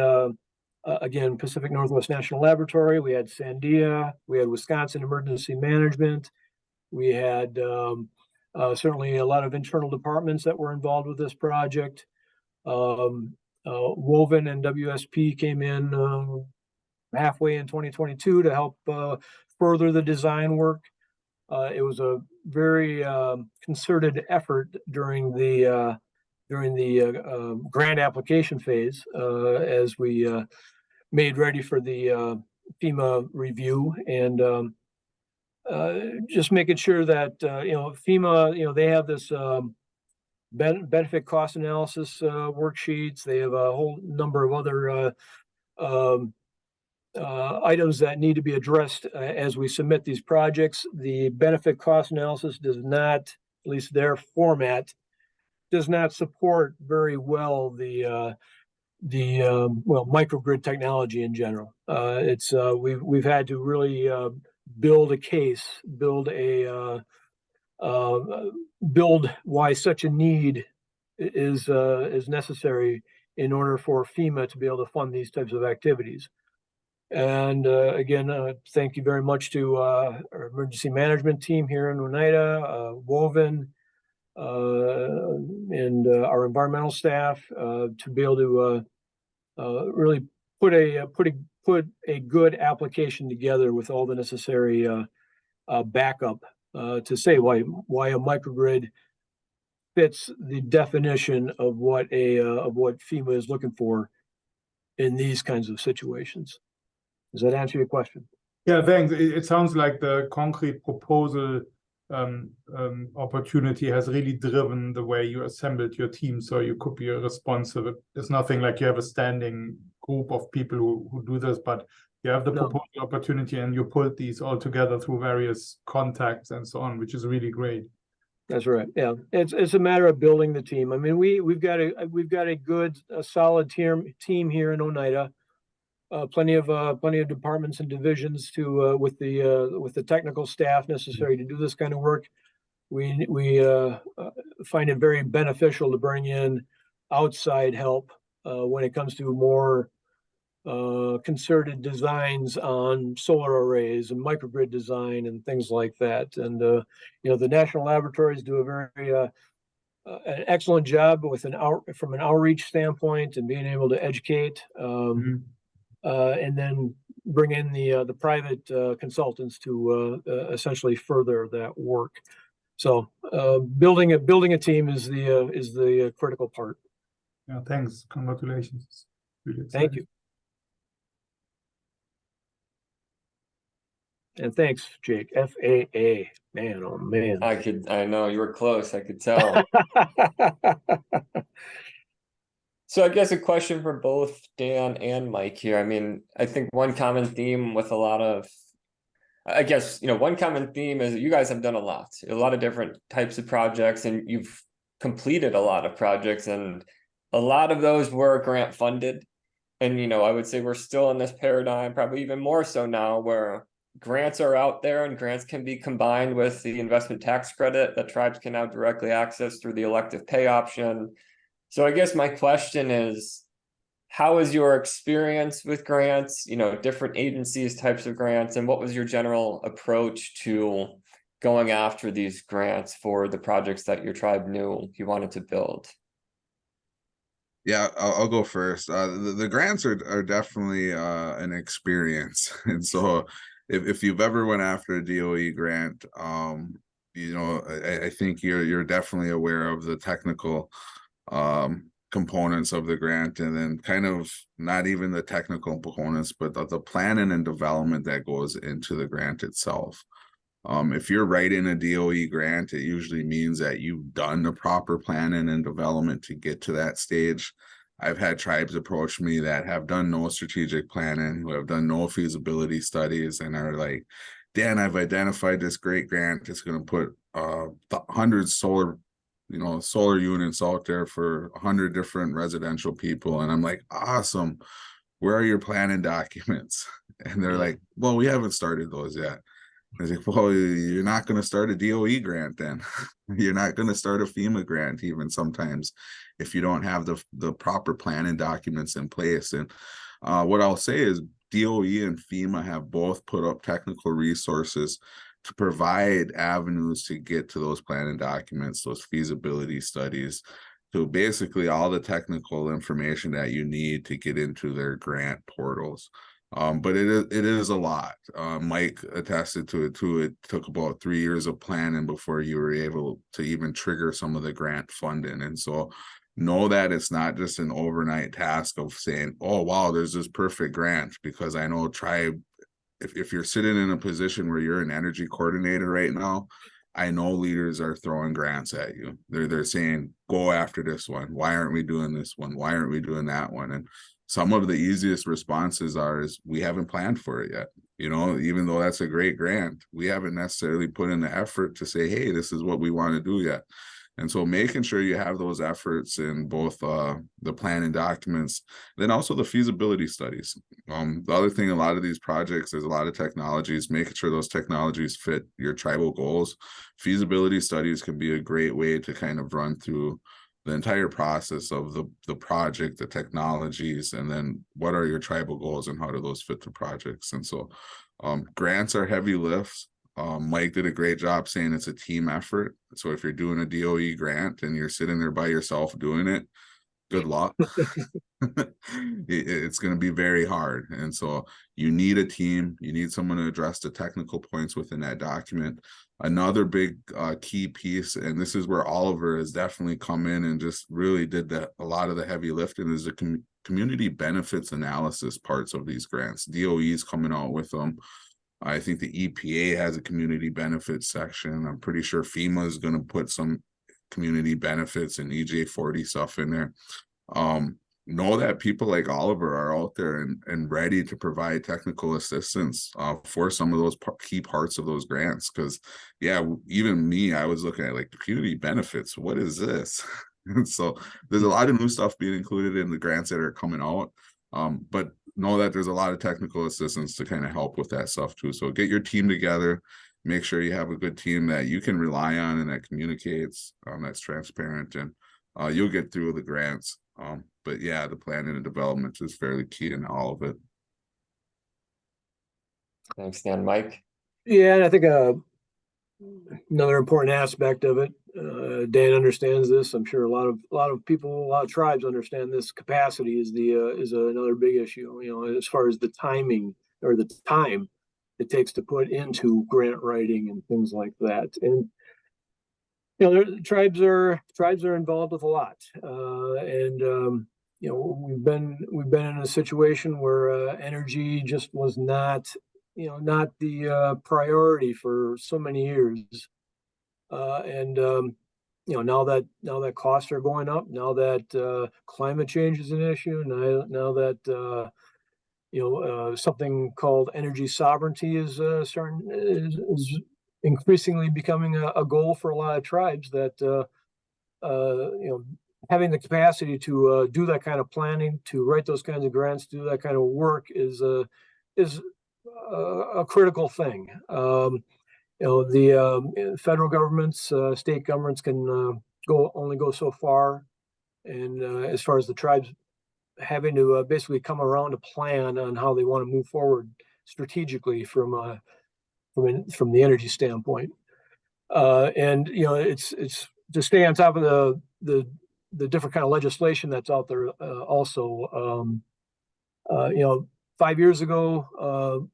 [SPEAKER 8] again, Pacific Northwest National Laboratory, we had Sandia, we had Wisconsin Emergency Management, we had certainly a lot of internal departments that were involved with this project. Woven and WSP came in halfway in 2022 to help further the design work. It was a very concerted effort during the grant application phase as we made ready for the FEMA review, and just making sure that FEMA, they have this benefit cost analysis worksheets. They have a whole number of other items that need to be addressed as we submit these projects. The benefit cost analysis does not, at least their format, does not support very well the microgrid technology in general. We've had to really build a case, build why such a need is necessary in order for FEMA to be able to fund these types of activities. And again, thank you very much to our emergency management team here in Oneida, Woven, and our environmental staff to be able to really put a good application together with all the necessary backup to say why a microgrid fits the definition of what FEMA is looking for in these kinds of situations. Does that answer your question?
[SPEAKER 4] Yeah, thanks. It sounds like the concrete proposal opportunity has really driven the way you assembled your team, so you could be responsive. It's nothing like you have a standing group of people who do this, but you have the proposal opportunity and you put these all together through various contacts and so on, which is really great.
[SPEAKER 8] That's right. Yeah, it's a matter of building the team. I mean, we've got a good, solid team here in Oneida. Plenty of departments and divisions to with the technical staff necessary to do this kind of work. We find it very beneficial to bring in outside help when it comes to more concerted designs on solar arrays and microgrid design and things like that. And the national laboratories do a very an excellent job with from an outreach standpoint and being able to educate. And then bring in the private consultants to essentially further that work. So building a team is the critical part.
[SPEAKER 4] Yeah, thanks. Congratulations. Really
[SPEAKER 8] Thank you. And thanks, Jake. FAA. Man, oh man.
[SPEAKER 3] I know you were close. I could tell. So I guess a question for both Dan and Mike here. I mean, I think one common theme with one common theme is that you guys have done a lot of different types of projects, and you've completed a lot of projects, and a lot of those were grant funded. And, I would say we're still in this paradigm, probably even more so now, where grants are out there and grants can be combined with the investment tax credit that tribes can now directly access through the elective pay option. So I guess my question is, how is your experience with grants, different agencies, types of grants, and what was your general approach to going after these grants for the projects that your tribe knew you wanted to build?
[SPEAKER 6] Yeah, I'll go first. The grants are definitely an experience. And so if you've ever went after a DOE grant, I think you're definitely aware of the technical components of the grant, and then kind of not even the technical components, but the planning and development that goes into the grant itself. If you're writing a DOE grant, it usually means that you've done the proper planning and development to get to that stage. I've had tribes approach me that have done no strategic planning, who have done no feasibility studies, and are like, Dan, I've identified this great grant. It's going to put 100 solar solar units out there for 100 different residential people. And I'm like, awesome. Where are your planning documents? And they're like, well, we haven't started those yet. I was like, well, you're not going to start a DOE grant then. You're not going to start a FEMA grant even sometimes if you don't have the proper planning documents in place. And what I'll say is DOE and FEMA have both put up technical resources to provide avenues to get to those planning documents, those feasibility studies, so basically all the technical information that you need to get into their grant portals. But it is a lot. Mike attested to it too. It took about 3 years of planning before you were able to even trigger some of the grant funding. And so know that it's not just an overnight task of saying, oh, wow, there's this perfect grant, because I know Tribe, if you're sitting in a position where you're an energy coordinator right now, I know leaders are throwing grants at you. They're saying, go after this one. Why aren't we doing this one? Why aren't we doing that one? And some of the easiest responses is we haven't planned for it yet. Even though that's a great grant, we haven't necessarily put in the effort to say, hey, this is what we want to do yet. And so making sure you have those efforts in both the planning documents, then also the feasibility studies. The other thing, a lot of these projects, there's a lot of technologies, making sure those technologies fit your tribal goals. Feasibility studies can be a great way to kind of run through the entire process of the project, the technologies, and then what are your tribal goals and how do those fit the projects. And so grants are heavy lifts. Mike did a great job saying it's a team effort. So if you're doing a DOE grant and you're sitting there by yourself doing it, good luck. It's going to be very hard. And so you need a team. You need someone to address the technical points within that document. Another big key piece, and this is where Oliver has definitely come in and just really did a lot of the heavy lifting, is the community benefits analysis parts of these grants. DOE is coming out with them. I think the EPA has a community benefits section. I'm pretty sure FEMA is going to put some community benefits and EJ40 stuff in there. Know that people like Oliver are out there and ready to provide technical assistance for some of those key parts of those grants. Because, yeah, even me, I was looking at like the community benefits. What is this? And so there's a lot of new stuff being included in the grants that are coming out. But know that there's a lot of technical assistance to kind of help with that stuff too. So get your team together, make sure you have a good team that you can rely on and that communicates, that's transparent, and you'll get through the grants. But yeah, the planning and development is fairly key in all of it.
[SPEAKER 3] Thanks, Dan. Mike?
[SPEAKER 8] Yeah, and I think another important aspect of it, Dan understands this. I'm sure a lot of people, a lot of tribes understand this. Capacity is another big issue. As far as the timing or the time it takes to put into grant writing and things like that. And tribes are involved with a lot, and we've been in a situation where energy just was not the priority for so many years, and now that costs are going up, now that climate change is an issue, now that something called energy sovereignty is increasingly becoming a goal for a lot of tribes, that having the capacity to do that kind of planning, to write those kinds of grants, do that kind of work is a critical thing. The federal governments, state governments can only go so far, and as far as the tribes having to basically come around a plan on how they want to move forward strategically from the energy standpoint, and it's to stay on top of the different kind of legislation that's out there. Also, 5 years ago,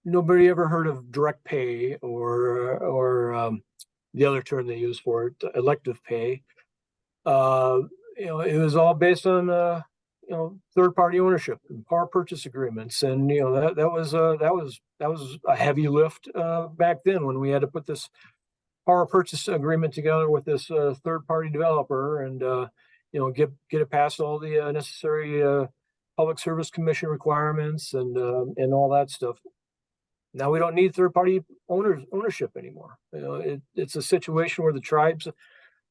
[SPEAKER 8] nobody ever heard of direct pay or the other term they use for it, elective pay. It was all based on third-party ownership and power purchase agreements, and that was a heavy lift back then when we had to put this power purchase agreement together with this third-party developer and get it past all the necessary Public Service Commission requirements and all that stuff. Now we don't need third-party ownership anymore. It's a situation where the tribes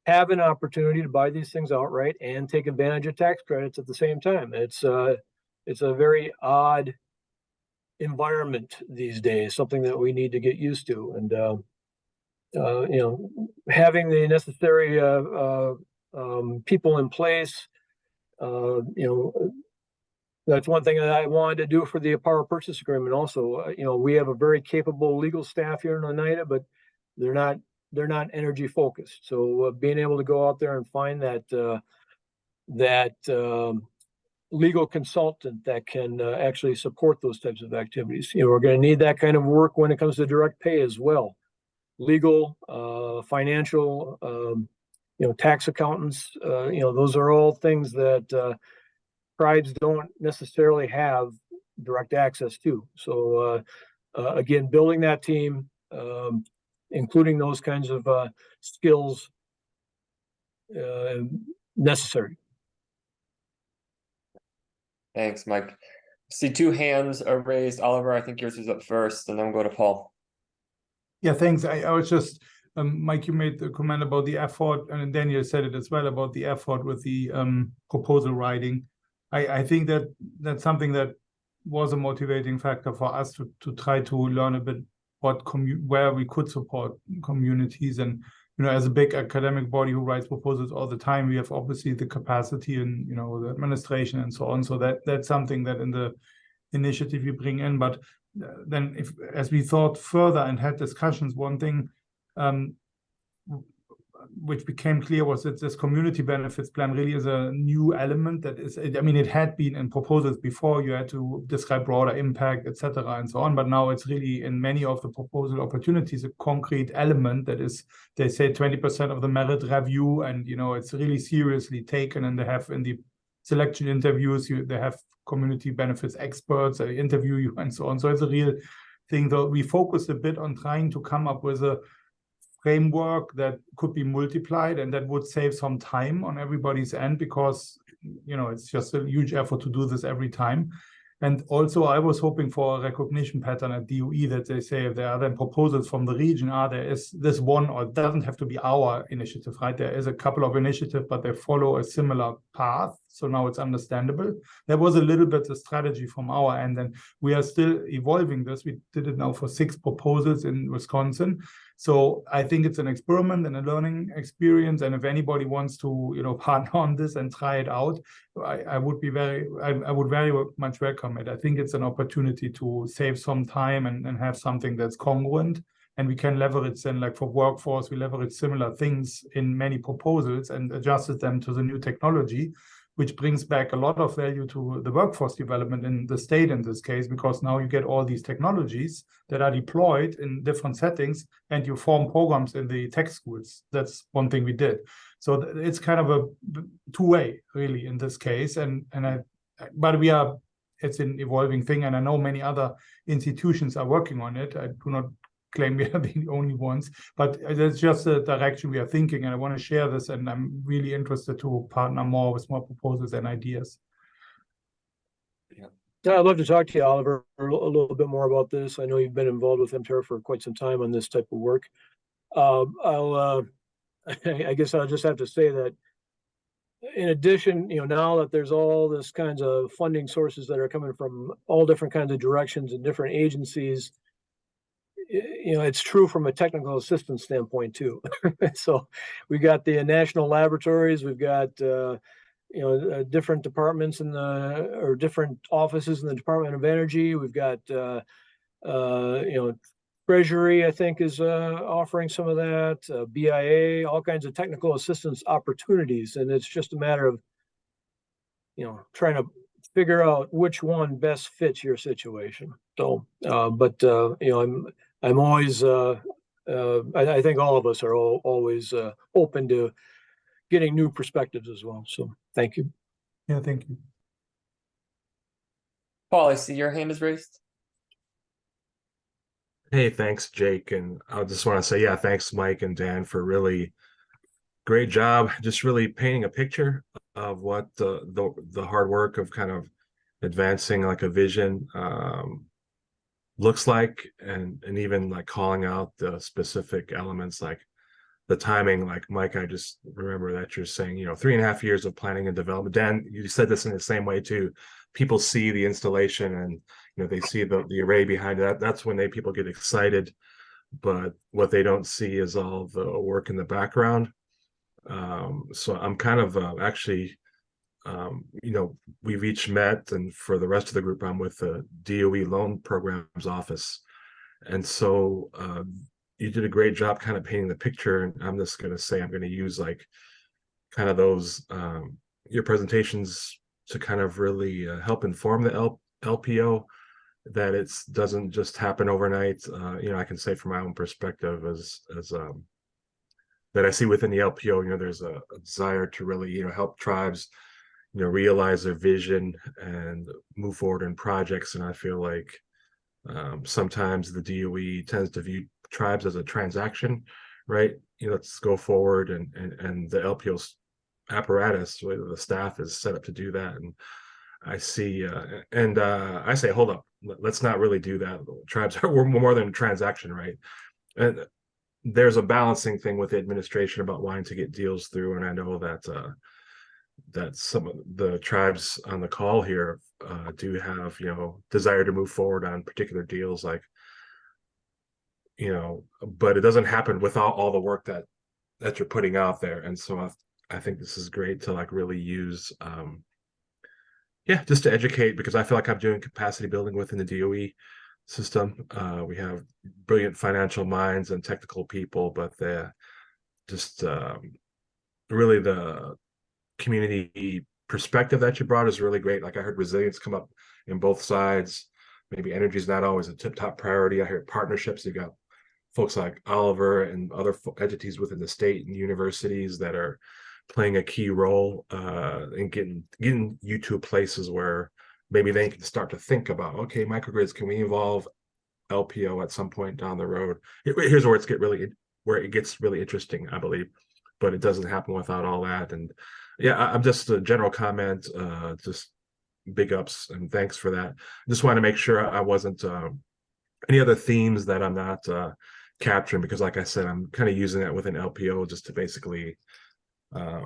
[SPEAKER 8] have an opportunity to buy these things outright and take advantage of tax credits at the same time. It's a very odd environment these days, something that we need to get used to. And having the necessary people in place, that's one thing that I wanted to do for the power purchase agreement. Also, we have a very capable legal staff here in Oneida, but they're not energy focused. So being able to go out there and find that legal consultant that can actually support those types of activities. We're going to need that kind of work when it comes to direct pay as well. Legal, financial, tax accountants, those are all things that tribes don't necessarily have direct access to. So again, building that team, including those kinds of skills necessary.
[SPEAKER 3] Thanks, Mike. See, 2 hands are raised. Oliver, I think yours is up first, and then we'll go to Paul.
[SPEAKER 4] Yeah, thanks. I was just, Mike, you made the comment about the effort, and Daniel said it as well about the effort with the proposal writing. I think that that's something that was a motivating factor for us to try to learn a bit where we could support communities. And as a big academic body who writes proposals all the time, we have obviously the capacity and the administration and so on. So that's something that in the initiative we bring in. But then, as we thought further and had discussions, one thing which became clear was that this community benefits plan really is a new element that is, it had been in proposals before. You had to describe broader impact, etc., and so on. But now it's really in many of the proposal opportunities a concrete element that is, they say 20% of the merit review, and it's really seriously taken. And they have in the selection interviews, they have community benefits experts, they interview you and so on. So it's a real thing. Though we focused a bit on trying to come up with a framework that could be multiplied and that would save some time on everybody's end, because it's just a huge effort to do this every time. And also I was hoping for a recognition pattern at DOE that they say if there are then proposals from the region, there is this one, or it doesn't have to be our initiative, right? There is a couple of initiatives, but they follow a similar path. So now it's understandable. There was a little bit of strategy from our end, and we are still evolving this. We did it now for 6 proposals in Wisconsin. So I think it's an experiment and a learning experience. And if anybody wants to, partner on this and try it out, I would very much welcome it. I think it's an opportunity to save some time and have something that's congruent. And we can leverage then, like for workforce, we leverage similar things in many proposals and adjusted them to the new technology, which brings back a lot of value to the workforce development in the state in this case, because now you get all these technologies that are deployed in different settings and you form programs in the tech schools. That's one thing we did. So it's kind of a two-way really in this case. But it's an evolving thing. And I know many other institutions are working on it. I do not claim we are the only ones, but that's just the direction we are thinking. And I want to share this, and I'm really interested to partner more with more proposals and ideas.
[SPEAKER 8] Yeah, I'd love to talk to you, Oliver, a little bit more about this. I know you've been involved with MTERA for quite some time on this type of work. I guess I'll just have to say that in addition, now that there's all this kinds of funding sources that are coming from all different kinds of directions and different agencies, it's true from a technical assistance standpoint too. So we got the national laboratories, we've got different departments or different offices in the Department of Energy. We've got Treasury, I think, is offering some of that, BIA, all kinds of technical assistance opportunities, and it's just a matter of trying to figure out which one best fits your situation. So, I'm always, I think all of us are always open to getting new perspectives as well. So thank you.
[SPEAKER 4] Yeah, thank you.
[SPEAKER 3] Paul, I see your hand is raised.
[SPEAKER 9] Hey, thanks, Jake. And I just want to say, yeah, thanks, Mike and Dan, for really great job. Just really painting a picture of what the hard work of kind of advancing like a vision looks like, and even like calling out the specific elements like the timing, like Mike, I just remember that you're saying, 3.5 years of planning and development. Dan, you said this in the same way too. People see the installation and they see the array behind that. That's when people get excited, but what they don't see is all the work in the background. So I'm kind of actually, we've each met, and for the rest of the group, I'm with the DOE Loan Programs Office, and so you did a great job kind of painting the picture. And I'm just going to say I'm going to use like kind of those your presentations to kind of really help inform the LPO, that it doesn't just happen overnight. I can say from my own perspective as that I see within the LPO, there's a desire to really, help tribes, realize their vision and move forward in projects. And I feel like sometimes the DOE tends to view tribes as a transaction, right? Let's go forward, and the LPO's apparatus, the staff is set up to do that. And I see, I say, hold up, let's not really do that. Tribes we're more than a transaction, right? And there's a balancing thing with the administration about wanting to get deals through. And I know that that some of the tribes on the call here do have, desire to move forward on particular deals, like, but it doesn't happen without all the work that you're putting out there. And so I think this is great to like really use, just to educate, because I feel like I'm doing capacity building within the DOE system. We have brilliant financial minds and technical people, but they're just really the community perspective that you brought is really great. Like I heard resilience come up in both sides. Maybe energy is not always a tip-top priority. I heard partnerships. You got folks like Oliver and other entities within the state and universities that are playing a key role in getting you to places where maybe they can start to think about, okay, microgrids, can we involve LPO at some point down the road? Here's where it gets really interesting, I believe, but it doesn't happen without all that. And I'm just a general comment, just big ups and thanks for that. Just want to make sure I wasn't any other themes that I'm not capturing, because like I said, I'm kind of using that within LPO just to basically try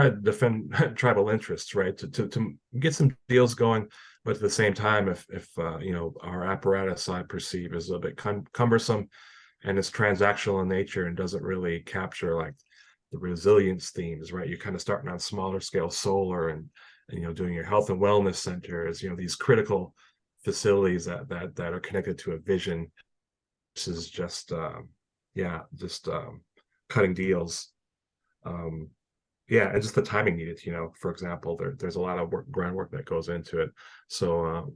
[SPEAKER 9] to defend tribal interests, right? To get some deals going, but at the same time, if our apparatus I perceive is a bit cumbersome and it's transactional in nature and doesn't really capture like the resilience themes, right? You're kind of starting on smaller scale solar and doing your health and wellness centers, these critical facilities that are connected to a vision. This is just cutting deals. And just the timing needed, for example, there's a lot of groundwork that goes into it. So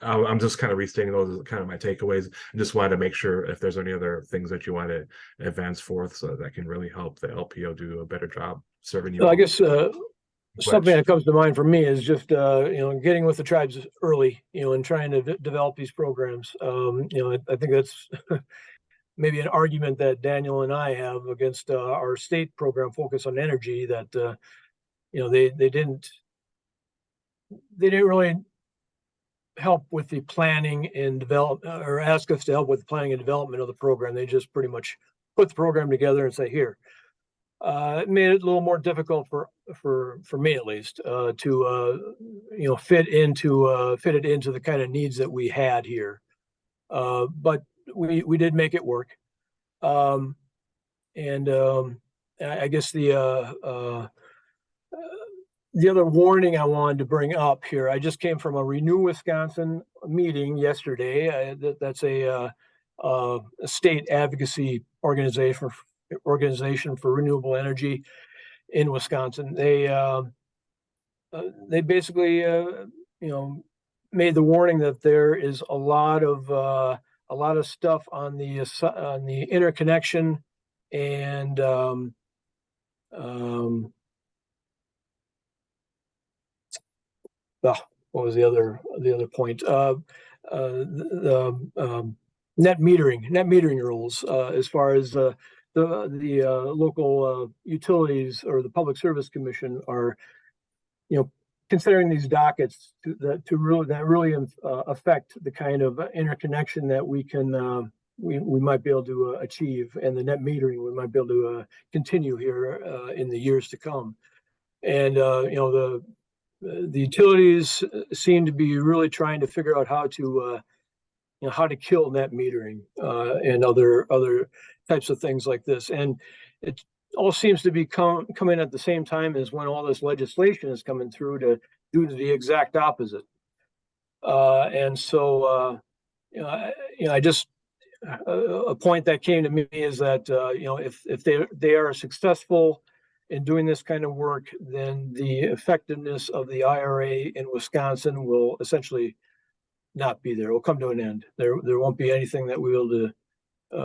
[SPEAKER 9] I'm just kind of restating those as kind of my takeaways. I just wanted to make sure if there's any other things that you want to advance forth so that can really help the LPO do a better job serving you.
[SPEAKER 8] I guess something that comes to mind for me is just getting with the tribes early, and trying to develop these programs. I think that's maybe an argument that Daniel and I have against our state program Focus on Energy, that they didn't really help with the planning and develop, or ask us to help with the planning and development of the program. They just pretty much put the program together and say, here. It made it a little more difficult for me, at least, to fit it into the kind of needs that we had here. But we did make it work. I guess the other warning I wanted to bring up here, I just came from a Renew Wisconsin meeting yesterday. That's a state advocacy organization for renewable energy in Wisconsin. They basically made the warning that there is a lot of stuff on the interconnection and what was the other point? The net metering rules, as far as the local utilities or the Public Service Commission are, considering these dockets that really affect the kind of interconnection that we can we might be able to achieve, and the net metering we might be able to continue here in the years to come. And the utilities seem to be really trying to figure out how to how to kill net metering and other types of things like this. And it all seems to be coming at the same time as when all this legislation is coming through to do the exact opposite. And so I just a point that came to me is that if they are successful in doing this kind of work, then the effectiveness of the IRA in Wisconsin will essentially not be there. It will come to an end. There won't be anything that we will to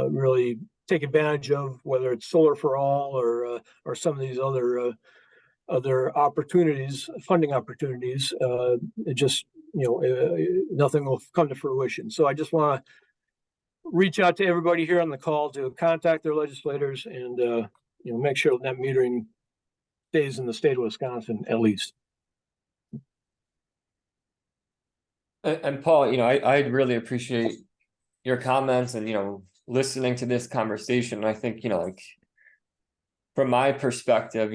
[SPEAKER 8] really take advantage of, whether it's solar for all or some of these other opportunities, funding opportunities. It just nothing will come to fruition. So I just want to reach out to everybody here on the call to contact their legislators and make sure that metering stays in the state of Wisconsin at least.
[SPEAKER 3] And Paul, I really appreciate your comments and listening to this conversation. I think like from my perspective,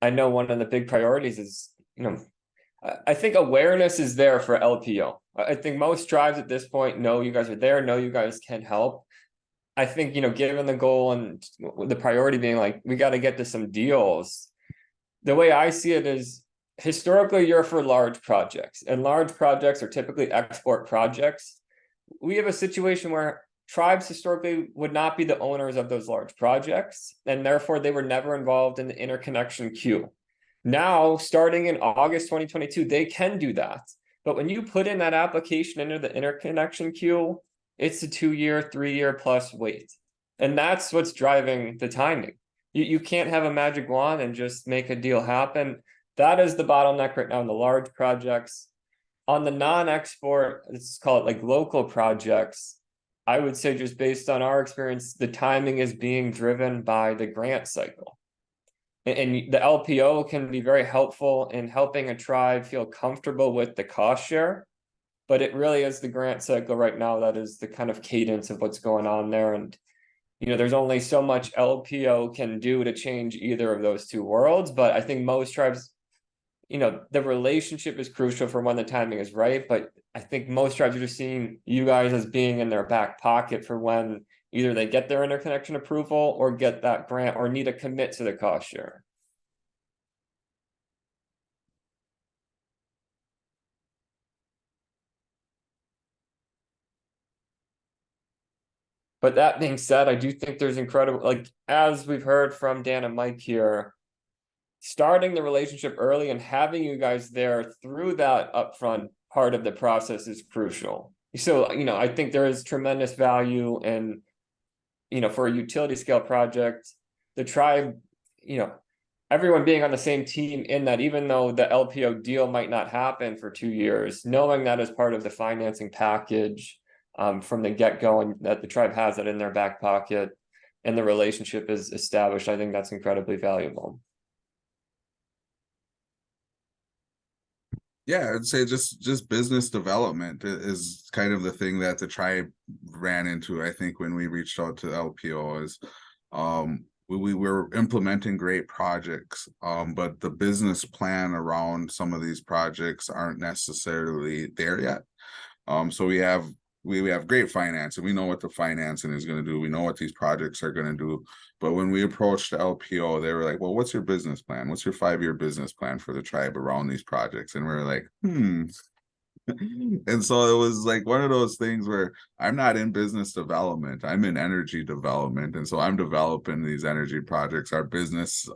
[SPEAKER 3] I know one of the big priorities is I think awareness is there for LPO. I think most tribes at this point know you guys are there, know you guys can help. I think, given the goal and the priority being like, we got to get to some deals. The way I see it is historically you're for large projects, and large projects are typically export projects. We have a situation where tribes historically would not be the owners of those large projects, and therefore they were never involved in the interconnection queue. Now, starting in August 2022, they can do that. But when you put in that application into the interconnection queue, it's a 2-year, 3-year plus wait. And that's what's driving the timing. You can't have a magic wand and just make a deal happen. That is the bottleneck right now in the large projects. On the non-export, let's call it like local projects, I would say just based on our experience, the timing is being driven by the grant cycle. And the LPO can be very helpful in helping a tribe feel comfortable with the cost share, but it really is the grant cycle right now that is the kind of cadence of what's going on there. And there's only so much LPO can do to change either of those two worlds, but I think most tribes, the relationship is crucial for when the timing is right, but I think most tribes are just seeing you guys as being in their back pocket for when either they get their interconnection approval or get that grant or need to commit to the cost share. But that being said, I do think there's incredible, like as we've heard from Dan and Mike here, starting the relationship early and having you guys there through that upfront part of the process is crucial. So, I think there is tremendous value in for a utility scale project, the tribe, everyone being on the same team in that, even though the LPO deal might not happen for 2 years, knowing that as part of the financing package from the get-go and that the tribe has it in their back pocket and the relationship is established, I think that's incredibly valuable.
[SPEAKER 6] Yeah, I'd say just business development is kind of the thing that the tribe ran into. I think when we reached out to LPO is we were implementing great projects, but the business plan around some of these projects aren't necessarily there yet. So we have great financing. We know what the financing is going to do. We know what these projects are going to do. But when we approached the LPO, they were like, well, what's your business plan? What's your 5-year business plan for the tribe around these projects? And we were like, And so it was like one of those things where I'm not in business development. I'm in energy development. And so I'm developing these energy projects. Our business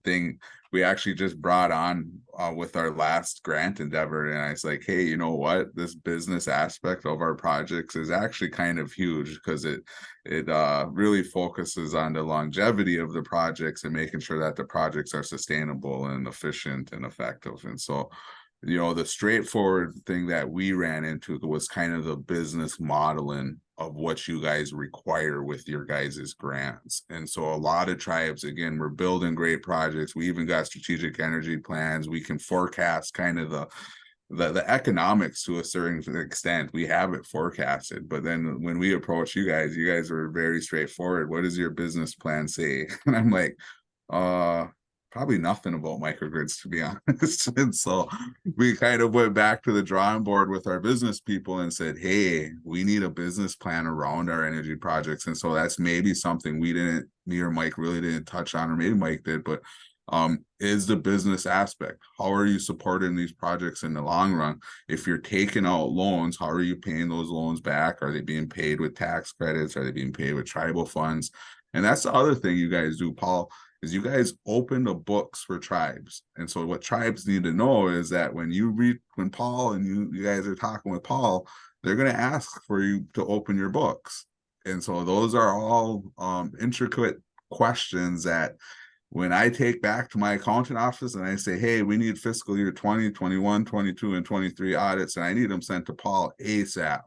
[SPEAKER 6] thing, we actually just brought on with our last grant endeavor. And I was like, hey, you know what? This business aspect of our projects is actually kind of huge because it really focuses on the longevity of the projects and making sure that the projects are sustainable and efficient and effective. And so the straightforward thing that we ran into was kind of the business modeling of what you guys require with your guys' grants. And so a lot of tribes, again, we're building great projects. We even got strategic energy plans. We can forecast kind of the economics to a certain extent, we have it forecasted. But then when we approach you guys are very straightforward. What does your business plan say? And I'm like, probably nothing about microgrids, to be honest. And so we kind of went back to the drawing board with our business people and said, hey, we need a business plan around our energy projects. And so that's maybe something me or Mike really didn't touch on, or maybe Mike did, but is the business aspect. How are you supporting these projects in the long run? If you're taking out loans, how are you paying those loans back? Are they being paid with tax credits? Are they being paid with tribal funds? And that's the other thing you guys do, Paul, is you guys open the books for tribes. And so what tribes need to know is that when Paul and you guys are talking with Paul, they're going to ask for you to open your books. And so those are all intricate questions that when I take back to my accounting office and I say, hey, we need fiscal year 20, 21, 22, and 23 audits, and I need them sent to Paul ASAP.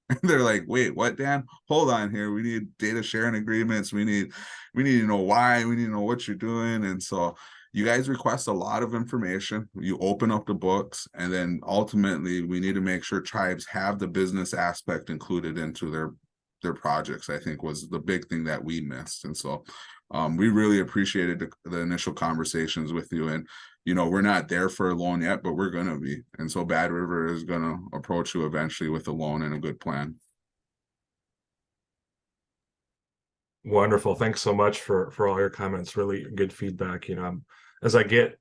[SPEAKER 6] And they're like, wait, what, Dan? Hold on here. We need data sharing agreements. We need to know why. We need to know what you're doing. And so you guys request a lot of information. You open up the books, and then ultimately we need to make sure tribes have the business aspect included into their projects, I think was the big thing that we missed. And so we really appreciated the initial conversations with you. And, we're not there for a loan yet, but we're going to be. And so Bad River is going to approach you eventually with a loan and a good plan.
[SPEAKER 9] Wonderful. Thanks so much for all your comments. Really good feedback. As I get,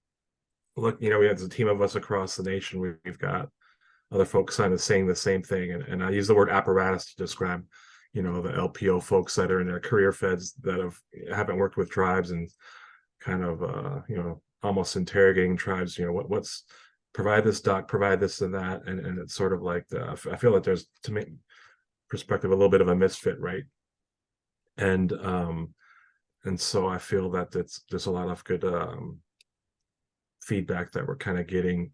[SPEAKER 9] we have a team of us across the nation. We've got other folks kind of saying the same thing. And I use the word apparatus to describe, the LPO folks that are in their career feds that haven't worked with tribes and kind of, almost interrogating tribes, what's provide this doc, provide this and that. And it's sort of like I feel like there's, to make perspective, a little bit of a misfit, right? And so I feel that there's a lot of good feedback that we're kind of getting,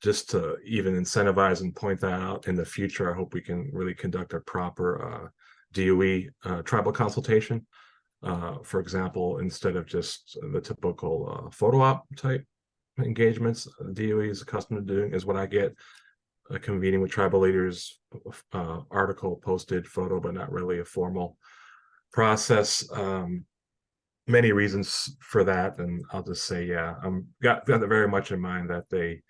[SPEAKER 9] just to even incentivize and point that out in the future. I hope we can really conduct a proper DOE tribal consultation. For example, instead of just the typical photo op type engagements, DOE is accustomed to doing, is what I get, a convening with tribal leaders, article posted, photo, but not really a formal process. Many reasons for that, and I'll just say, got that very much in mind, that they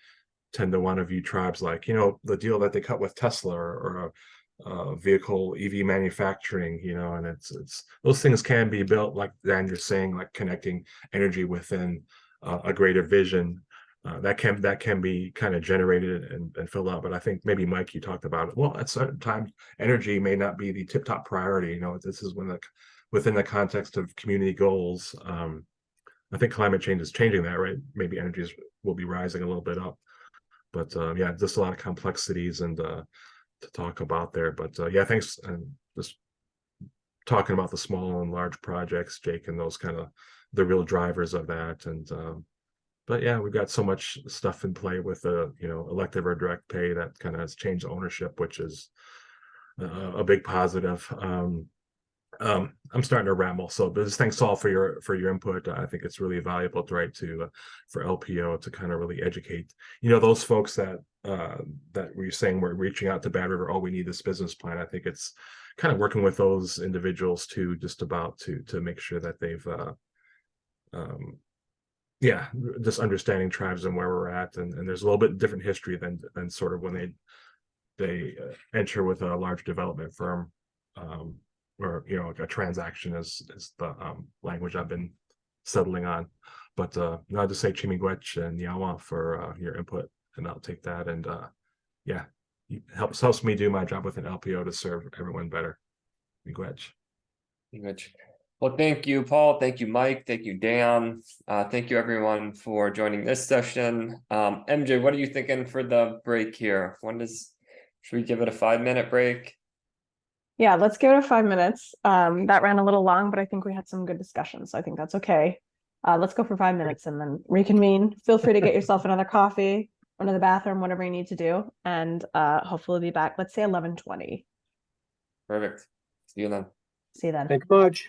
[SPEAKER 9] tend to want to view tribes like, the deal that they cut with Tesla or vehicle EV manufacturing, and it's those things can be built, like Dan, you're saying, like connecting energy within a greater vision. That can be kind of generated and filled out. But I think maybe, Mike, you talked about it. Well, at certain times, energy may not be the tip-top priority. This is within the context of community goals. I think climate change is changing that, right? Maybe energies will be rising a little bit up. But just a lot of complexities and to talk about there. But thanks. And just talking about the small and large projects, Jake, and those kind of the real drivers of that. And but we've got so much stuff in play with elective or direct pay that kind of has changed ownership, which is a big positive. I'm starting to ramble, so but just thanks all for your input. I think it's really valuable for LPO to kind of really educate those folks that we're saying we're reaching out to Bad River. Oh, we need this business plan. I think it's kind of working with those individuals too, just about to make sure that they've just understanding tribes and where we're at, and there's a little bit different history than sort of when they enter with a large development firm. Or like a transaction is the language I've been settling on. But I'll just say Chimigwech and Yawa for your input, and I'll take that. And it helps me do my job with an LPO to serve everyone better. Miigwech.
[SPEAKER 3] Well, thank you, Paul. Thank you, Mike. Thank you, Dan. Thank you, everyone, for joining this session. MJ, what are you thinking for the break here? Should we give it a 5-minute break?
[SPEAKER 1] Yeah, let's give it a 5 minutes. That ran a little long, but I think we had some good discussions, so I think that's okay. Let's go for 5 minutes and then reconvene. Feel free to get yourself another coffee, run to the bathroom, whatever you need to do, and hopefully we'll be back. Let's say 11:20.
[SPEAKER 3] Perfect. See you then.
[SPEAKER 1] See you then.
[SPEAKER 8] Thanks much.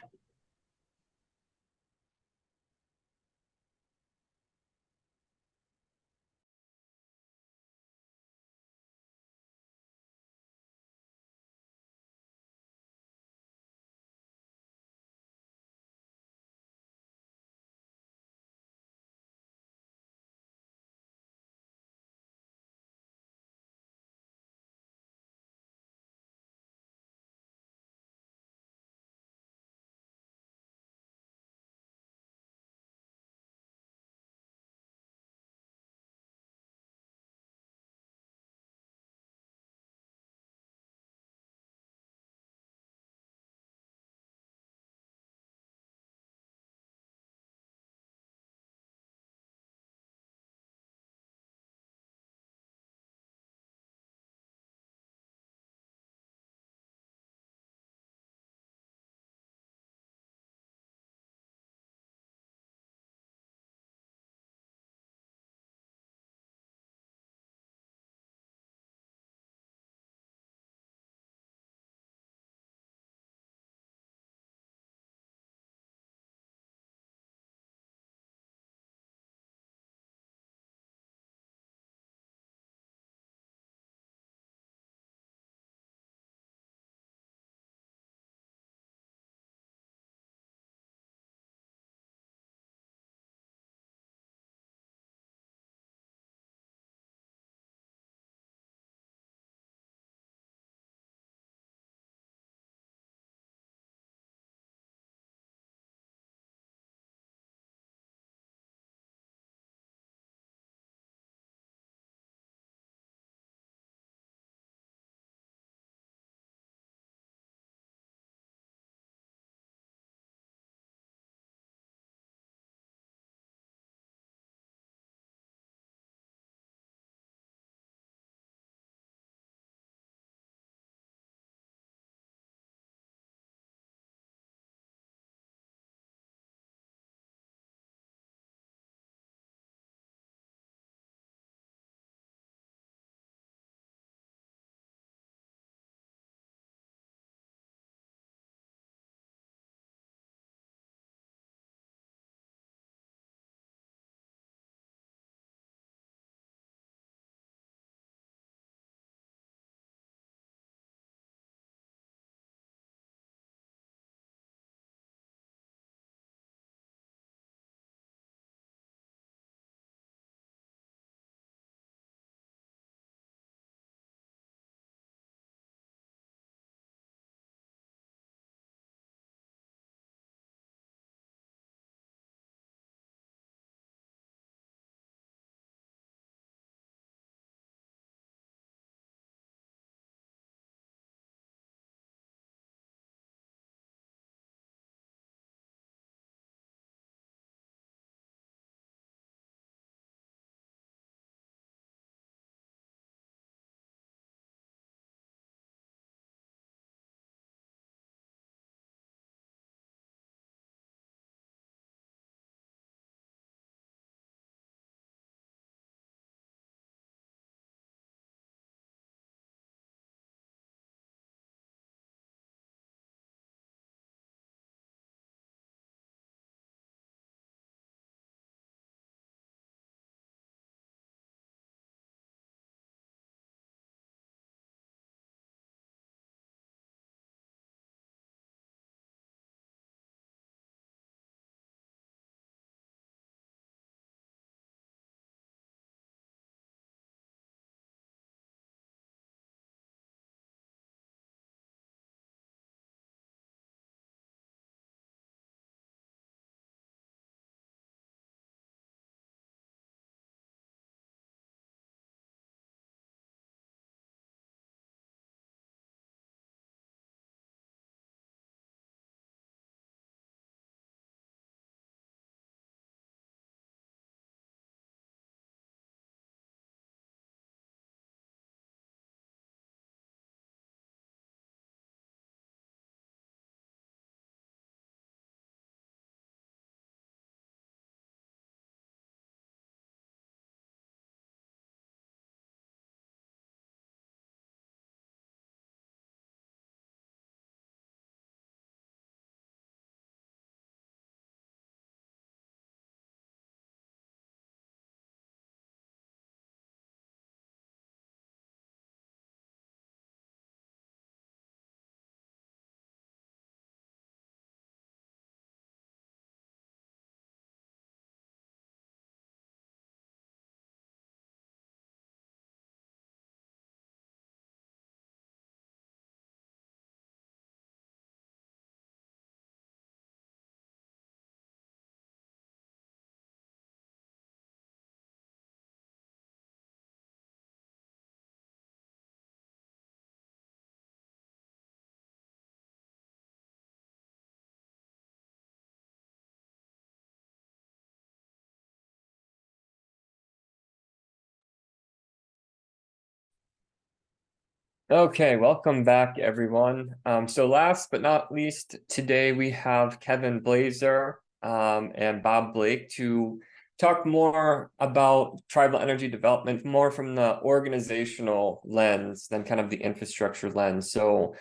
[SPEAKER 3] Okay, welcome back, everyone. So last but not least, today we have Kevin Blaser and Bob Blake to talk more about tribal energy development, more from the organizational lens than kind of the infrastructure lens. So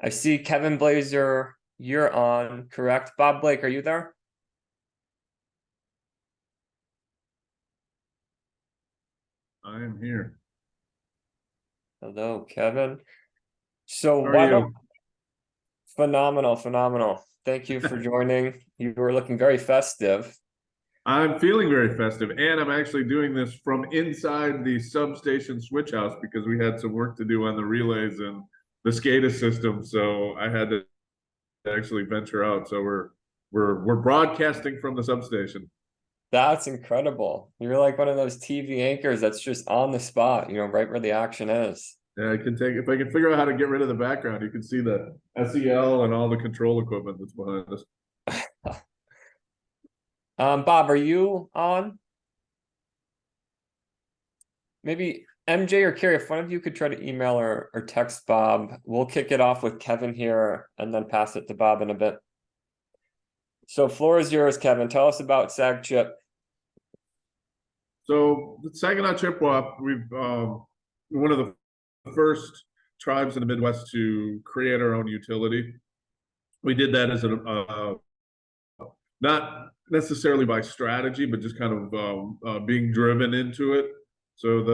[SPEAKER 3] I see Kevin Blaser, you're on, correct? Bob Blake, are you there?
[SPEAKER 10] I am here.
[SPEAKER 3] Hello, Kevin. So
[SPEAKER 10] How are
[SPEAKER 3] why
[SPEAKER 10] you?
[SPEAKER 3] don't phenomenal, phenomenal. Thank you for joining. You were looking very festive.
[SPEAKER 10] I'm feeling very festive, and I'm actually doing this from inside the substation switch house because we had some work to do on the relays and the SCADA system, so I had to actually venture out. So we're broadcasting from the substation.
[SPEAKER 3] That's incredible. You're like one of those TV anchors that's just on the spot, right where the action is.
[SPEAKER 10] Yeah, I can take if I can figure out how to get rid of the background, you can see the SEL and all the control equipment that's behind us.
[SPEAKER 3] Bob, are you on? Maybe MJ or Carrie, if one of you could try to email or text Bob, we'll kick it off with Kevin here and then pass it to Bob in a bit. So floor is yours, Kevin. Tell us about Sag Chip.
[SPEAKER 10] So the Saginaw Chippewa, we've one of the first tribes in the Midwest to create our own utility. We did that as a not necessarily by strategy, but just kind of being driven into it. So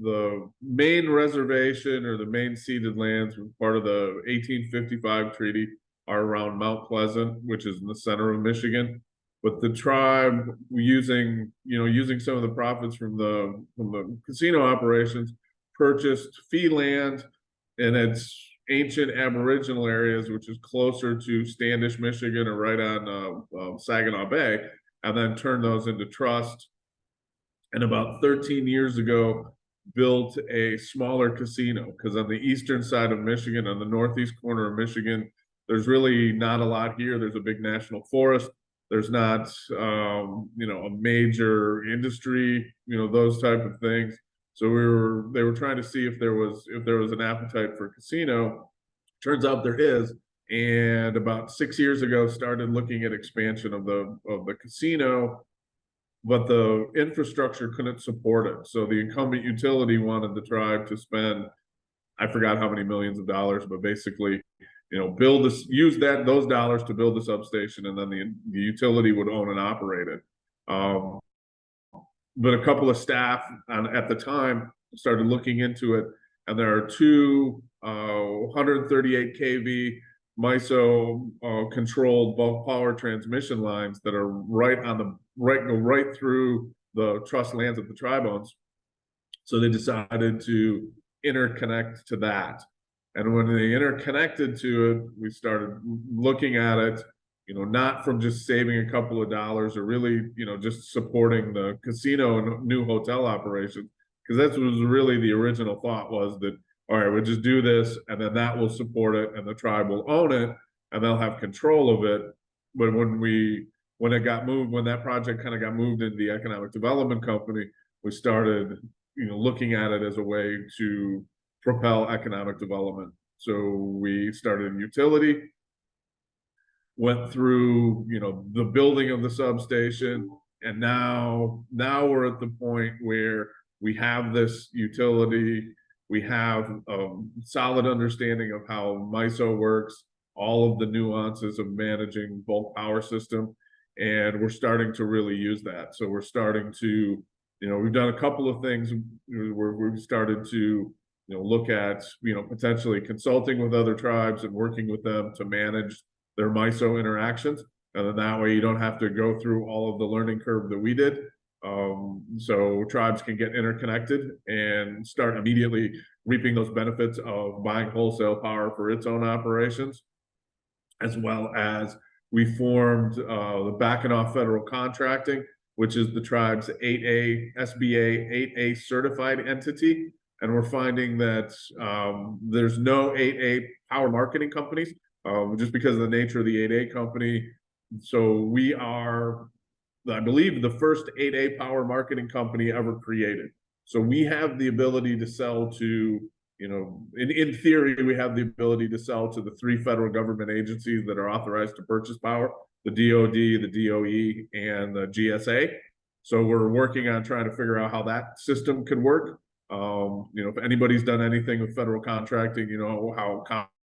[SPEAKER 10] the main reservation or the main ceded lands, part of the 1855 treaty, are around Mount Pleasant, which is in the center of Michigan. But the tribe, using some of the profits from the casino operations, purchased fee land in its ancient Aboriginal areas, which is closer to Standish, Michigan, or right on Saginaw Bay, and then turned those into trust. And about 13 years ago, built a smaller casino, because on the eastern side of Michigan, on the northeast corner of Michigan, there's really not a lot here. There's a big national forest. There's not, a major industry, those type of things. So they were trying to see if there was an appetite for a casino. Turns out there is. And about 6 years ago, started looking at expansion of the casino, but the infrastructure couldn't support it. So the incumbent utility wanted the tribe to spend, I forgot how many millions of dollars, but basically, use those dollars to build the substation, and then the utility would own and operate it. But a couple of staff at the time started looking into it, and there are two 138 kV MISO controlled bulk power transmission lines that are go right through the trust lands that the tribe owns. So they decided to interconnect to that. And when they interconnected to it, we started looking at it, not from just saving a couple of dollars or really, just supporting the casino and new hotel operations. Because that was really the original thought, was that, all right, we'll just do this and then that will support it and the tribe will own it and they'll have control of it. But when it got moved, when that project kind of got moved into the economic development company, we started, looking at it as a way to propel economic development. So we started a utility, went through, the building of the substation, and now we're at the point where we have this utility, we have a solid understanding of how MISO works, all of the nuances of managing bulk power system, and we're starting to really use that. So we're starting to, we've done a couple of things where we've started to, look at, potentially consulting with other tribes and working with them to manage their MISO interactions. And then that way you don't have to go through all of the learning curve that we did. So tribes can get interconnected and start immediately reaping those benefits of buying wholesale power for its own operations, as well as we formed the Saginaw Federal Contracting, which is the tribe's 8A, SBA 8A certified entity. And we're finding that there's no 8A power marketing companies, just because of the nature of the 8A company. So we are, I believe, the first 8A power marketing company ever created. So we have the ability to sell to you know, in theory, we have the ability to sell to the 3 federal government agencies that are authorized to purchase power, the DOD, the DOE, and the GSA. So we're working on trying to figure out how that system could work. You know, if anybody's done anything with federal contracting, you know how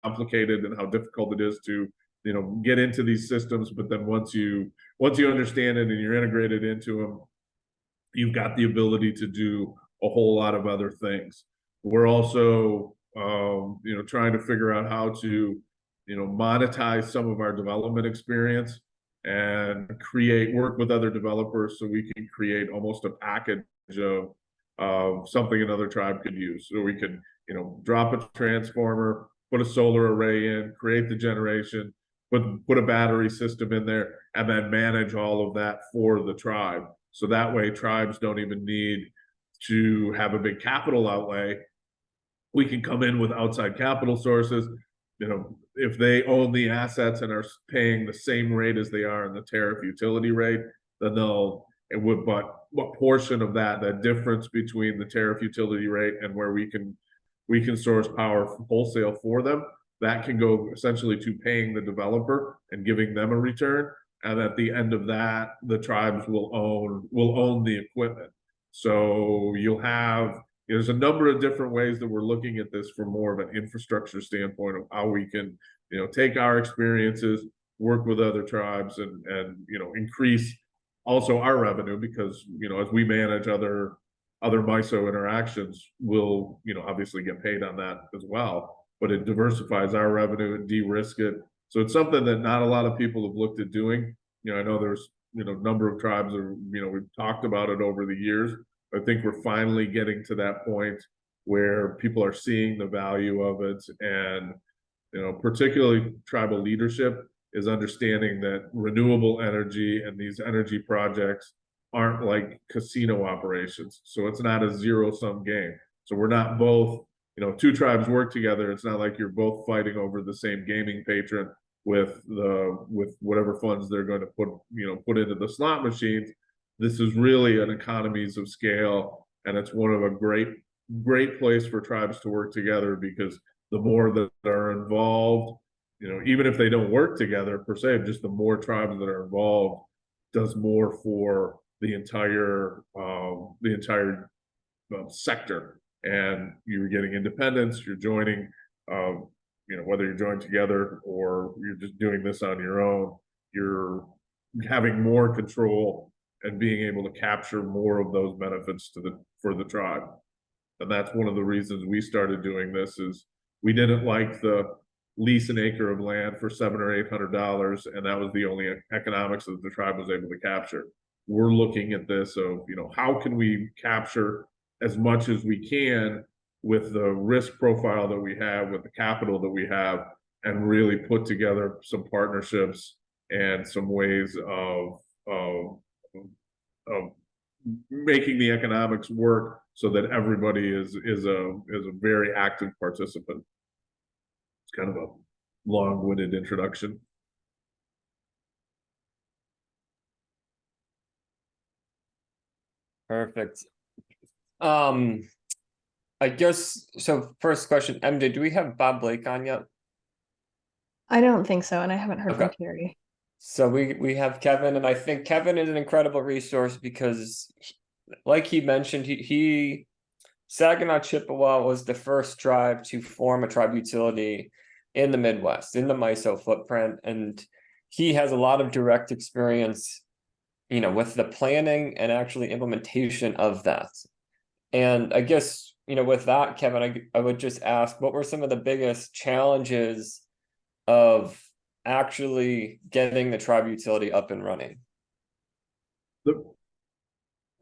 [SPEAKER 10] complicated and how difficult it is to, you know, get into these systems. But then once you understand it and you're integrated into them, you've got the ability to do a whole lot of other things. We're also, you know, trying to figure out how to, you know, monetize some of our development experience and work with other developers so we can create almost a package of something another tribe could use. So we could, you know, drop a transformer, put a solar array in, create the generation, put a battery system in there, and then manage all of that for the tribe. So that way tribes don't even need to have a big capital outlay. We can come in with outside capital sources. You know, if they own the assets and are paying the same rate as they are in the tariff utility rate, then but what portion of that difference between the tariff utility rate and where we can source power wholesale for them, that can go essentially to paying the developer and giving them a return. And at the end of that, the tribes will own the equipment. So there's a number of different ways that we're looking at this from more of an infrastructure standpoint of how we can, you know, take our experiences, work with other tribes, and you know, increase also our revenue, because, you know, as we manage other MISO interactions, we'll, you know, obviously get paid on that as well. But it diversifies our revenue and de-risk it. So it's something that not a lot of people have looked at doing. You know, I know there's, you know, a number of tribes are, you know, we've talked about it over the years. I think we're finally getting to that point where people are seeing the value of it. And, you know, particularly tribal leadership is understanding that renewable energy and these energy projects aren't like casino operations. So it's not a zero-sum game. So we're not both, you know, 2 tribes work together. It's not like you're both fighting over the same gaming patron with whatever funds they're going to put into the slot machines. This is really an economies of scale, and it's one of a great place for tribes to work together, because the more that are involved, you know, even if they don't work together per se, just the more tribes that are involved does more for the entire sector. And you're getting independence, you're joining, you know, whether you're joined together or you're just doing this on your own, you're having more control and being able to capture more of those benefits for the tribe. And that's one of the reasons we started doing this. Is we didn't like the lease an acre of land for $700 or $800, and that was the only economics that the tribe was able to capture. We're looking at this of, you know, how can we capture as much as we can with the risk profile that we have, with the capital that we have, and really put together some partnerships and some ways of making the economics work so that everybody is a very active participant. It's kind of a long-winded introduction.
[SPEAKER 3] Perfect. I guess so. First question, MJ, do we have Bob Blake on yet?
[SPEAKER 1] I don't think so, and I haven't heard from
[SPEAKER 3] Okay.
[SPEAKER 1] Carrie.
[SPEAKER 3] So we have Kevin, and I think Kevin is an incredible resource because, like he mentioned, he Saginaw Chippewa was the first tribe to form a tribe utility in the Midwest, in the MISO footprint, and he has a lot of direct experience, you know, with the planning and actually implementation of that. And I guess, you know, with that, Kevin, I would just ask, what were some of the biggest challenges of actually getting the tribe utility up and running?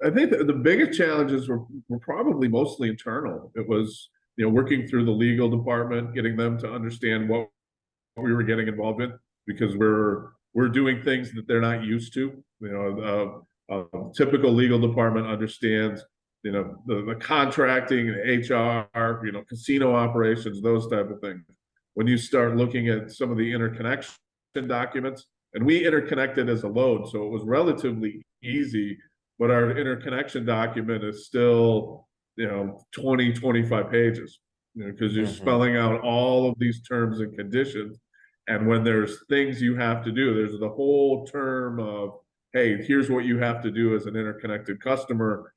[SPEAKER 10] I think the biggest challenges were probably mostly internal. It was, you know, working through the legal department, getting them to understand what we were getting involved in, because we're doing things that they're not used to. You know, a typical legal department understands, you know, the contracting, the HR, you know, casino operations, those type of things. When you start looking at some of the interconnection documents, and we interconnected as a load, so it was relatively easy, but our interconnection document is still, you know, 20, 25 pages. because you're
[SPEAKER 3] Mhm.
[SPEAKER 10] spelling out all of these terms and conditions. And when there's things you have to do, there's the whole term of, hey, here's what you have to do as an interconnected customer.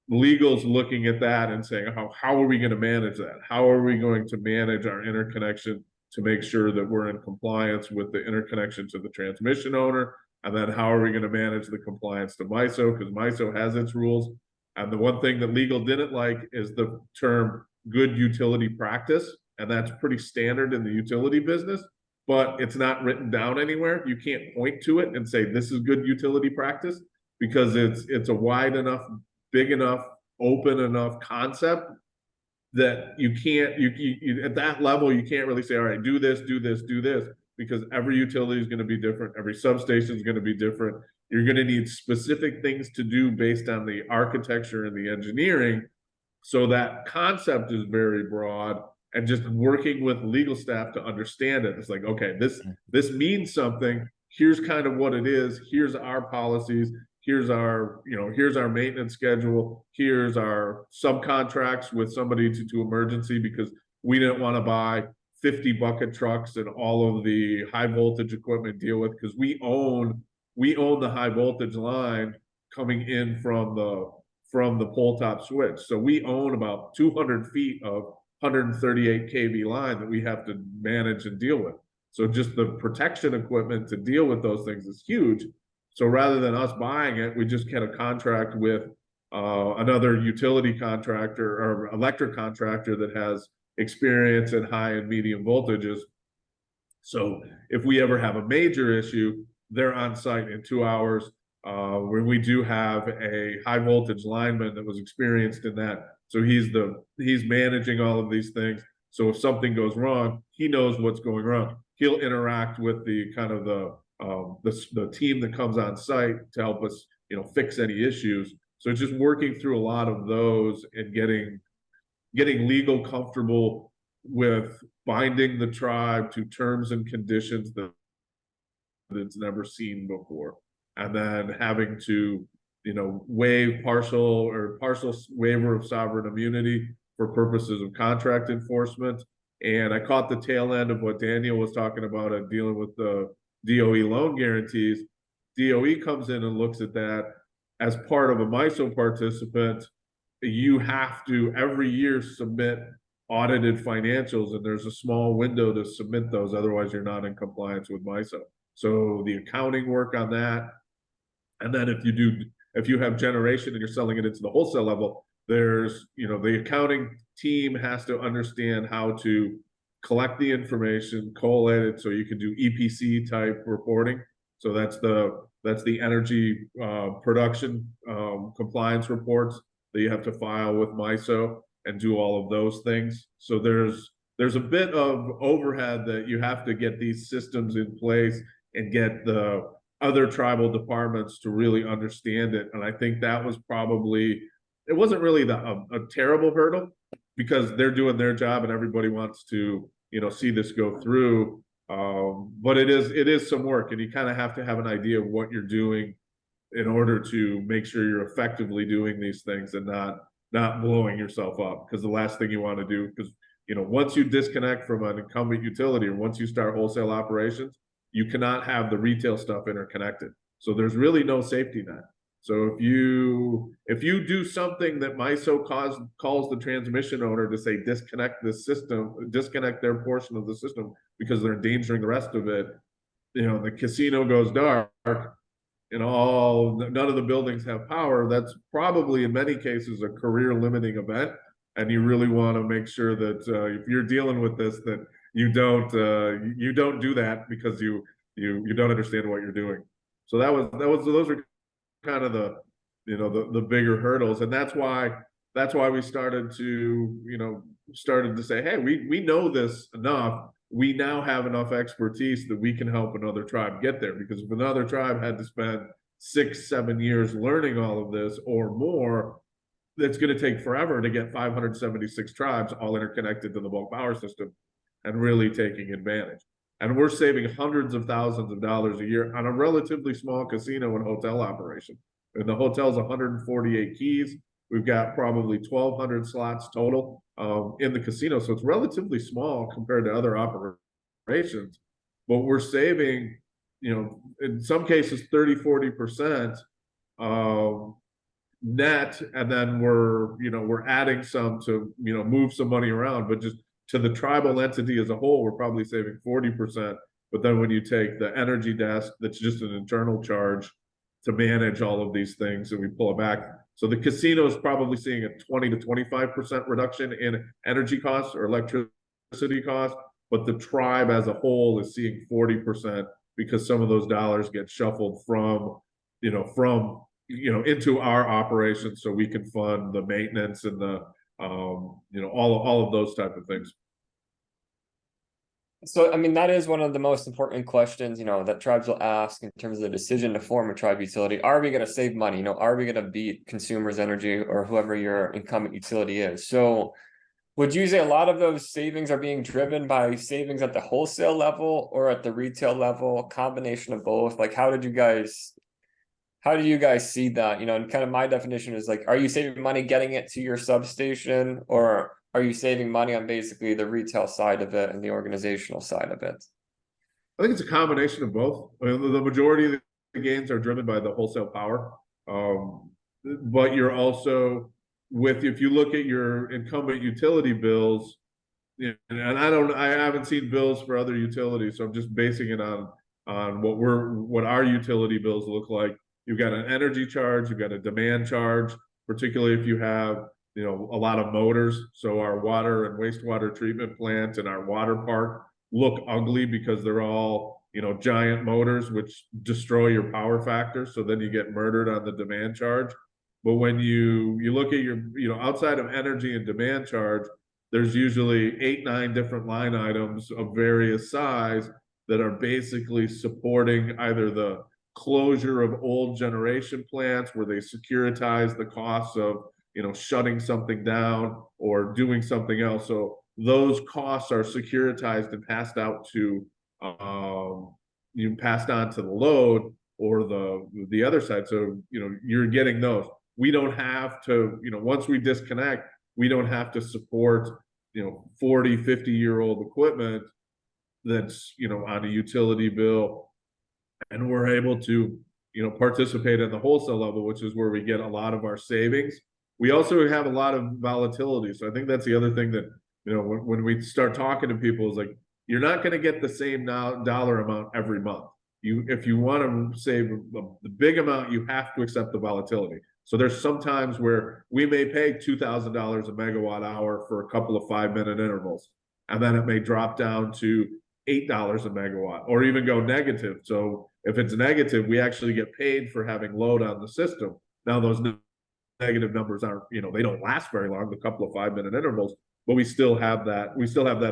[SPEAKER 10] Legal's looking at that and saying, how are we going to manage that? How are we going to manage our interconnection to make sure that we're in compliance with the interconnection to the transmission owner? And then how are we going to manage the compliance to MISO? Because MISO has its rules. And the one thing that legal didn't like is the term good utility practice. And that's pretty standard in the utility business, but it's not written down anywhere. You can't point to it and say, this is good utility practice, because it's a wide enough, big enough, open enough concept that you can't, you at that level, you can't really say, all right, do this, do this, do this, because every utility is going to be different. Every substation is going to be different. You're going to need specific things to do based on the architecture and the engineering. So that concept is very broad, and just working with legal staff to understand it. It's like, okay, this means something. Here's kind of what it is. Here's our policies. Here's our, here's our maintenance schedule. Here's our subcontracts with somebody to emergency, because we didn't want to buy 50 bucket trucks and all of the high voltage equipment deal with, because we own the high voltage line coming in from the pole top switch. So we own about 200 feet of 138 kV line that we have to manage and deal with. So just the protection equipment to deal with those things is huge. So rather than us buying it, we just get a contract with another utility contractor or electric contractor that has experience in high and medium voltages. So if we ever have a major issue, they're on site in 2 hours. When we do have a high voltage lineman that was experienced in that, so he's managing all of these things. So if something goes wrong, he knows what's going wrong. He'll interact with the kind of the team that comes on site to help us, fix any issues. So just working through a lot of those and getting legal comfortable with binding the tribe to terms and conditions that it's never seen before, and then having to, waive partial waiver of sovereign immunity for purposes of contract enforcement. And I caught the tail end of what Daniel was talking about and dealing with the DOE loan guarantees. DOE comes in and looks at that as part of a MISO participant. You have to every year submit audited financials, and there's a small window to submit those. Otherwise, you're not in compliance with MISO. So the accounting work on that, and then if you have generation and you're selling it into the wholesale level, there's, the accounting team has to understand how to collect the information, collate it, so you can do EPC type reporting. So that's the energy production compliance reports that you have to file with MISO and do all of those things. So there's a bit of overhead that you have to get these systems in place and get the other tribal departments to really understand it. And I think that was probably, it wasn't really a terrible hurdle, because they're doing their job and everybody wants to, see this go through. But it is some work, and you kind of have to have an idea of what you're doing in order to make sure you're effectively doing these things and not blowing yourself up. Because the last thing you want to do, because once you disconnect from an incumbent utility, or once you start wholesale operations, you cannot have the retail stuff interconnected. So there's really no safety net. So if you do something that MISO calls the transmission owner to say disconnect this system, disconnect their portion of the system because they're endangering the rest of it, the casino goes dark, none of the buildings have power. That's probably in many cases a career limiting event, and you really want to make sure that if you're dealing with this, that you don't do that, because you don't understand what you're doing. So those are kind of the bigger hurdles, and that's why we started to say, hey, we know this enough. We now have enough expertise that we can help another tribe get there, because if another tribe had to spend 6-7 years learning all of this or more, it's going to take forever to get 576 tribes all interconnected to the bulk power system and really taking advantage. And we're saving hundreds of thousands of dollars a year on a relatively small casino and hotel operation. And the hotel's 148 keys. we've got probably 1,200 slots total in the casino. So it's relatively small compared to other operations, but we're saving, you know, in some cases 30–40% net, and then we're adding some to, you know, move some money around, but just to the tribal entity as a whole, we're probably saving 40%. But then when you take the energy desk, that's just an internal charge to manage all of these things, and we pull it back. So the casino is probably seeing a 20–25% reduction in energy costs or electricity costs, but the tribe as a whole is seeing 40% because some of those dollars get shuffled from into our operations, so we can fund the maintenance and the all of those type of things.
[SPEAKER 3] So, I mean, that is one of the most important questions, you know, that tribes will ask in terms of the decision to form a tribe utility. Are we going to save money? You know, are we going to beat Consumers Energy or whoever your incumbent utility is? So would you say a lot of those savings are being driven by savings at the wholesale level or at the retail level, combination of both? Like, how do you guys see that? You know, and kind of my definition is like, are you saving money getting it to your substation, or are you saving money on basically the retail side of it and the organizational side of it?
[SPEAKER 10] I think it's a combination of both. I mean, the majority of the gains are driven by the wholesale power. But you're also if you look at your incumbent utility bills, and I haven't seen bills for other utilities, so I'm just basing it on what our utility bills look like. You've got an energy charge, you've got a demand charge, particularly if you have, you know, a lot of motors. So our water and wastewater treatment plant and our water park look ugly because they're all, you know, giant motors, which destroy your power factor. So then you get murdered on the demand charge. But when you look at your, you know, outside of energy and demand charge, there's usually 8–9 different line items of various size that are basically supporting either the closure of old generation plants where they securitize the costs of, you know, shutting something down or doing something else. So those costs are securitized and passed out to passed on to the load or the other side. So, you know, you're getting those. We don't have to, you know, once we disconnect, we don't have to support, you know, 40–50-year-old equipment that's, you know, on a utility bill. And we're able to, you know, participate at the wholesale level, which is where we get a lot of our savings. We also have a lot of volatility. So I think that's the other thing that, you know, when we start talking to people is like, you're not going to get the same dollar amount every month. If you want to save the big amount, you have to accept the volatility. So there's some times where we may pay $2,000 a megawatt hour for a couple of 5-minute intervals, and then it may drop down to $8 a megawatt or even go negative. So if it's negative, we actually get paid for having load on the system. Now those negative numbers aren't, you know, they don't last very long, a couple of 5-minute intervals, but we still have that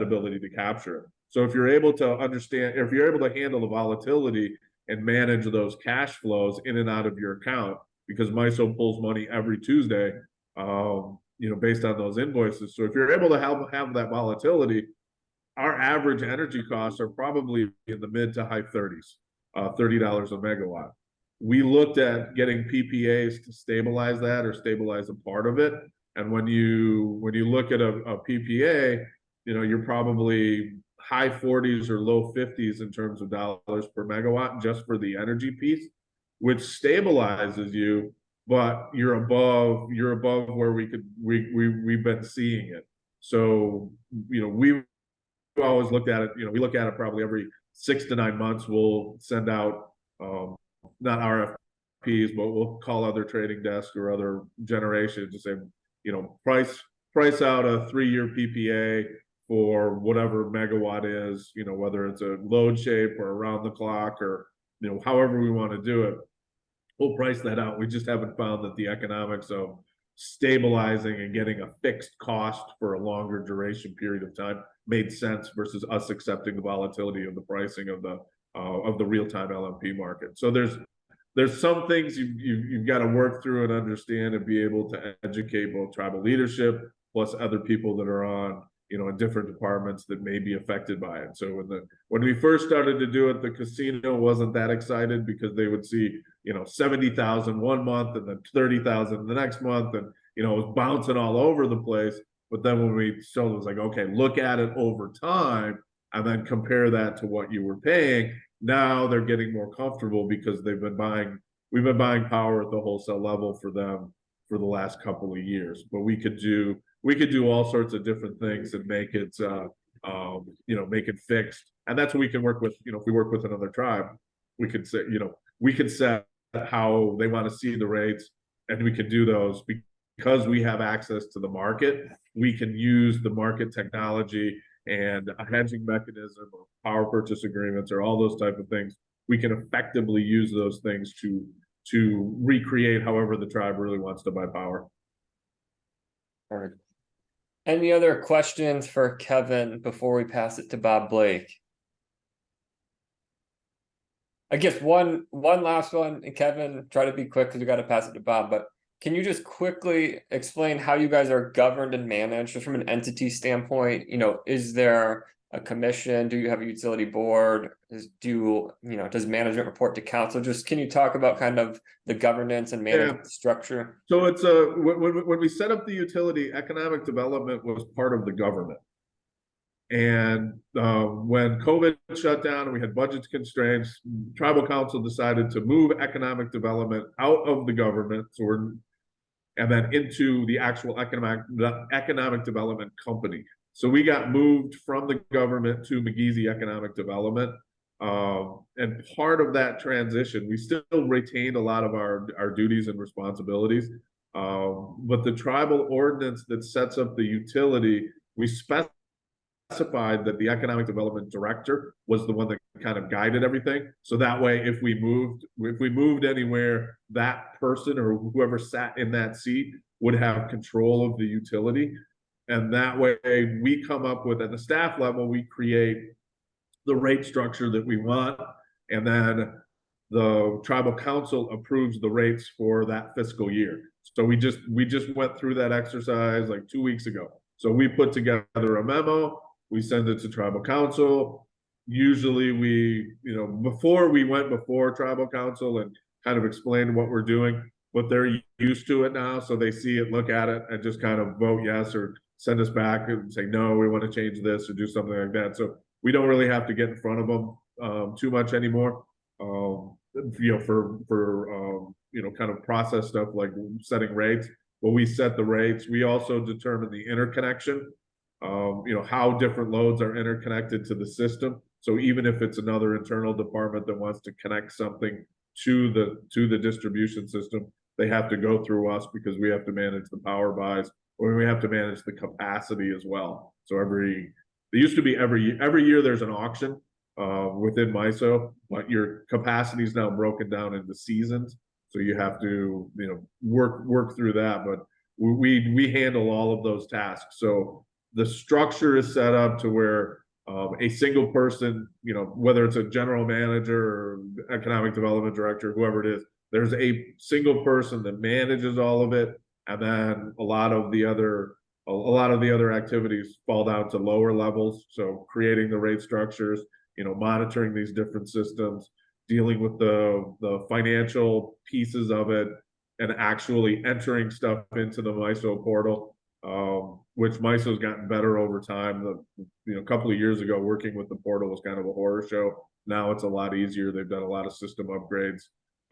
[SPEAKER 10] ability to capture it. So if you're able to understand, if you're able to handle the volatility and manage those cash flows in and out of your account, because MISO pulls money every Tuesday, you know, based on those invoices. So if you're able to have that volatility, our average energy costs are probably in the mid to high 30s, $30 a megawatt. We looked at getting PPAs to stabilize that or stabilize a part of it. And when you look at a PPA, you know, you're probably high 40s or low 50s in terms of dollars per megawatt just for the energy piece, which stabilizes you, but you're above where we've been seeing it. So, you know, we've always looked at it, you know, we look at it probably every 6 to 9 months. We'll send out not RFPs, but we'll call other trading desks or other generations to say, you know, price out a 3-year PPA for whatever megawatt is, you know, whether it's a load shape or around the clock or, you know, however we want to do it. We'll price that out. We just haven't found that the economics of stabilizing and getting a fixed cost for a longer duration period of time made sense versus us accepting the volatility of the pricing of the real-time LMP market. So there's some things you've got to work through and understand and be able to educate both tribal leadership plus other people that are on, you know, in different departments that may be affected by it. So when we first started to do it, the casino wasn't that excited because they would see, you know, 70,000 one month and then 30,000 the next month, and you know, it was bouncing all over the place. But then when we showed it was like, okay, look at it over time and then compare that to what you were paying. Now they're getting more comfortable because we've been buying power at the wholesale level for them for the last couple of years. But we could do all sorts of different things and make it you know, make it fixed. And that's what we can work with. You know, if we work with another tribe, we could say, you know, we could set how they want to see the rates, and we can do those because we have access to the market. We can use the market technology and a hedging mechanism or power purchase agreements or all those type of things. We can effectively use those things to recreate however the tribe really wants to buy power.
[SPEAKER 3] All right. Any other questions for Kevin before we pass it to Bob Blake? I guess one last one, and Kevin, try to be quick because we got to pass it to Bob, but can you just quickly explain how you guys are governed and managed just from an entity standpoint? You know, is there a commission? Do you have a utility board? Does management report to council? Just can you talk about kind of the governance and management structure?
[SPEAKER 10] So it's when we set up the utility, economic development was part of the government. And when COVID shut down and we had budget constraints, tribal council decided to move economic development out of the government, and then into the actual economic development company. So we got moved from the government to McGeezy Economic Development. And part of that transition, we still retained a lot of our duties and responsibilities. But the tribal ordinance that sets up the utility, we specified that the economic development director was the one that kind of guided everything. So that way, if we moved anywhere, that person or whoever sat in that seat would have control of the utility. And that way we come up with, at the staff level, we create the rate structure that we want. And then the tribal council approves the rates for that fiscal year. So we just went through that exercise like 2 weeks ago. So we put together a memo, we send it to tribal council. Usually before we went before tribal council and kind of explained what we're doing, but they're used to it now. So they see it, look at it, and just kind of vote yes or send us back and say, no, we want to change this or do something like that. So we don't really have to get in front of them too much anymore. Kind of process stuff like setting rates. But we set the rates. We also determine the interconnection. How different loads are interconnected to the system. So even if it's another internal department that wants to connect something to the distribution system, they have to go through us because we have to manage the power buys, or we have to manage the capacity as well. So every year there's an auction within MISO, but your capacity is now broken down into seasons. So you have to work through that. But we handle all of those tasks. So the structure is set up to where a single person, whether it's a general manager or economic development director, whoever it is, there's a single person that manages all of it, and then a lot of the other activities fall down to lower levels. So creating the rate structures, monitoring these different systems, dealing with the financial pieces of it, and actually entering stuff into the MISO portal, which MISO's gotten better over time. A couple of years ago, working with the portal was kind of a horror show. Now it's a lot easier. They've done a lot of system upgrades.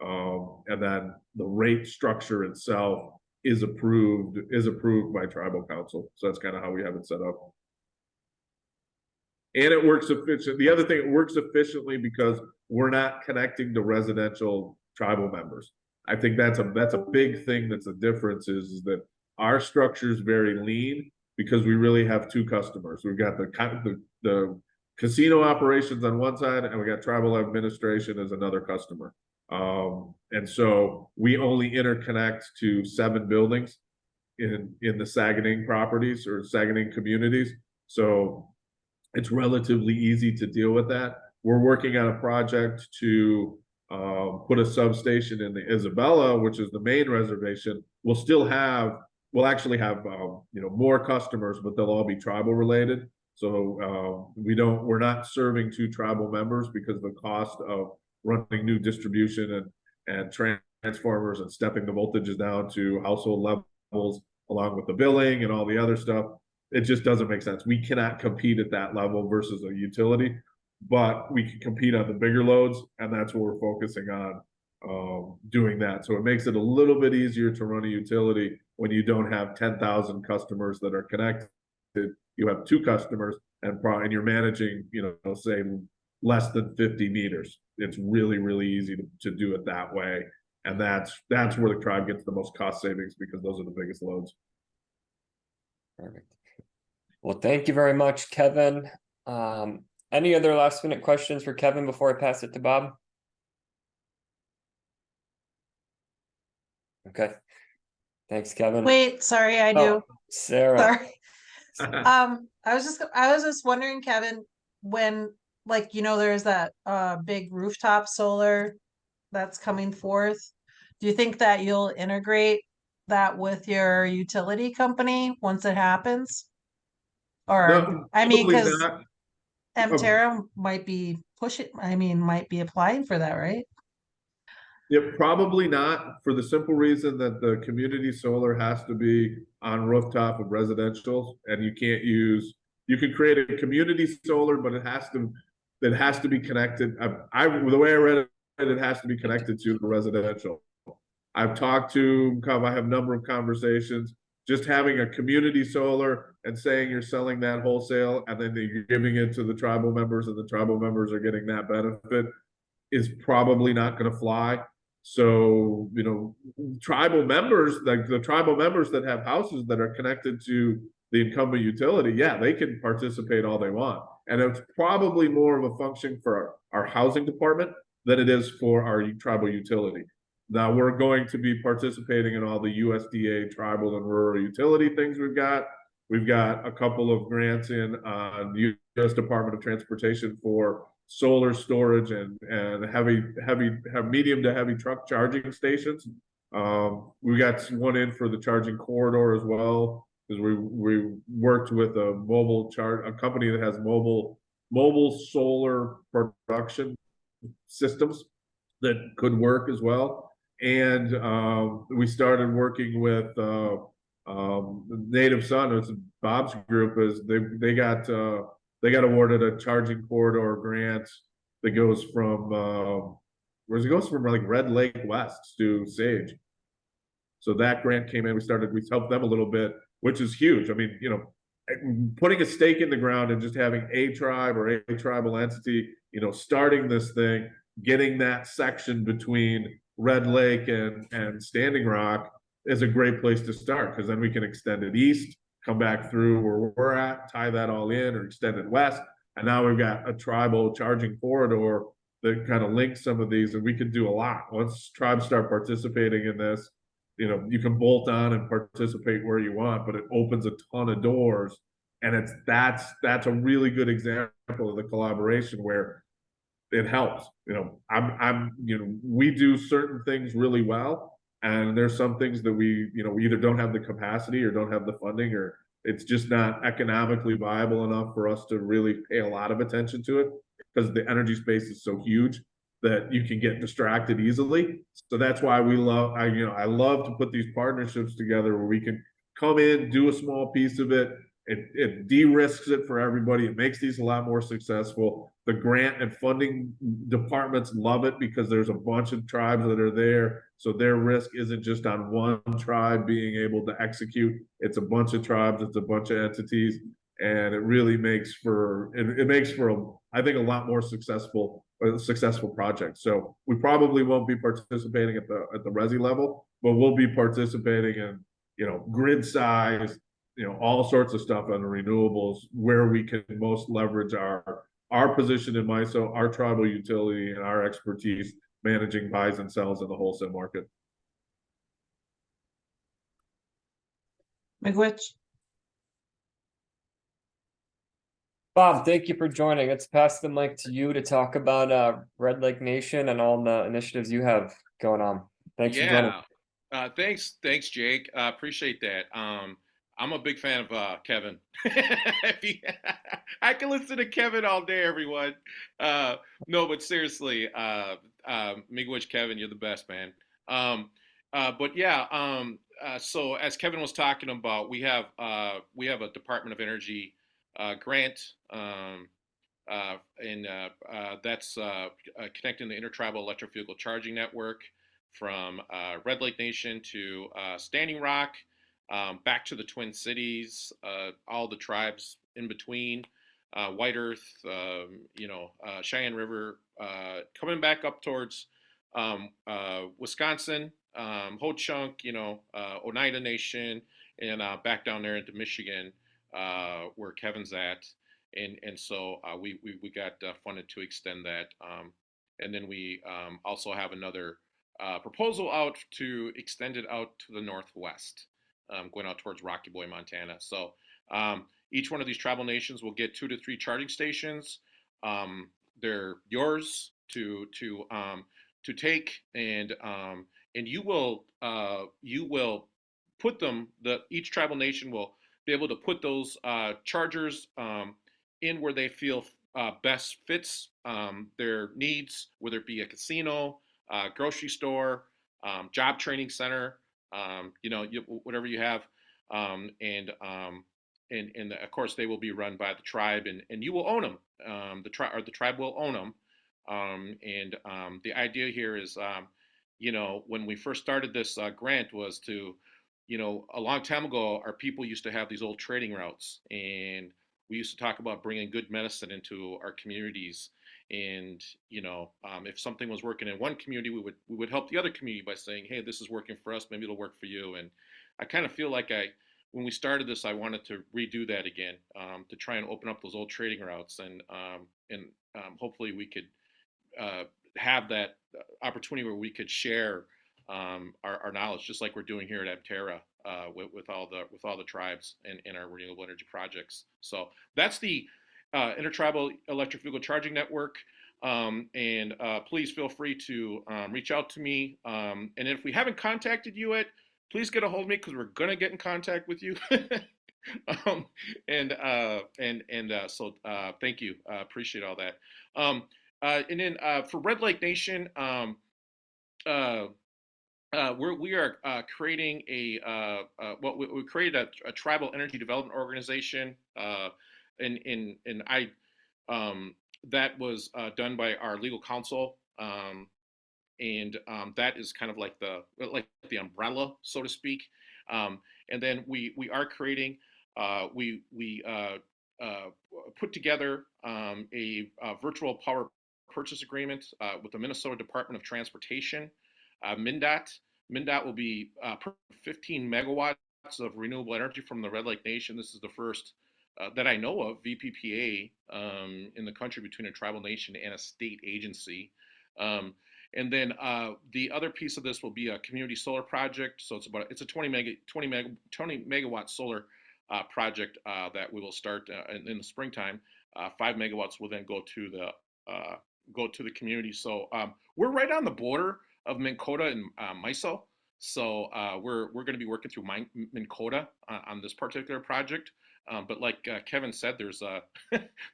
[SPEAKER 10] And then the rate structure itself is approved by tribal council. So that's kind of how we have it set up. And it works efficiently. The other thing, it works efficiently because we're not connecting to residential tribal members. I think that's a big thing. That's a difference is that our structure is very lean because we really have two customers. We've got the casino operations on one side, and we got tribal administration as another customer. And so we only interconnect to 7 buildings in the Saginaw properties or Saginaw communities. So it's relatively easy to deal with that. We're working on a project to put a substation in the Isabella, which is the main reservation. We'll actually have more customers, but they'll all be tribal related. So we're not serving 2 tribal members because the cost of running new distribution and transformers and stepping the voltages down to household levels along with the billing and all the other stuff. It just doesn't make sense. We cannot compete at that level versus a utility, but we can compete on the bigger loads, and that's what we're focusing on, doing that. So it makes it a little bit easier to run a utility when you don't have 10,000 customers that are connected. You have 2 customers, and you're managing, say less than 50 meters. It's really, really easy to do it that way. And that's where the tribe gets the most cost savings, because those are the biggest loads.
[SPEAKER 3] Perfect. Well, thank you very much, Kevin. Any other last minute questions for Kevin before I pass it to Bob? Okay. Thanks, Kevin.
[SPEAKER 7] Wait, sorry, I do.
[SPEAKER 3] Oh, Sarah.
[SPEAKER 7] Sorry. I was just wondering, Kevin, when there's that big rooftop solar that's coming forth, do you think that you'll integrate that with your utility company once it happens? Or
[SPEAKER 10] No,
[SPEAKER 7] I mean,
[SPEAKER 10] probably
[SPEAKER 7] because
[SPEAKER 10] not.
[SPEAKER 7] MTERA might be might be applying for that, right?
[SPEAKER 10] Yeah, probably not, for the simple reason that the community solar has to be on rooftop of residential, and you can create a community solar, but it has to be connected. The way I read it has to be connected to the residential. I've talked to, I have a number of conversations. Just having a community solar and saying you're selling that wholesale and then you're giving it to the tribal members and the tribal members are getting that benefit is probably not going to fly. So, tribal members, like the tribal members that have houses that are connected to the incumbent utility, yeah, they can participate all they want. And it's probably more of a function for our housing department than it is for our tribal utility. Now we're going to be participating in all the USDA tribal and rural utility things we've got. We've got a couple of grants in the U.S. Department of Transportation for solar storage and medium to heavy truck charging stations. We got one in for the charging corridor as well, because we worked with a company that has mobile solar production systems that could work as well. And we started working with Native Son. It's Bob's group. They got awarded a charging corridor grant that goes from like Red Lake West to Sage. So that grant came in. We helped them a little bit, which is huge. I mean, putting a stake in the ground and just having a tribe or a tribal entity, starting this thing, getting that section between Red Lake and Standing Rock is a great place to start, because then we can extend it east, come back through where we're at, tie that all in, or extend it west. And now we've got a tribal charging corridor that kind of links some of these, and we can do a lot. Once tribes start participating in this, you can bolt on and participate where you want, but it opens a ton of doors. And that's a really good example of the collaboration where it helps. We do certain things really well, and there's some things that we either don't have the capacity or don't have the funding, or it's just not economically viable enough for us to really pay a lot of attention to it, because the energy space is so huge that you can get distracted easily. So that's why I love to put these partnerships together where we can come in, do a small piece of it. It de-risks it for everybody. It makes these a lot more successful. The grant and funding departments love it because there's a bunch of tribes that are there. So their risk isn't just on one tribe being able to execute. It's a bunch of tribes, it's a bunch of entities, and it really makes for I think a lot more successful project. So we probably won't be participating at the resi level, but we'll be participating in grid size, all sorts of stuff on the renewables, where we can most leverage our position in MISO, our tribal utility, and our expertise managing buys and sells in the wholesale market.
[SPEAKER 7] Miigwech.
[SPEAKER 3] Bob, thank you for joining. Let's pass the mic to you to talk about Red Lake Nation and all the initiatives you have going on. Thanks for joining.
[SPEAKER 11] Thanks, Jake. Appreciate that. I'm a big fan of Kevin. I can listen to Kevin all day, everyone. No, but seriously, Miigwech Kevin, you're the best, man. But yeah, so as Kevin was talking about, we have a Department of Energy grant, and that's connecting the intertribal electric vehicle charging network from Red Lake Nation to Standing Rock, back to the Twin Cities, all the tribes in between, White Earth, Cheyenne River, coming back up towards Wisconsin, Ho Chunk, Oneida Nation, and back down there into Michigan, where Kevin's at. And so we got funded to extend that. And then we also have another proposal out to extend it out to the northwest, going out towards Rocky Boy, Montana. So each one of these tribal nations will get 2 to 3 charging stations. They're yours to take, and you will put them. Each tribal nation will be able to put those chargers in where they feel best fits their needs, whether it be a casino, grocery store, job training center, whatever you have, and of course they will be run by the tribe, and you will own them. The tribe will own them, and the idea here is, when we first started this grant was to, a long time ago, our people used to have these old trading routes, and we used to talk about bringing good medicine into our communities. And, if something was working in one community, we would help the other community by saying, hey, this is working for us, maybe it'll work for you. And I kind of feel like when we started this, I wanted to redo that again, to try and open up those old trading routes. And hopefully we could have that opportunity where we could share our knowledge, just like we're doing here at MTERA, with all the tribes in our renewable energy projects. So that's the Intertribal Electric Vehicle Charging Network. And please feel free to reach out to me. And if we haven't contacted you yet, please get a hold of me, because we're gonna get in contact with you. So thank you. Appreciate all that. And then for Red Lake Nation, we are creating we created a tribal energy development organization, and I that was done by our legal counsel, and that is kind of like the umbrella, so to speak. And then we are creating we put together a virtual power purchase agreement with the Minnesota Department of Transportation, MnDOT. MnDOT will be 15 megawatts of renewable energy from the Red Lake Nation. This is the first that I know of VPPA in the country between a tribal nation and a state agency. And then the other piece of this will be a community solar project. So it's a 20 megawatt solar project that we will start in the springtime. 5 megawatts will then go to the community. So we're right on the border of Minn Kota and MISO. So we're going to be working through Minn Kota on this particular project. But like Kevin said, there's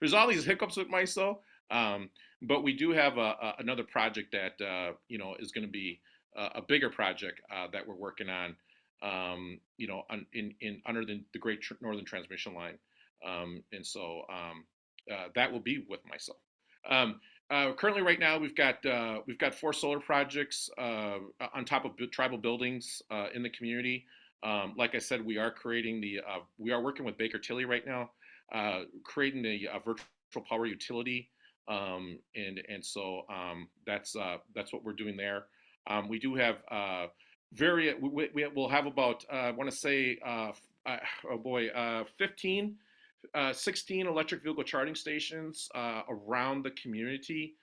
[SPEAKER 11] there's all these hiccups with MISO. But we do have another project that is going to be a bigger project that we're working on, under the Great Northern Transmission Line, and so that will be with MISO. Currently, right now, we've got 4 solar projects on top of tribal buildings in the community. Like I said, we are working with Baker Tilly right now, creating the virtual power utility, and so that's what we're doing there. We do have we'll have about I want to say 16 electric vehicle charging stations around the community,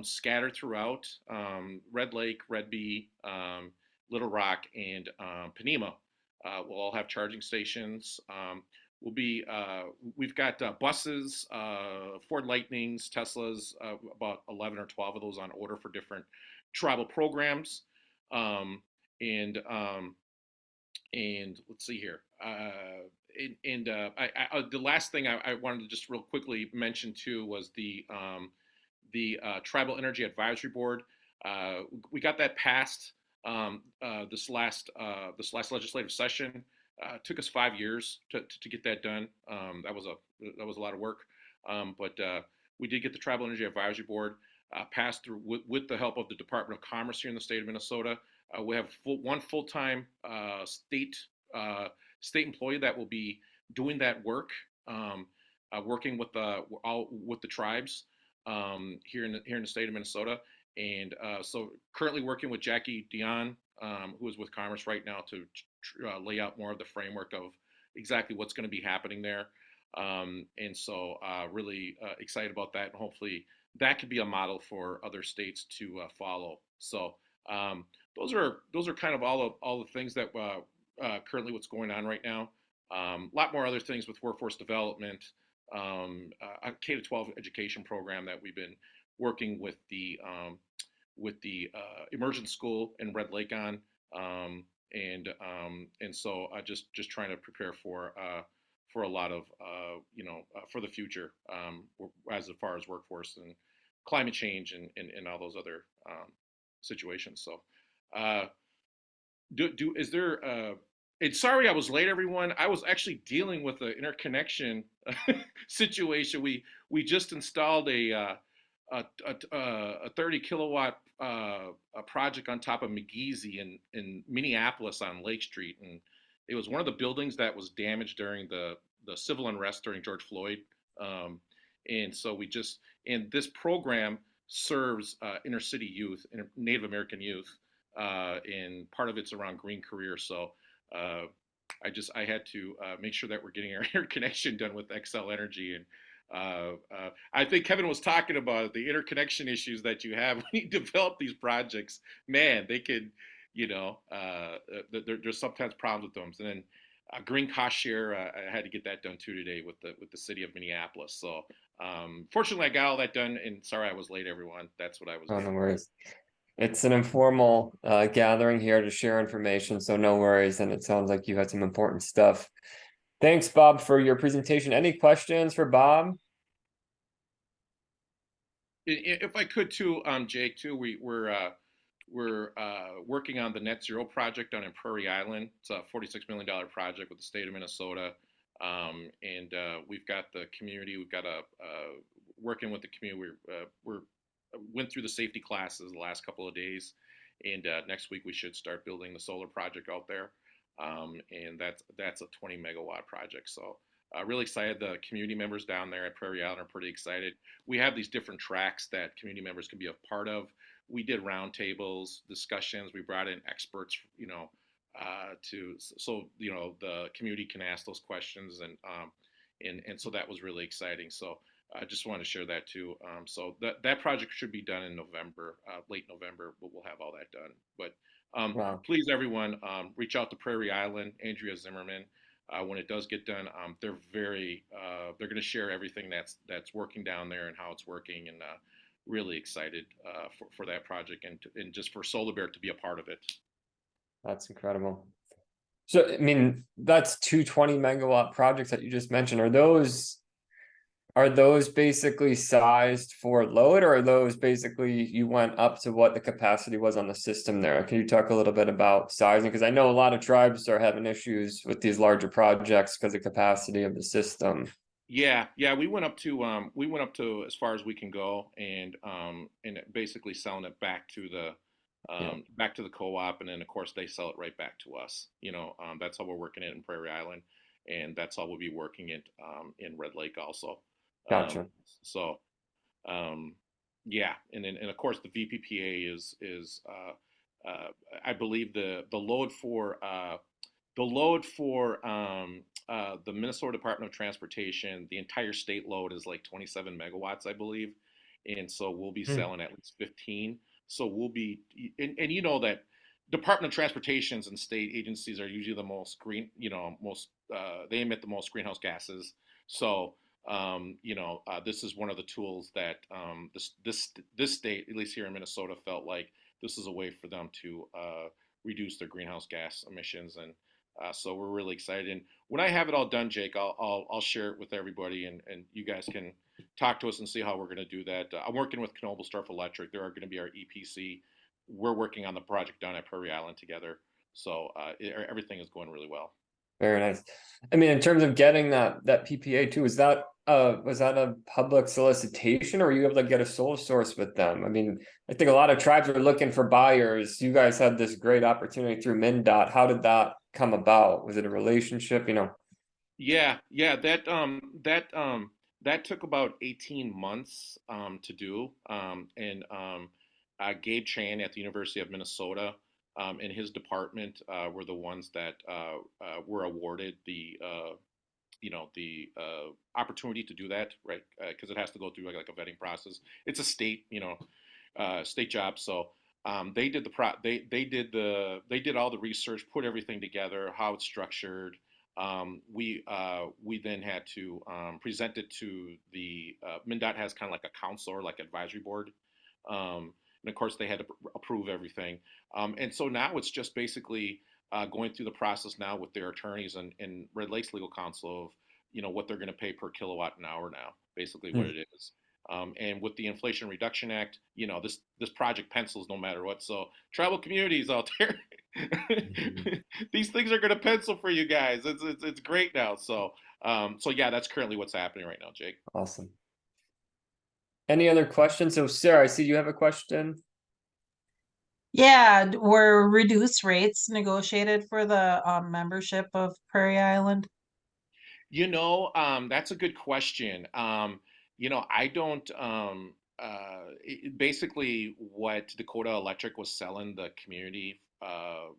[SPEAKER 11] scattered throughout Red Lake, Red Bee, Little Rock, and Panema. We'll all have charging stations. We've got buses, Ford Lightnings, Teslas, about 11 or 12 of those on order for different tribal programs. And let's see here. The last thing I wanted to just real quickly mention too was the Tribal Energy Advisory Board. We got that passed this last legislative session. Took us 5 years to get that done. That was a lot of work, but we did get the Tribal Energy Advisory Board passed through with the help of the Department of Commerce here in the state of Minnesota. We have one full-time state employee that will be doing that work, working with the tribes here in the state of Minnesota. And so currently working with Jackie Dion, who is with Commerce right now, to lay out more of the framework of exactly what's going to be happening there. And so really excited about that, and hopefully that could be a model for other states to follow. So those are kind of all the things that currently what's going on right now. A lot more other things with workforce development, a K-12 education program that we've been working with the immersion school in Red Lake on, and so just trying to prepare for a lot of for the future, as far as workforce and climate change and all those other situations. So is there and sorry I was late, everyone. I was actually dealing with the interconnection situation. We just installed a 30 kilowatt project on top of McGeezy in Minneapolis on Lake Street, and it was one of the buildings that was damaged during the civil unrest during George Floyd, and so and this program serves inner city youth and Native American youth, and part of it's around green careers. So I had to make sure that we're getting our interconnection done with Xcel Energy. And I think Kevin was talking about the interconnection issues that you have when you develop these projects. Man, they could, there's sometimes problems with them. And then green cost share, I had to get that done too today with the city of Minneapolis. So fortunately, I got all that done. And sorry I was late, everyone. That's what I was doing.
[SPEAKER 3] No worries. It's an informal gathering here to share information, so no worries. And it sounds like you had some important stuff. Thanks, Bob, for your presentation. Any questions for Bob?
[SPEAKER 11] If I could too, Jake, too, we're working on the Net Zero project down in Prairie Island. It's a $46 million project with the state of Minnesota, and we've got the community. We've got working with the community. We're went through the safety classes the last couple of days, and next week we should start building the solar project out there, and that's a 20 megawatt project. So really excited. The community members down there at Prairie Island are pretty excited. We have these different tracks that community members can be a part of. We did roundtables, discussions. We brought in experts, so the community can ask those questions, and so that was really exciting. So I just want to share that too. So that project should be done in November, late November, but we'll have all that done. But
[SPEAKER 3] Wow.
[SPEAKER 11] Please, everyone, reach out to Prairie Island, Andrea Zimmerman. When it does get done, they're going to share everything that's working down there and how it's working, and really excited for that project and just for Solar Bear to be a part of it.
[SPEAKER 3] That's incredible. So, I mean, that's 220 megawatt projects that you just mentioned. Are those basically sized for load, or are those basically you went up to what the capacity was on the system there? Can you talk a little bit about sizing? Because I know a lot of tribes are having issues with these larger projects because of capacity of the system.
[SPEAKER 11] Yeah, we went up to as far as we can go, and basically selling it back to the co-op, and then of course they sell it right back to us. That's how we're working it in Prairie Island, and that's how we'll be working it in Red Lake also.
[SPEAKER 3] Gotcha.
[SPEAKER 11] Yeah, and of course the VPPA is I believe the load for the Minnesota Department of Transportation, the entire state load is like 27 megawatts, I believe, and so we'll be selling at least 15. So we'll be, and that Department of Transportations and state agencies are usually the most green, they emit the most greenhouse gases. So this is one of the tools that this state, at least here in Minnesota, felt like this is a way for them to reduce their greenhouse gas emissions, and so we're really excited. And when I have it all done, Jake, I'll share it with everybody, and you guys can talk to us and see how we're going to do that. I'm working with Knoebelsdorf Electric. They're going to be our EPC we're working on the project down at Prairie Island together. So everything is going really well.
[SPEAKER 3] Very nice. I mean, in terms of getting that PPA too, was that a public solicitation, or were you able to get a sole source with them? I mean, I think a lot of tribes are looking for buyers. You guys had this great opportunity through MnDOT. How did that come about? Was it a relationship, you know?
[SPEAKER 11] Yeah, that took about 18 months to do. Gabe Chan at the University of Minnesota and his department were the ones that were awarded the opportunity to do that, right? Because it has to go through like a vetting process. It's a state, state job. So they did they did all the research, put everything together, how it's structured. We then had to present it to the MnDOT has kind of like a council or like advisory board. And of course they had to approve everything. And so now it's just basically going through the process now with their attorneys and Red Lake's legal counsel of, what they're going to pay per kilowatt an hour now, basically what it is. And with the Inflation Reduction Act, this project pencils no matter what. So tribal communities out there, these things are going to pencil for you guys. It's great now. So yeah, that's currently what's happening right now, Jake.
[SPEAKER 3] Awesome. Any other questions? So Sarah, I see you have a question.
[SPEAKER 7] Yeah, were reduced rates negotiated for the membership of Prairie Island?
[SPEAKER 11] That's a good question. I don't. Basically, what Dakota Electric was selling the community, for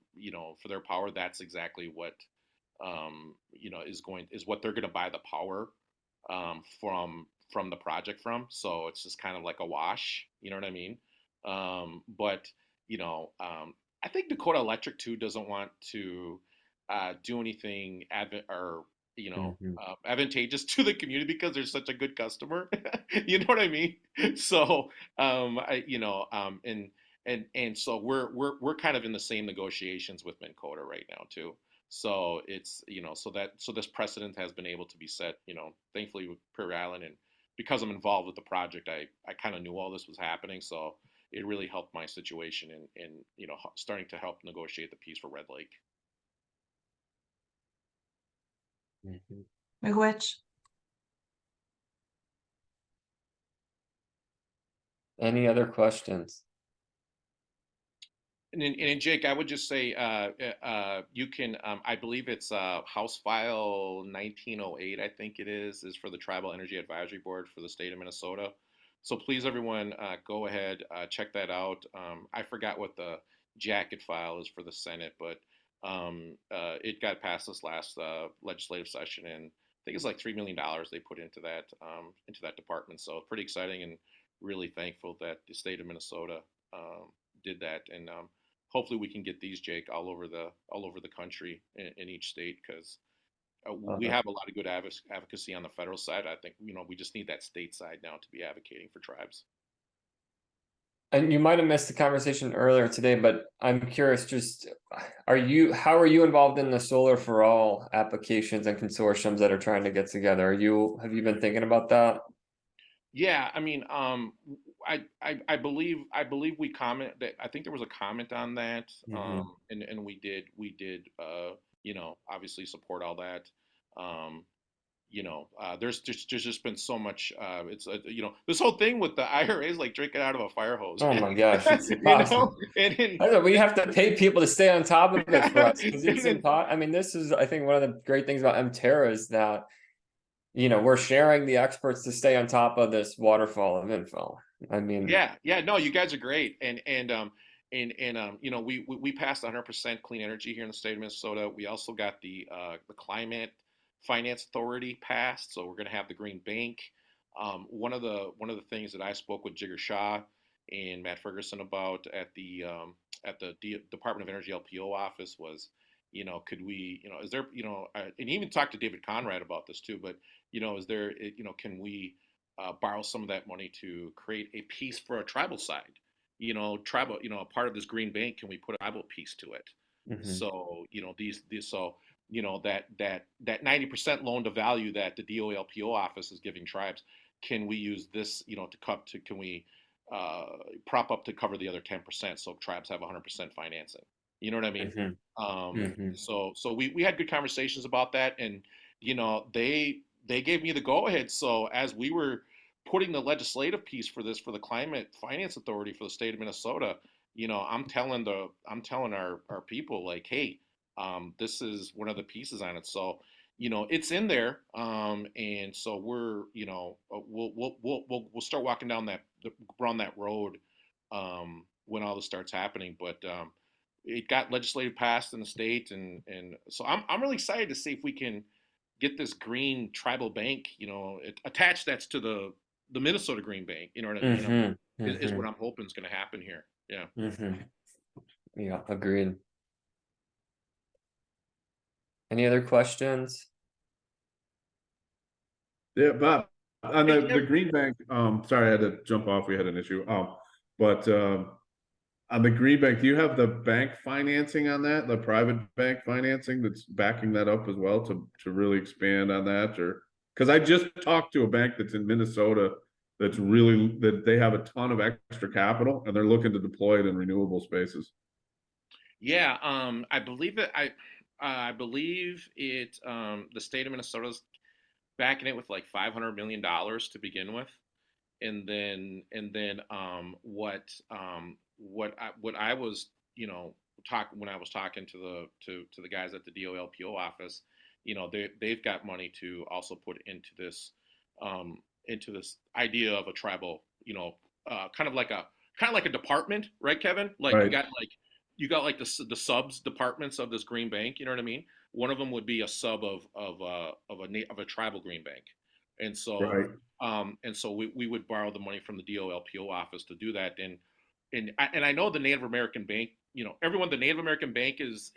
[SPEAKER 11] their power, that's exactly what, is what they're going to buy the power from the project from. So it's just kind of like a wash. You know what I mean? But I think Dakota Electric too doesn't want to do anything advantageous to the community because they're such a good customer. You know what I mean? So and so we're kind of in the same negotiations with Minn Kota right now too. So it's so this precedent has been able to be set, thankfully with Prairie Island, and because I'm involved with the project, I kind of knew all this was happening, so it really helped my situation in starting to help negotiate the piece for Red Lake.
[SPEAKER 7] Miigwech.
[SPEAKER 3] Any other questions?
[SPEAKER 11] And Jake, I would just say you can. I believe it's House File 1908. I think it is for the Tribal Energy Advisory Board for the state of Minnesota. So please, everyone, go ahead, check that out. I forgot what the jacket file is for the Senate, but it got passed this last legislative session, and I think it's like $3 million they put into that department. So pretty exciting, and really thankful that the state of Minnesota did that. And hopefully we can get these, Jake, all over the country in each state, because we have a lot of good advocacy on the federal side. I think we just need that state side now to be advocating for tribes.
[SPEAKER 3] And you might have missed the conversation earlier today, but I'm curious, just how are you involved in the Solar for All applications and consortiums that are trying to get together? Have you been thinking about that?
[SPEAKER 11] Yeah, I mean, I believe we comment that. I think there was a comment on that, and we did obviously support all that. There's just been so much. It's this whole thing with the IRA is like drinking out of a fire hose.
[SPEAKER 3] Oh my gosh, it's impossible. We have to pay people to stay on top of it for us, because it's impossible. I mean, this is, I think, one of the great things about MTERA is that we're sharing the experts to stay on top of this waterfall of info. I mean,
[SPEAKER 11] no, you guys are great, and we passed 100% clean energy here in the state of Minnesota. We also got the Climate Finance Authority passed, so we're going to have the Green Bank. One of the things that I spoke with Jigger Shaw and Matt Ferguson about at the Department of Energy LPO office was, could we, is there, and even talked to David Conrad about this too, but is there, can we borrow some of that money to create a piece for a tribal side? Tribal, a part of this Green Bank, can we put a tribal piece to it? So, that 90% loan to value that the DOLPO office is giving tribes, can we use this, can we prop up to cover the other 10%, so tribes have 100% financing. You know what I mean? So we had good conversations about that, and they gave me the go ahead. So as we were putting the legislative piece for this for the Climate Finance Authority for the state of Minnesota, I'm telling our people, like, hey, this is one of the pieces on it. So it's in there, and so we're we'll start walking down that road when all this starts happening. But it got legislative passed in the state, and so I'm really excited to see if we can get this green tribal bank, attached that's to the Minnesota Green Bank. You know what I mean? Is what I'm hoping is going to happen here. Yeah.
[SPEAKER 3] Yeah, agreed. Any other questions?
[SPEAKER 10] Yeah, Bob, on the Green Bank, sorry, I had to jump off. We had an issue. But on the Green Bank, do you have the bank financing on that, the private bank financing that's backing that up as well to really expand on that? Or because I just talked to a bank that's in Minnesota that they have a ton of extra capital and they're looking to deploy it in renewable spaces.
[SPEAKER 11] Yeah, I believe it. I believe it. The state of Minnesota's backing it with like $500 million to begin with, and then what I was when I was talking to the guys at the DOLPO office, they've got money to also put into this idea of a tribal, kind of like a department, right, Kevin? Like
[SPEAKER 10] right.
[SPEAKER 11] you got like the subs departments of this green bank. You know what I mean? One of them would be a sub of a tribal green bank, and so we would borrow the money from the DOLPO office to do that. And I know the Native American Bank. The Native American Bank is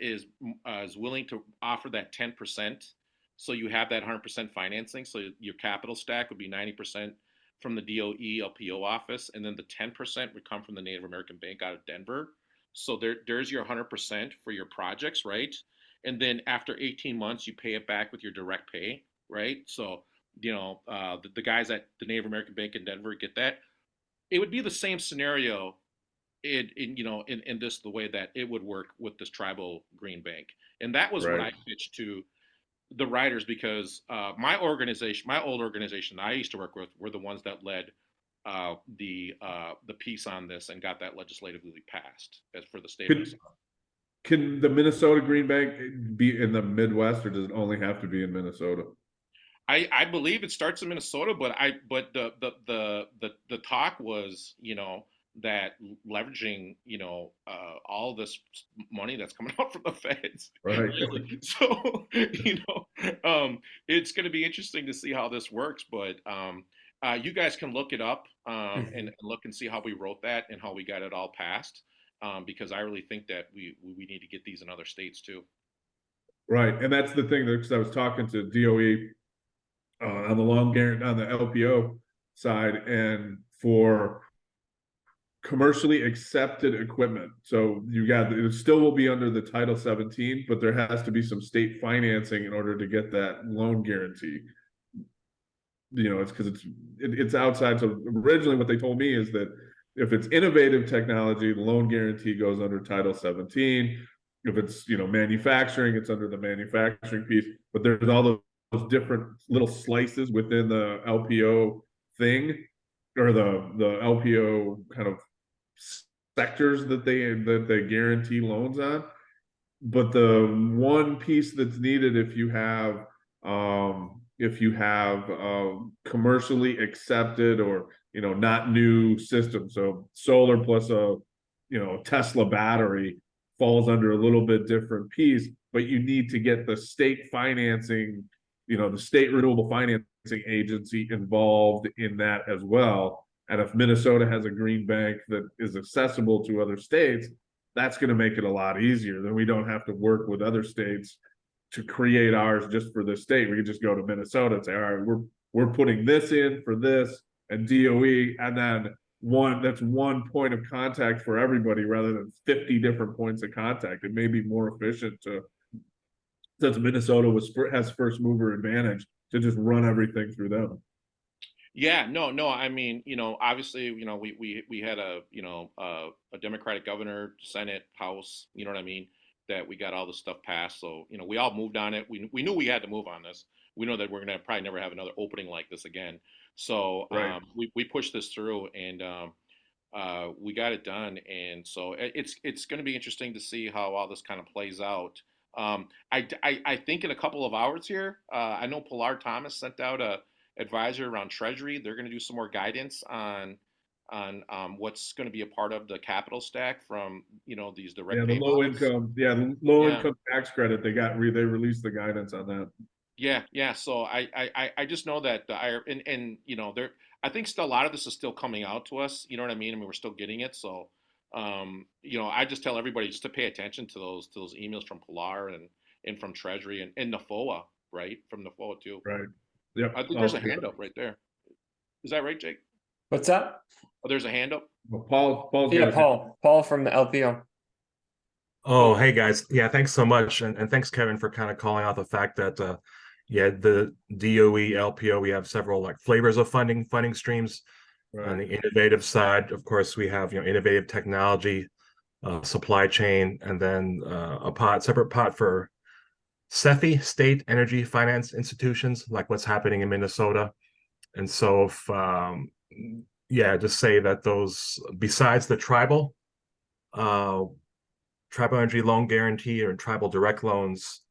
[SPEAKER 11] willing to offer that 10%. So you have that 100% financing. So your capital stack would be 90% from the DOE-LPO office, and then the 10% would come from the Native American Bank out of Denver. So there's your 100% for your projects, right? And then after 18 months, you pay it back with your direct pay, right? So the guys at the Native American Bank in Denver get that. It would be the same scenario in the way that it would work with this tribal green bank. And that was what I pitched to the writers, because my old organization I used to work with were the ones that led the piece on this and got that legislatively passed as for the state of Minnesota.
[SPEAKER 10] Can the Minnesota Green Bank be in the Midwest, or does it only have to be in Minnesota?
[SPEAKER 11] I believe it starts in Minnesota, but the talk was, that leveraging, all this money that's coming out from the feds.
[SPEAKER 10] Right.
[SPEAKER 11] So, it's going to be interesting to see how this works, but you guys can look it up and look and see how we wrote that and how we got it all passed, because I really think that we need to get these in other states too. Right,
[SPEAKER 10] and that's the thing, because I was talking to DOE on the long guarantee on the LPO side, and for commercially accepted equipment. So it still will be under the Title 17, but there has to be some state financing in order to get that loan guarantee. It's because it's outside. So originally what they told me is that if it's innovative technology, the loan guarantee goes under Title 17. If it's, manufacturing, it's under the manufacturing piece, but there's all those different little slices within the LPO thing, or the LPO kind of sectors that they guarantee loans on. But the one piece that's needed if you have commercially accepted or not new systems, so solar plus a Tesla battery falls under a little bit different piece, but you need to get the state financing, the state renewable financing agency involved in that as well. And if Minnesota has a green bank that is accessible to other states, that's going to make it a lot easier. Then we don't have to work with other states to create ours just for this state. We can just go to Minnesota and say, all right, we're putting this in for this and DOE, and then that's one point of contact for everybody rather than 50 different points of contact. It may be more efficient since Minnesota has first mover advantage, to just run everything through them.
[SPEAKER 11] Yeah, no. I mean, obviously, we had a Democratic governor, Senate, House. You know what I mean? That we got all this stuff passed. So we all moved on it. We knew we had to move on this. We know that we're gonna probably never have another opening like this again. So
[SPEAKER 10] Right.
[SPEAKER 11] we pushed this through, and we got it done. And so it's going to be interesting to see how all this kind of plays out. I think in a couple of hours here, I know Pilar Thomas sent out a advisor around Treasury. They're going to do some more guidance on what's going to be a part of the capital stack from these direct pay models.
[SPEAKER 10] The low
[SPEAKER 11] Yeah.
[SPEAKER 10] income tax credit. They released the guidance on that.
[SPEAKER 11] Yeah. So I just know that the IR and there I think still a lot of this is still coming out to us. You know what I mean? I mean we're still getting it. So I just tell everybody just to pay attention to those emails from Pilar and from Treasury and NFOA, right? From NFOA too.
[SPEAKER 10] Right. Yep.
[SPEAKER 11] I think there's a hand up right there. Is that right, Jake?
[SPEAKER 3] What's that?
[SPEAKER 11] Oh, there's a hand up.
[SPEAKER 10] Well, Paul's
[SPEAKER 3] Yeah,
[SPEAKER 10] got his hand.
[SPEAKER 3] Paul from the LPO.
[SPEAKER 9] Oh, hey guys. Yeah, thanks so much. And thanks, Kevin, for kind of calling out the fact that yeah, the DOE, LPO, we have several like flavors of funding streams.
[SPEAKER 10] Right.
[SPEAKER 9] On the innovative side, of course, we have innovative technology, supply chain, and then separate pot for SEFI, state energy finance institutions, like what's happening in Minnesota. And so if yeah, just say that those besides the tribal energy loan guarantee or tribal direct loans,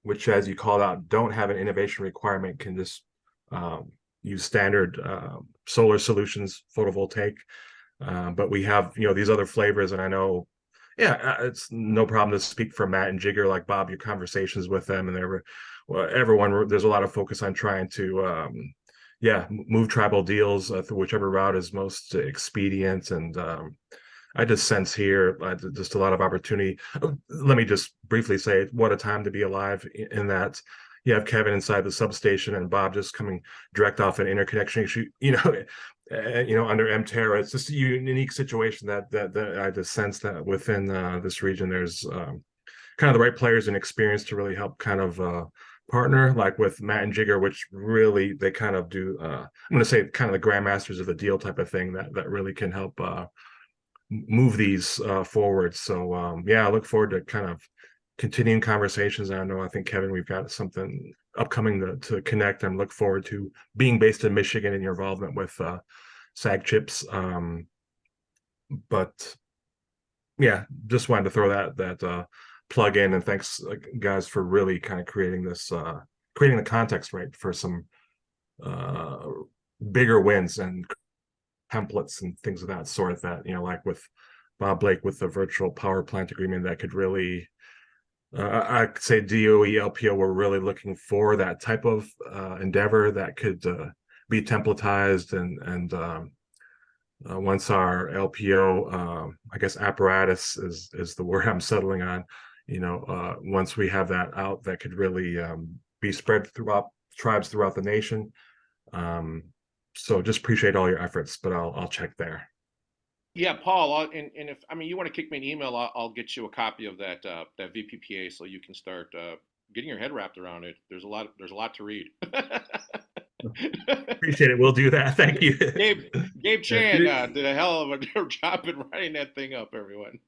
[SPEAKER 9] which, as you called out, don't have an innovation requirement, can just use standard solar solutions, photovoltaic. But we have, these other flavors, and I know, yeah, it's no problem to speak for Matt and Jigger, like Bob, your conversations with them, and everyone, there's a lot of focus on trying to, move tribal deals through whichever route is most expedient. And I just sense here just a lot of opportunity. Let me just briefly say, what a time to be alive in that you have Kevin inside the substation and Bob just coming direct off an interconnection issue, under MTERA. It's just a unique situation that I just sense that within this region, there's kind of the right players and experience to really help kind of partner, like with Matt and Jigger, which really they kind of do, I'm going to say kind of the grandmasters of the deal type of thing that really can help move these forward. So I look forward to kind of continuing conversations. I think Kevin, we've got something upcoming to connect and look forward to being based in Michigan and your involvement with SAG Chips. But yeah, just wanted to throw that plug in, and thanks guys for really kind of creating the context right for some bigger wins and templates and things of that sort, that like with Bob Blake with the virtual power plant agreement, that could really I could say DOE, LPO, we're really looking for that type of endeavor that could be templatized, and once our LPO I guess apparatus is the word I'm settling on, once we have that out, that could really be spread throughout tribes throughout the nation. So just appreciate all your efforts, but I'll check there.
[SPEAKER 11] Yeah, Paul, and if you want to kick me an email, I'll get you a copy of that VPPA so you can start getting your head wrapped around it. There's a lot to read.
[SPEAKER 9] Appreciate it. We'll do that. Thank you.
[SPEAKER 11] Gabe Chan did a hell of a job in writing that thing up, everyone.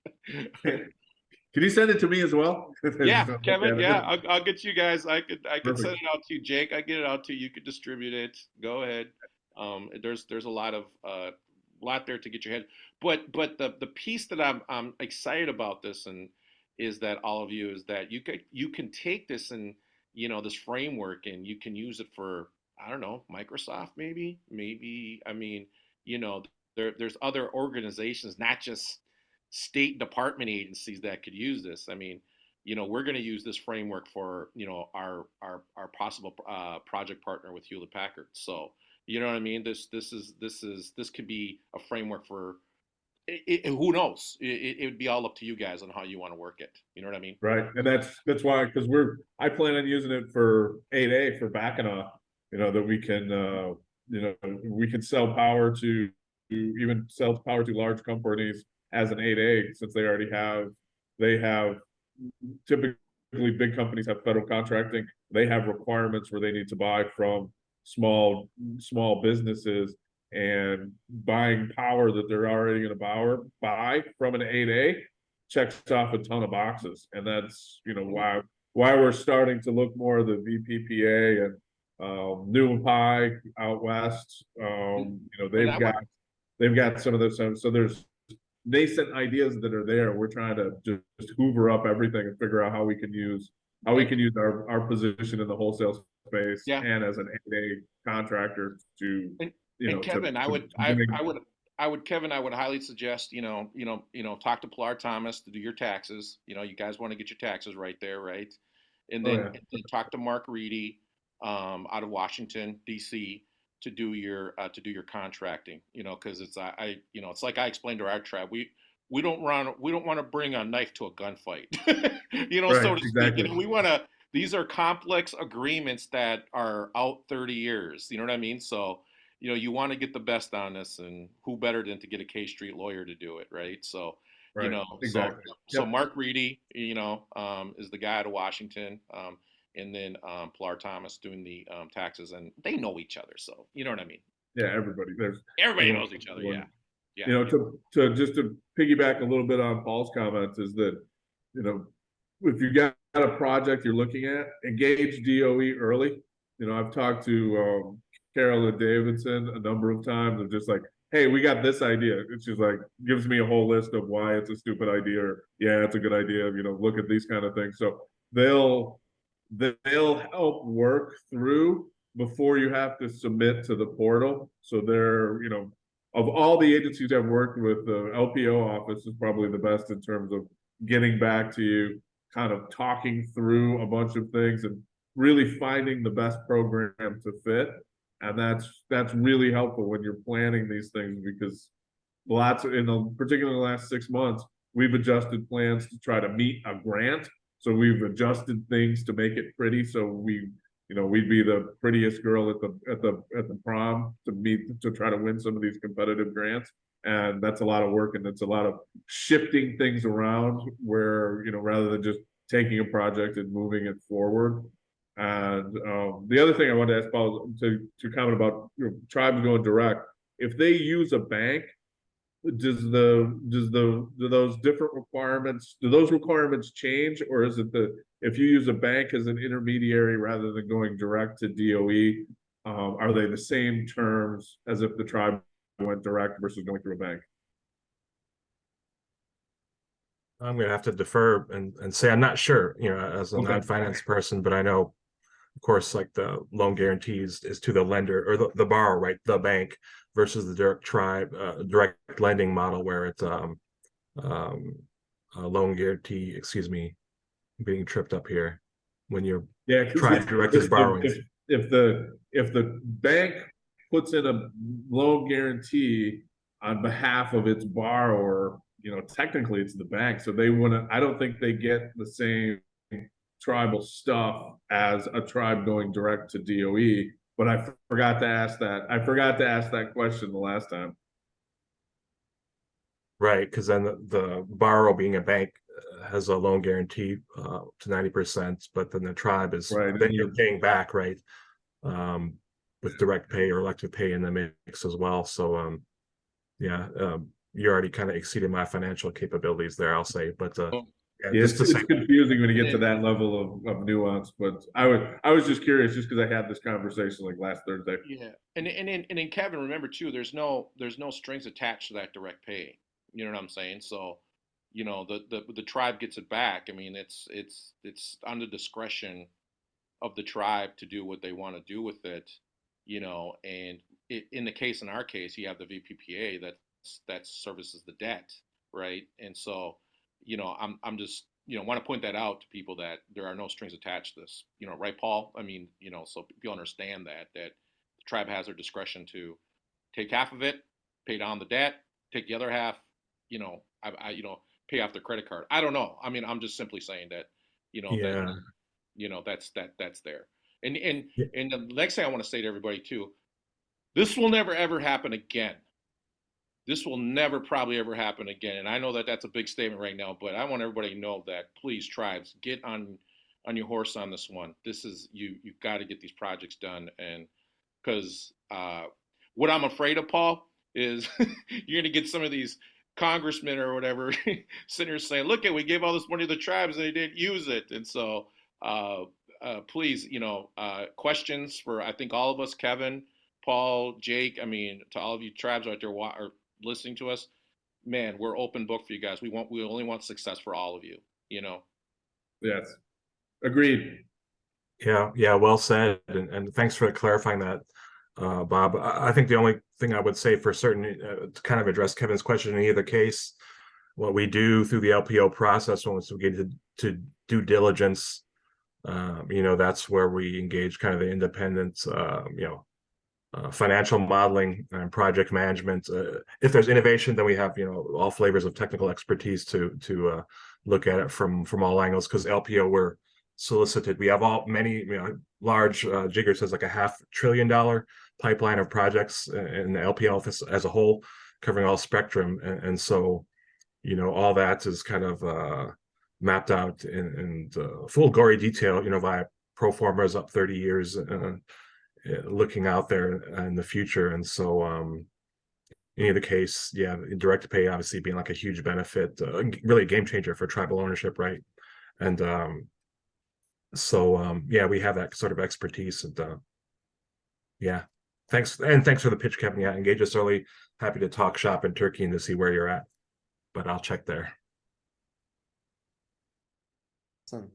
[SPEAKER 10] Can you send it to me as well?
[SPEAKER 11] Yeah, Kevin. Yeah, I'll get you guys. I could
[SPEAKER 10] Perfect.
[SPEAKER 11] send it out to you, Jake. I get it out to you. You could distribute it. Go ahead. There's a lot there to get your head. But the piece that I'm excited about this is that all of you is that you can take this and this framework, and you can use it for, I don't know, Microsoft maybe. There's other organizations, not just State Department agencies, that could use this. We're going to use this framework for our possible project partner with Hewlett Packard. So you know what I mean. This could be a framework for it. Who knows? It would be all up to you guys on how you want to work it. You know what I mean?
[SPEAKER 10] Right, and that's why, because I plan on using it for 8A for Saginaw. That we can sell power to large companies as an 8A, since they have typically big companies have federal contracting. They have requirements where they need to buy from small businesses, and buying power that they're already going to buy from an 8A checks off a ton of boxes. And that's, why we're starting to look more of the VPPA and New and Pie out west. They've got some of those. So there's nascent ideas that are there. We're trying to just hoover up everything and figure out how we can use our position in the wholesale space and as an 8A contractor to
[SPEAKER 11] Kevin, Kevin, I would highly suggest, talk to Pilar Thomas to do your taxes. You guys want to get your taxes right there, right? And then, and then talk to Mark Reedy out of Washington, D.C. to do your contracting. Because it's it's like I explained to our tribe, we don't want to bring a knife to a gunfight, so to speak. We want to. These are complex agreements that are out 30 years. You know what I mean? So, you want to get the best on this, and who better than to get a K Street lawyer to do it, right? So, so Mark Reedy, is the guy out of Washington, and then Pilar Thomas doing the taxes, and they know each other, so you know what I mean?
[SPEAKER 10] Yeah, everybody
[SPEAKER 11] knows each other. Yeah.
[SPEAKER 10] To just to piggyback a little bit on Paul's comments is that, if you got a project you're looking at, engage DOE early. I've talked to Carolyn Davidson a number of times of just like, hey, we got this idea. And she's like, gives me a whole list of why it's a stupid idea, or yeah, it's a good idea. Look at these kind of things. So they'll help work through before you have to submit to the portal. So they're, of all the agencies I've worked with, the LPO office is probably the best in terms of getting back to you, kind of talking through a bunch of things and really finding the best program to fit. And that's really helpful when you're planning these things, because particularly in the last 6 months, we've adjusted plans to try to meet a grant. So we've adjusted things to make it pretty. So we'd be the prettiest girl at the prom to try to win some of these competitive grants. And that's a lot of work, and it's a lot of shifting things around where, rather than just taking a project and moving it forward. And the other thing I wanted to ask Paul to comment about tribes going direct. If they use a bank, do those different requirements, do those requirements change, or is it if you use a bank as an intermediary rather than going direct to DOE, are they the same terms as if the tribe went direct versus going through a bank?
[SPEAKER 9] I'm going to have to defer and say I'm not sure, as a non-finance person, but I know, of course, like the loan guarantees is to the lender or the borrower, right? The bank versus the direct lending model where it's a loan guarantee. Excuse me, I'm being tripped up here. When you're tribe direct is borrowing.
[SPEAKER 10] If the bank puts in a loan guarantee on behalf of its borrower, technically it's the bank, so I don't think they get the same tribal stuff as a tribe going direct to DOE. But I forgot to ask that question the last time.
[SPEAKER 9] Right, because then the borrower, being a bank, has a loan guarantee to 90%, but then the tribe is then you're paying back, right? With direct pay or elective pay in the mix as well. So you already kind of exceeded my financial capabilities there, I'll say. But
[SPEAKER 10] it's confusing when you get to that level of nuance. But I was just curious, just because I had this conversation like last Thursday.
[SPEAKER 11] Yeah, and then Kevin, remember too, there's no strings attached to that direct pay. You know what I'm saying? So, the tribe gets it back. I mean, it's on the discretion of the tribe to do what they want to do with it. And in our case, you have the VPPA that services the debt, right? And so, I'm just, want to point that out to people that there are no strings attached to this, right, Paul? I mean, so people understand that the tribe has their discretion to take half of it, pay down the debt, take the other half, pay off their credit card. I don't know. I mean, I'm just simply saying that, that's there. And the next thing I want to say to everybody too, this will never ever happen again. This will never probably ever happen again. And I know that that's a big statement right now, but I want everybody to know that, please, tribes, get on your horse on this one. This is you've got to get these projects done. And because what I'm afraid of, Paul, is you're going to get some of these congressmen or whatever sitting here saying, look, we gave all this money to the tribes and they didn't use it. And so please, questions for, I think, all of us, Kevin, Paul, Jake, I mean, to all of you tribes out there are listening to us, man, we're open book for you guys. We only want success for all of you,
[SPEAKER 10] Yes, agreed.
[SPEAKER 9] Yeah, well said, and thanks for clarifying that, Bob. I think the only thing I would say for certain, to kind of address Kevin's question in either case, what we do through the LPO process once we get to due diligence, that's where we engage kind of the independent, financial modeling and project management. If there's innovation, then we have all flavors of technical expertise to look at it from all angles, because LPO, we're solicited. We have many large Jiggers has like a $500 billion pipeline of projects in the LPO office as a whole, covering all spectrum, and so all that is kind of mapped out in full gory detail via pro formas up 30 years, looking out there in the future. And so in either case, direct pay obviously being like a huge benefit, really a game changer for tribal ownership, right? And we have that sort of expertise. And thanks for the pitch, Kevin. Engage us early. Happy to talk shop in Turkey and to see where you're at, but I'll check there.
[SPEAKER 3] Awesome.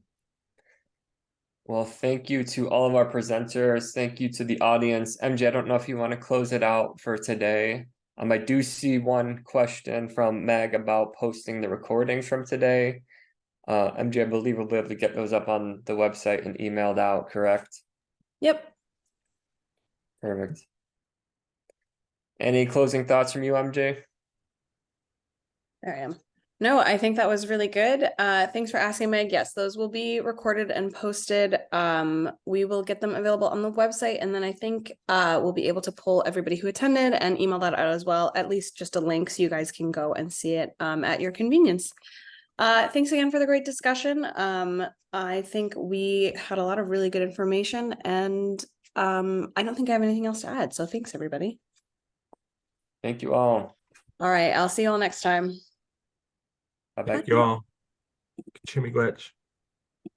[SPEAKER 3] Well, thank you to all of our presenters. Thank you to the audience. MJ, I don't know if you want to close it out for today. I do see one question from Meg about posting the recordings from today. MJ, I believe we'll be able to get those up on the website and emailed out, correct?
[SPEAKER 1] Yep.
[SPEAKER 3] Perfect. Any closing thoughts from you, MJ?
[SPEAKER 1] There I am. No, I think that was really good. Thanks for asking, Meg. Yes, those will be recorded and posted. We will get them available on the website, and then I think we'll be able to pull everybody who attended and email that out as well, at least just a link so you guys can go and see it at your convenience. Thanks again for the great discussion. I think we had a lot of really good information, and I don't think I have anything else to add. So thanks, everybody.
[SPEAKER 3] Thank you all.
[SPEAKER 1] All right, I'll see you all next time.
[SPEAKER 3] Bye-bye.
[SPEAKER 9] Thank you all. Chimmy glitch.